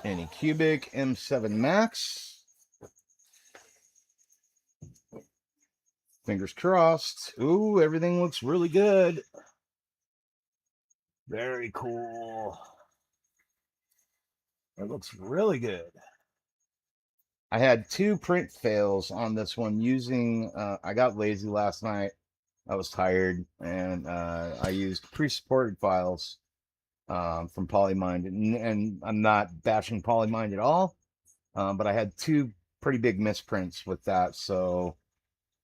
[SPEAKER 1] Anycubic M7 Max. Fingers crossed. Ooh, everything looks really good. Very cool. It looks really good. I had 2 print fails on this one using, I got lazy last night. I was tired and I used pre-supported files from Polymind. And I'm not bashing Polymind at all, but I had 2 pretty big misprints with that. So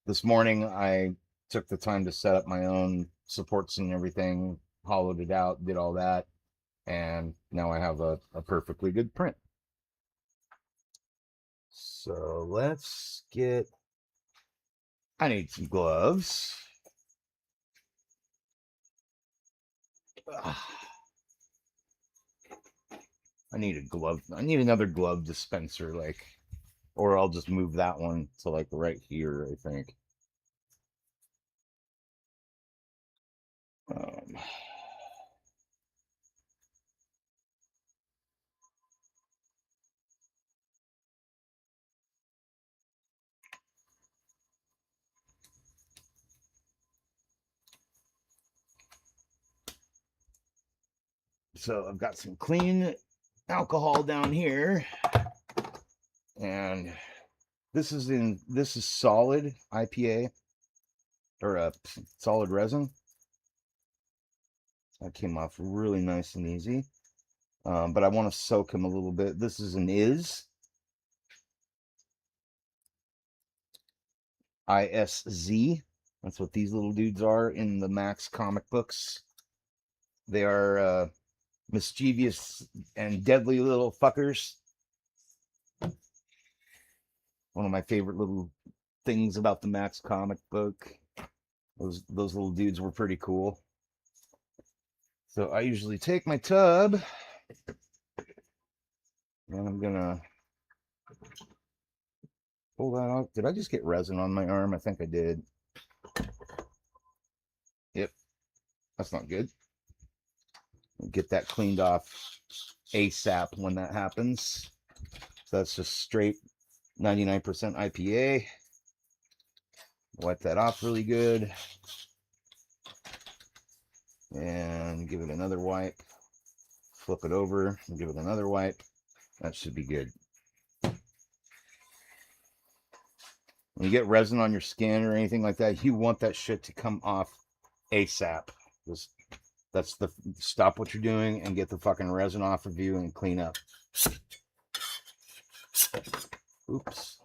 [SPEAKER 1] this morning I took the time to set up my own supports and everything, hollowed it out, did all that, and now I have a perfectly good print. So let's get, I need some gloves. I need a glove. I need another glove dispenser, like, or I'll just move that one to like right here, I think. Um, so I've got some clean alcohol down here, and this is solid IPA or a solid resin. That came off really nice and easy. But I want to soak him a little bit. This is an is. ISZ. That's what these little dudes are in the Max comic books. They are mischievous and deadly little fuckers. One of my favorite little things about the Max comic book. Those little dudes were pretty cool. So I usually take my tub and I'm gonna pull that out. Did I just get resin on my arm? I think I did. Yep, that's not good. Get that cleaned off ASAP when that happens. So that's just straight 99% IPA. Wipe that off really good. And give it another wipe. Flip it over and give it another wipe. That should be good. When you get resin on your skin or anything like that, you want that shit to come off ASAP. Just, that's the stop what you're doing and get the fucking resin off of you and clean up. Oops.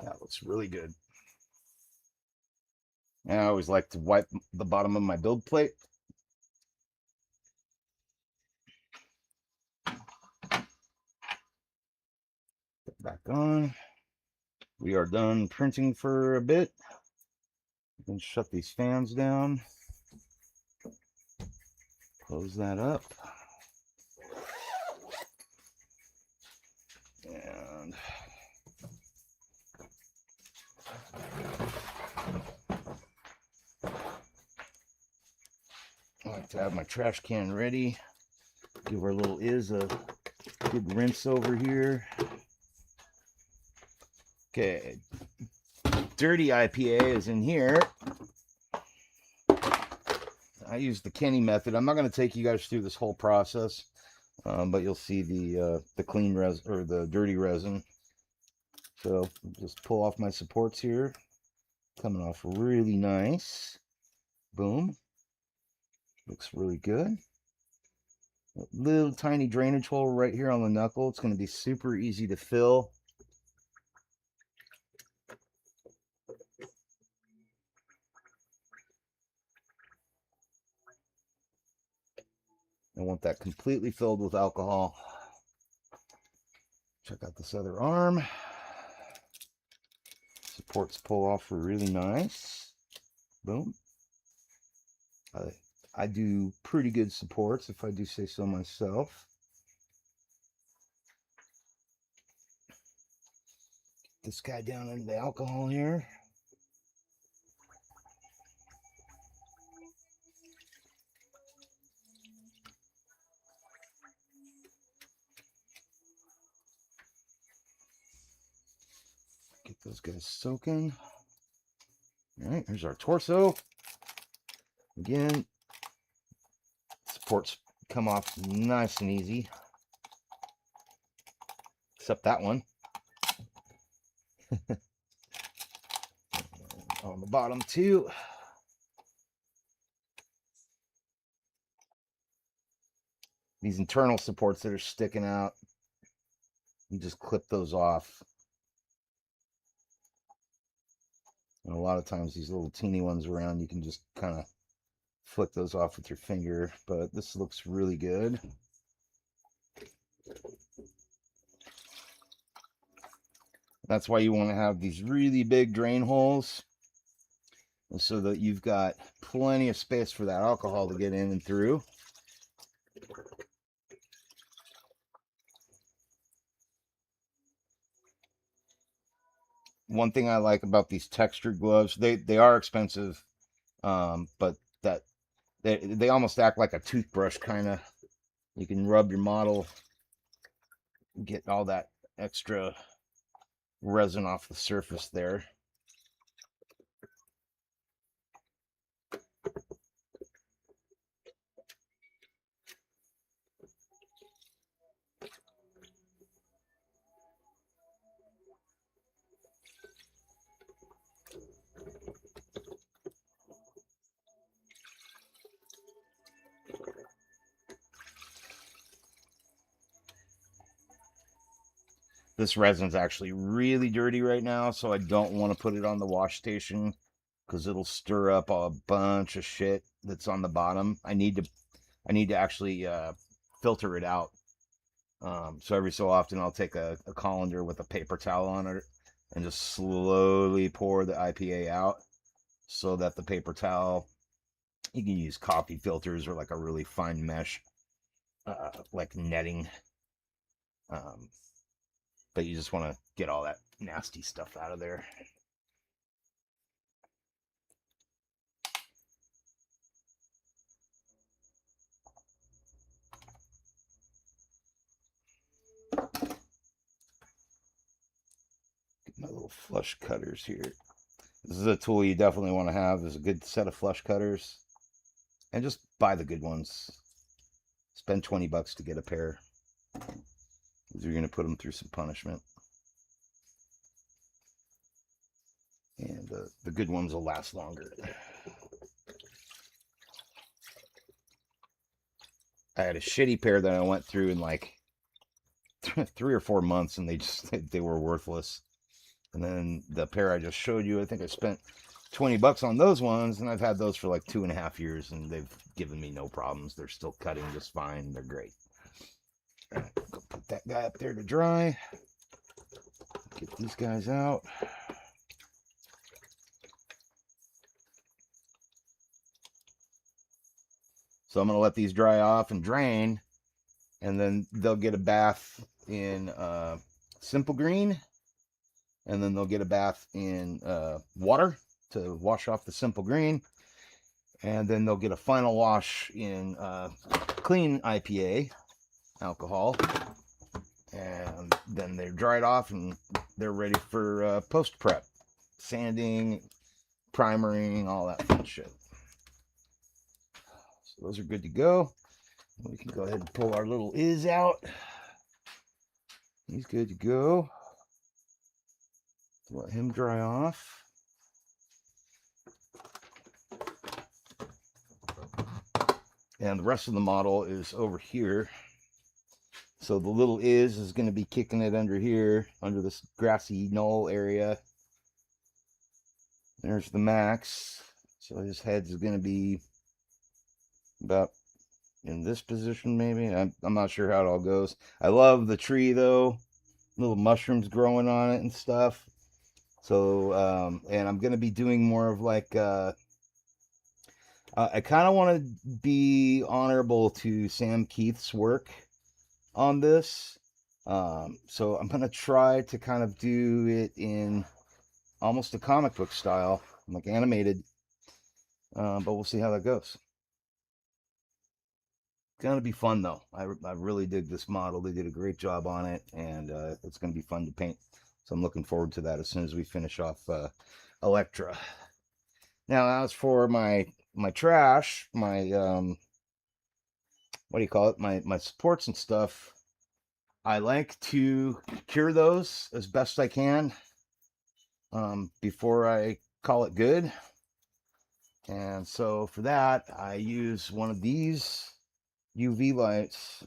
[SPEAKER 1] That looks really good. And I always like to wipe the bottom of my build plate. Put back on. We are done printing for a bit. We can shut these fans down. Close that up. And I like to have my trash can ready. Give our little Iz a good rinse over here. Okay, dirty IPA is in here. I use the Kenny method. I'm not going to take you guys through this whole process, but you'll see the clean resin or the dirty resin. So just pull off my supports here, coming off really nice. Boom, looks really good. A little tiny drainage hole right here on the knuckle. It's going to be super easy to fill. I want that completely filled with alcohol. Check out this other arm. Supports pull off really nice. Boom. I do pretty good supports, if I do say so myself. Get this guy down into the alcohol here. Get those guys soaking. All right, here's our torso. Again, supports come off nice and easy. Except that one. On the bottom too. These internal supports that are sticking out, you just clip those off. And a lot of times these little teeny ones around, you can just kind of flick those off with your finger, but this looks really good. That's why you want to have these really big drain holes, so that you've got plenty of space for that alcohol to get in and through. One thing I like about these textured gloves, they are expensive, but that they almost act like a toothbrush kind of. You can rub your model, get all that extra resin off the surface there. This resin's actually really dirty right now, so I don't want to put it on the wash station because it'll stir up a bunch of shit that's on the bottom. I need to actually filter it out. So every so often I'll take a colander with a paper towel on it and just slowly pour the IPA out so that the paper towel, you can use coffee filters or like a really fine mesh, like netting. Um, but you just want to get all that nasty stuff out of there. Get my little flush cutters here. This is a tool you definitely want to have. Is a good set of flush cutters, and just buy the good ones. Spend $20 to get a pair, because you're going to put them through some punishment. And the good ones will last longer. I had a shitty pair that I went through in like 3 or 4 months, and they were worthless. And then the pair I just showed you, I think I spent $20 on those ones, and I've had those for like 2.5 years, and they've given me no problems. They're still cutting just fine. They're great. All right, go put that guy up there to dry. Get these guys out. So I'm going to let these dry off and drain, and then they'll get a bath in Simple Green, and then they'll get a bath in water to wash off the Simple Green, and then they'll get a final wash in clean IPA alcohol, and then they're dried off and they're ready for post prep, sanding, primering, all that fun shit. So those are good to go. We can go ahead and pull our little Is out. He's good to go. Let him dry off. And the rest of the model is over here. So the little is going to be kicking it under here, under this grassy knoll area. There's the Max. So his head's going to be about in this position, maybe. I'm not sure how it all goes. I love the tree, though. Little mushrooms growing on it and stuff. So, and I'm going to be doing more of like, I kind of want to be honorable to Sam Keith's work on this. So I'm going to try to kind of do it in almost a comic book style, like animated. But we'll see how that goes. It's going to be fun, though. I really dig this model. They did a great job on it, and it's going to be fun to paint. So I'm looking forward to that as soon as we finish off Elektra. Now, as for my trash, my what do you call it? My supports and stuff. I like to cure those as best I can before I call it good. And so for that, I use one of these UV lights.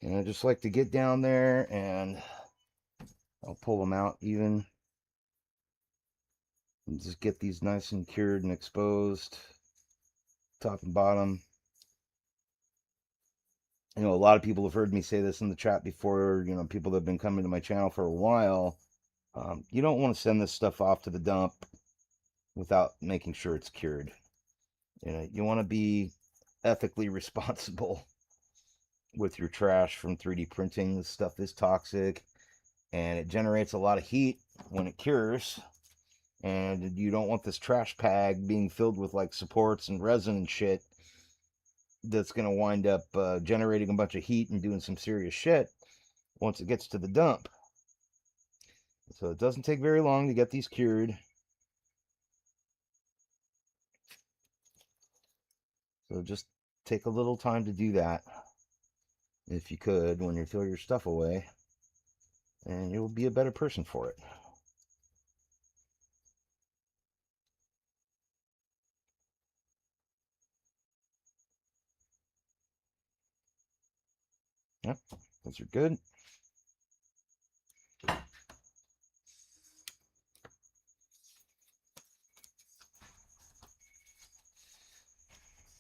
[SPEAKER 1] And I just like to get down there and I'll pull them out even. And just get these nice and cured and exposed, top and bottom. You know, a lot of people have heard me say this in the chat before, you know, people that have been coming to my channel for a while. You don't want to send this stuff off to the dump without making sure it's cured. You know, you want to be ethically responsible with your trash from 3D printing. This stuff is toxic and it generates a lot of heat when it cures. And you don't want this trash bag being filled with like supports and resin and shit that's going to wind up generating a bunch of heat and doing some serious shit once it gets to the dump. So it doesn't take very long to get these cured. So just take a little time to do that, if you could, when you throw your stuff away, and you'll be a better person for it. Yep, those are good.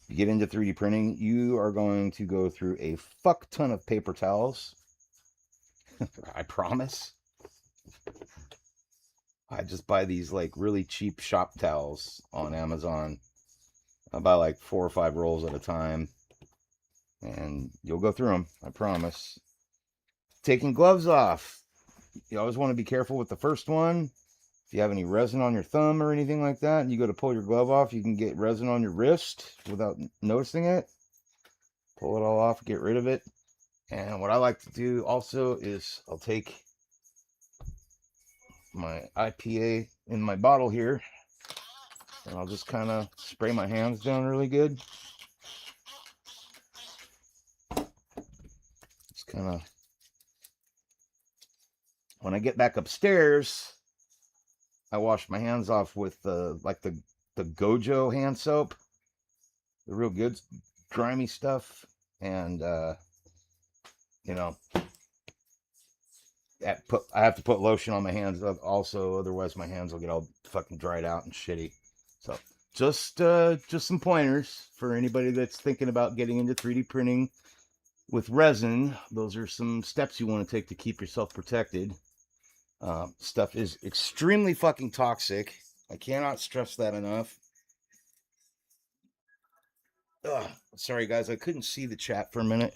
[SPEAKER 1] You get into 3D printing, you are going to go through a fuck ton of paper towels. I promise. I just buy these like really cheap shop towels on Amazon. I buy like 4 or 5 rolls at a time, and you'll go through them. I promise. Taking gloves off. You always want to be careful with the first one. If you have any resin on your thumb or anything like that, and you go to pull your glove off, you can get resin on your wrist without noticing it. Pull it all off, get rid of it. And what I like to do also is I'll take my IPA in my bottle here, and I'll just kind of spray my hands down really good. Just kind of, when I get back upstairs, I wash my hands off with the Gojo hand soap, the real good grimy stuff, and you know, I have to put lotion on my hands also, otherwise my hands will get all fucking dried out and shitty. So just some pointers for anybody that's thinking about getting into 3D printing with resin. Those are some steps you want to take to keep yourself protected. Stuff is extremely fucking toxic. I cannot stress that enough. Ugh, sorry guys, I couldn't see the chat for a minute.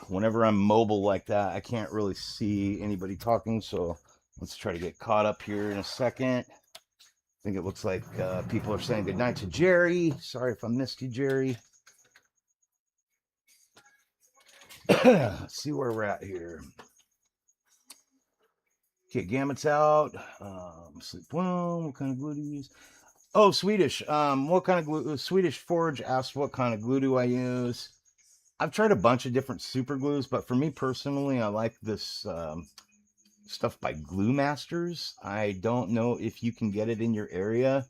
[SPEAKER 1] Whenever I'm mobile like that, I can't really see anybody talking, so let's try to get caught up here in a second. I think it looks like people are saying goodnight to Jerry. Sorry if I missed you, Jerry. Let's see where we're at here. Okay, Gamut's out. Sleep well. What kind of glue do you use? Oh, Swedish. What kind of glue? Swedish Forge asked what kind of glue do I use. I've tried a bunch of different super glues, but for me personally, I like this stuff by Glue Masters. I don't know if you can get it in your area.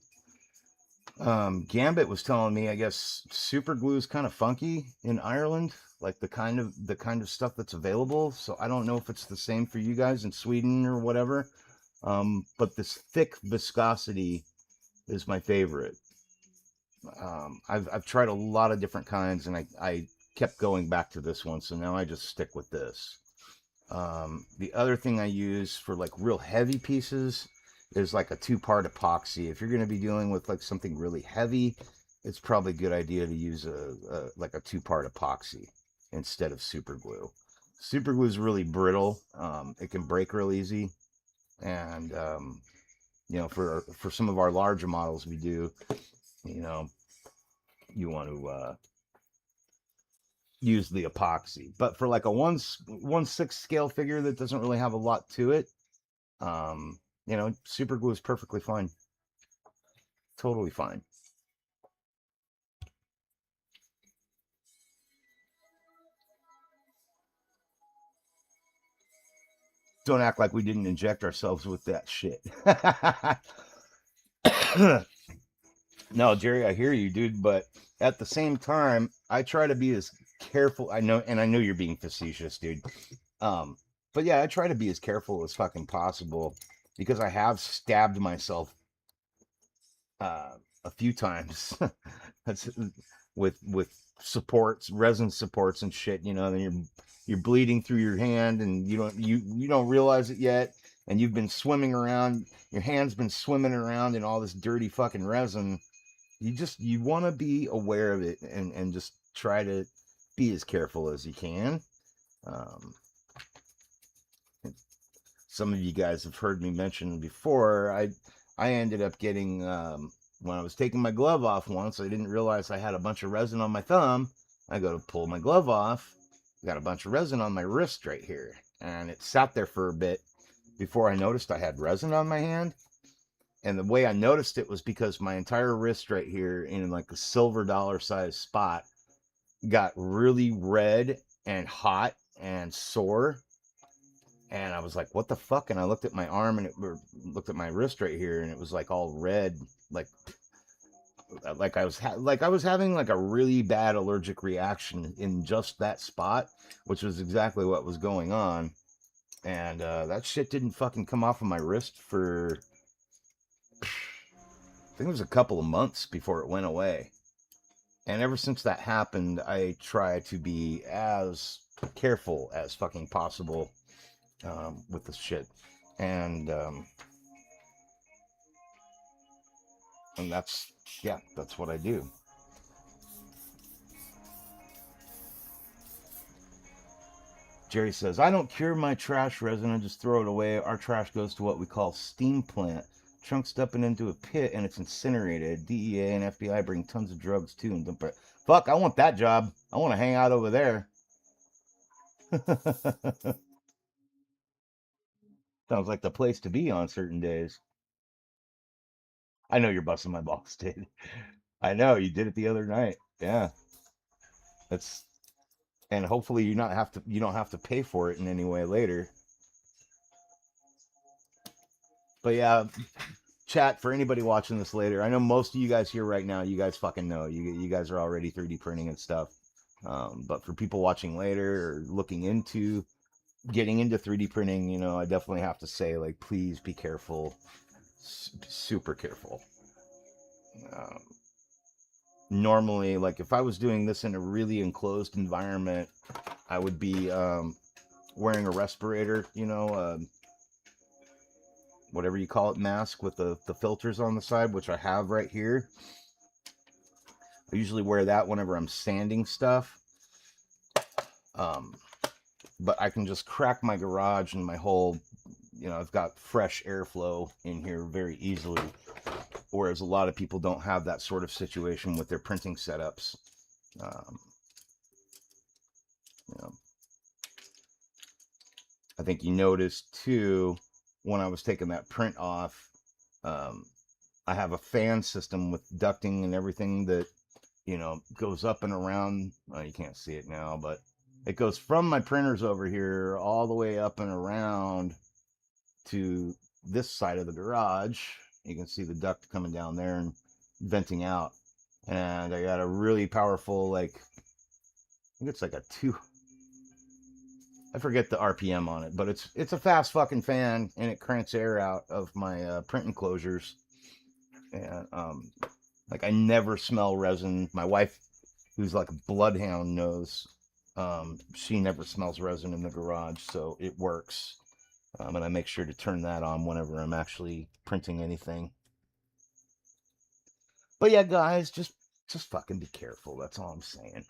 [SPEAKER 1] Gambit was telling me, I guess super glue is kind of funky in Ireland, like the kind of stuff that's available. So I don't know if it's the same for you guys in Sweden or whatever. But this thick viscosity is my favorite. I've tried a lot of different kinds, and I kept going back to this one, so now I just stick with this. The other thing I use for like real heavy pieces is like a 2-part epoxy. If you're going to be dealing with like something really heavy, it's probably a good idea to use like a 2-part epoxy instead of super glue. Super glue is really brittle. It can break real easy, and for some of our larger models, we do, you want to use the epoxy. But for like a 1/6 scale figure that doesn't really have a lot to it, super glue is perfectly fine. Totally fine. Don't act like we didn't inject ourselves with that shit. No, Jerry, I hear you, dude, but at the same time, I try to be as careful. I know you're being facetious, dude. But yeah, I try to be as careful as fucking possible because I have stabbed myself a few times. That's with supports, resin supports and shit, and you're bleeding through your hand and you don't realize it yet, and you've been swimming around, your hand's been swimming around in all this dirty fucking resin. You want to be aware of it and just try to be as careful as you can. Some of you guys have heard me mention before, I ended up getting, when I was taking my glove off once, I didn't realize I had a bunch of resin on my thumb. I go to pull my glove off, got a bunch of resin on my wrist right here, and it sat there for a bit before I noticed I had resin on my hand. And the way I noticed it was because my entire wrist right here in like a silver dollar size spot got really red and hot and sore. And I was like, what the fuck? And I looked at my arm looked at my wrist right here, and it was like all red. Like, like I was having like a really bad allergic reaction in just that spot, which was exactly what was going on. And that shit didn't fucking come off of my wrist for, I think it was a couple of months before it went away. And ever since that happened, I try to be as careful as fucking possible with this shit. And and that's, yeah, that's what I do. Jerry says, I don't cure my trash resin, I just throw it away. Our trash goes to what we call steam plant. Chunks dumping into a pit and it's incinerated. DEA and FBI bring tons of drugs too and dump it. Fuck, I want that job. I want to hang out over there. Sounds like the place to be on certain days. I know you're busting my balls, dude. I know you did it the other night. Yeah, that's, and hopefully you don't have to pay for it in any way later. But yeah, chat for anybody watching this later. I know most of you guys here right now, you guys fucking know. You guys are already 3D printing and stuff. But for people watching later or looking into getting into 3D printing, you know, I definitely have to say, like, please be careful, super careful. Um, Normally, like if I was doing this in a really enclosed environment, I would be wearing a respirator, you know, whatever you call it, mask with the filters on the side, which I have right here. I usually wear that whenever I'm sanding stuff. Um, but I can just crack my garage and my whole, you know, I've got fresh airflow in here very easily. Whereas a lot of people don't have that sort of situation with their printing setups. Um, you know, I think you noticed too when I was taking that print off. Um, I have a fan system with ducting and everything that, you know, goes up and around. Well, you can't see it now, but it goes from my printers over here all the way up and around to this side of the garage. You can see the duct coming down there and venting out. And I got a really powerful, like, I think it's like a two, I forget the RPM on it, but it's a fast fucking fan and it cranks air out of my print enclosures. And like I never smell resin. My wife, who's like a bloodhound, knows. She never smells resin in the garage, so it works. And I make sure to turn that on whenever I'm actually printing anything. But yeah, guys, just fucking be careful. That's all I'm saying.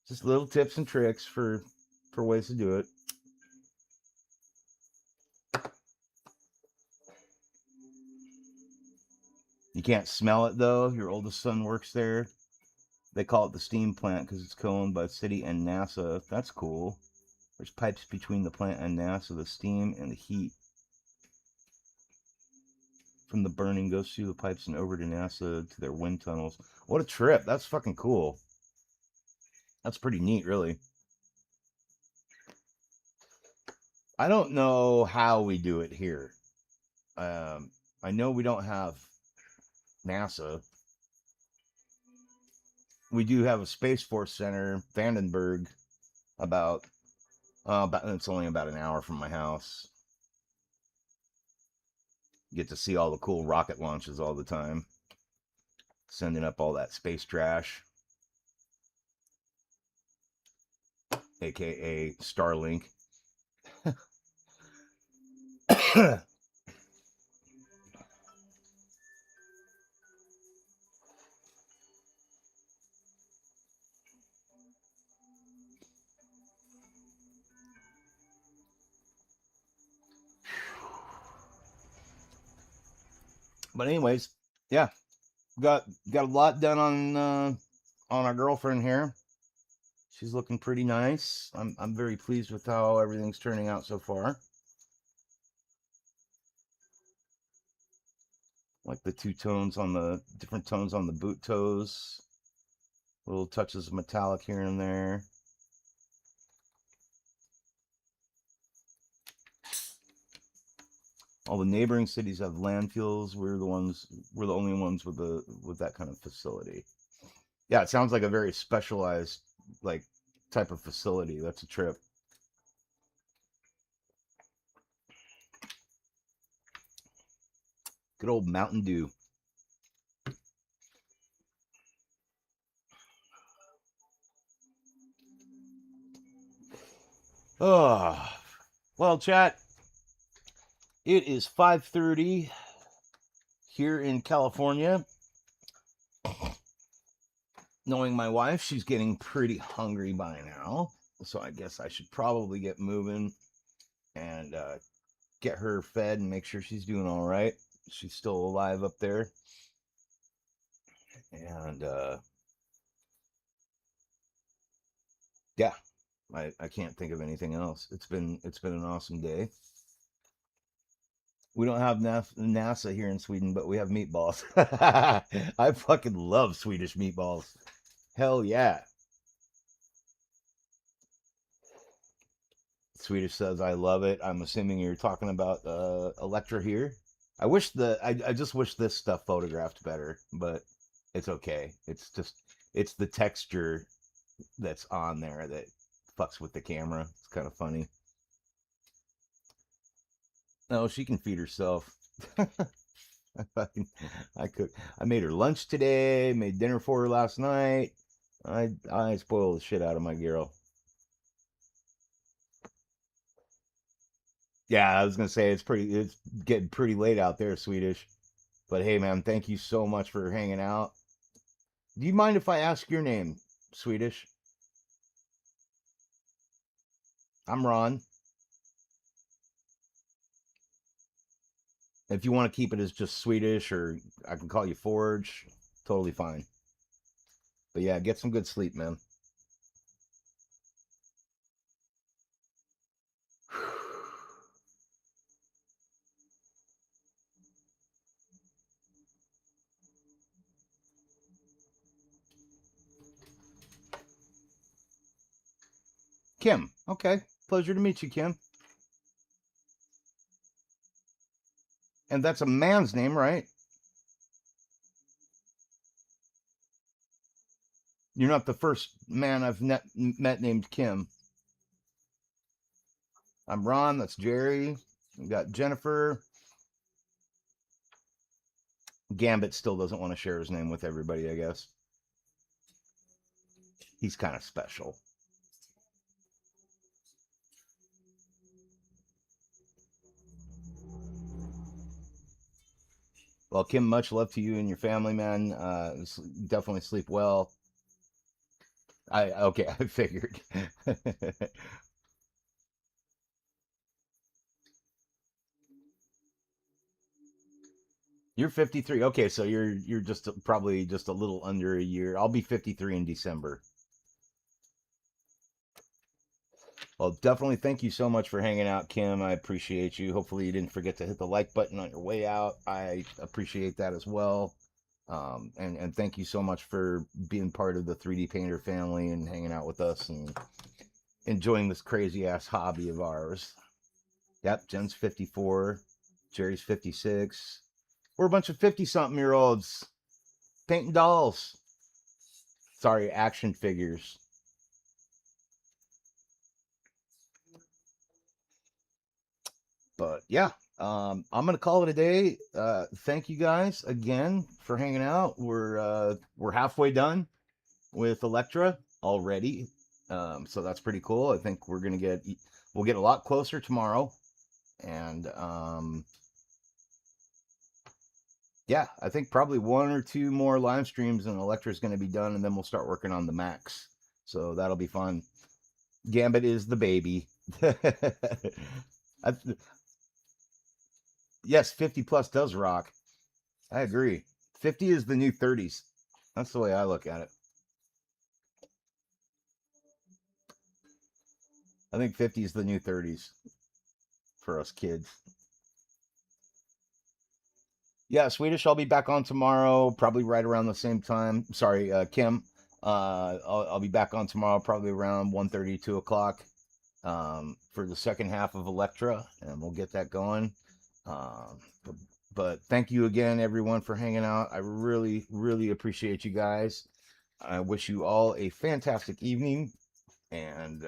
[SPEAKER 1] Just little tips and tricks for ways to do it. You can't smell it though. Your oldest son works there. They call it the steam plant because it's co-owned by the city and NASA. That's cool. There's pipes between the plant and NASA. The steam and the heat from the burning goes through the pipes and over to NASA to their wind tunnels. What a trip. That's fucking cool. That's pretty neat, really. I don't know how we do it here. I know we don't have NASA. We do have a Space Force Center, Vandenberg, about it's only about an hour from my house. Get to see all the cool rocket launches all the time, sending up all that space trash, aka Starlink. But anyways, yeah, got a lot done on our girlfriend here. She's looking pretty nice. I'm very pleased with how everything's turning out so far. Like the two tones on the different tones on the boot toes, little touches of metallic here and there. All the neighboring cities have landfills. We're the only ones with that kind of facility. Yeah, it sounds like a very specialized like type of facility. That's a trip. Good old Mountain Dew. Oh, well, chat. It is 5:30 here in California. Knowing my wife, she's getting pretty hungry by now, so I guess I should probably get moving and get her fed and make sure she's doing all right. She's still alive up there, and yeah, I can't think of anything else. It's been an awesome day. We don't have NASA here in Sweden, but we have meatballs. I fucking love Swedish meatballs. Hell yeah. Swedish says I love it. I'm assuming you're talking about Elektra here. I just wish this stuff photographed better, but it's okay. It's the texture that's on there that fucks with the camera. It's kind of funny. No, she can feed herself. I fucking I cook. I made her lunch today. Made dinner for her last night. I spoil the shit out of my girl. Yeah, I was gonna say it's getting pretty late out there, Swedish. But hey, man, thank you so much for hanging out. Do you mind if I ask your name, Swedish? I'm Ron. If you want to keep it as just Swedish, or I can call you Forge, totally fine. But yeah, get some good sleep, man. Kim, okay. Pleasure to meet you, Kim. And that's a man's name, right? You're not the first man I've met named Kim. I'm Ron. That's Jerry. We got Jennifer. Gambit still doesn't want to share his name with everybody, I guess. He's kind of special. Well, Kim, much love to you and your family, man. Definitely sleep well. Okay, I figured. You're 53. Okay, so you're just probably just a little under a year. I'll be 53 in December. Well, definitely thank you so much for hanging out, Kim. I appreciate you. Hopefully you didn't forget to hit the like button on your way out. I appreciate that as well. And thank you so much for being part of the 3D Painter family and hanging out with us and enjoying this crazy ass hobby of ours. Yep, Jen's 54, Jerry's 56. We're a bunch of 50 something year olds painting dolls. Sorry, action figures. But yeah, I'm gonna call it a day. Thank you guys again for hanging out. We're halfway done with Elektra already, so that's pretty cool. I think we'll get a lot closer tomorrow, and yeah, I think probably one or two more live streams and Elektra is going to be done, and then we'll start working on the Max. So that'll be fun. Gambit is the baby. I, yes, 50 plus does rock. I agree. 50 is the new 30s. That's the way I look at it. I think 50 is the new 30s for us kids. Yeah, Swedish, I'll be back on tomorrow, probably right around the same time. Sorry, Kim. I'll be back on tomorrow, probably around 1:30, 2 o'clock, for the second half of Elektra, and we'll get that going. But, thank you again, everyone, for hanging out. I really, really appreciate you guys. I wish you all a fantastic evening and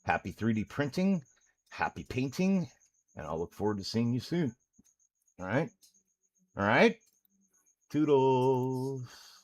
[SPEAKER 1] happy 3D printing, happy painting, and I'll look forward to seeing you soon. All right. All right. Toodles.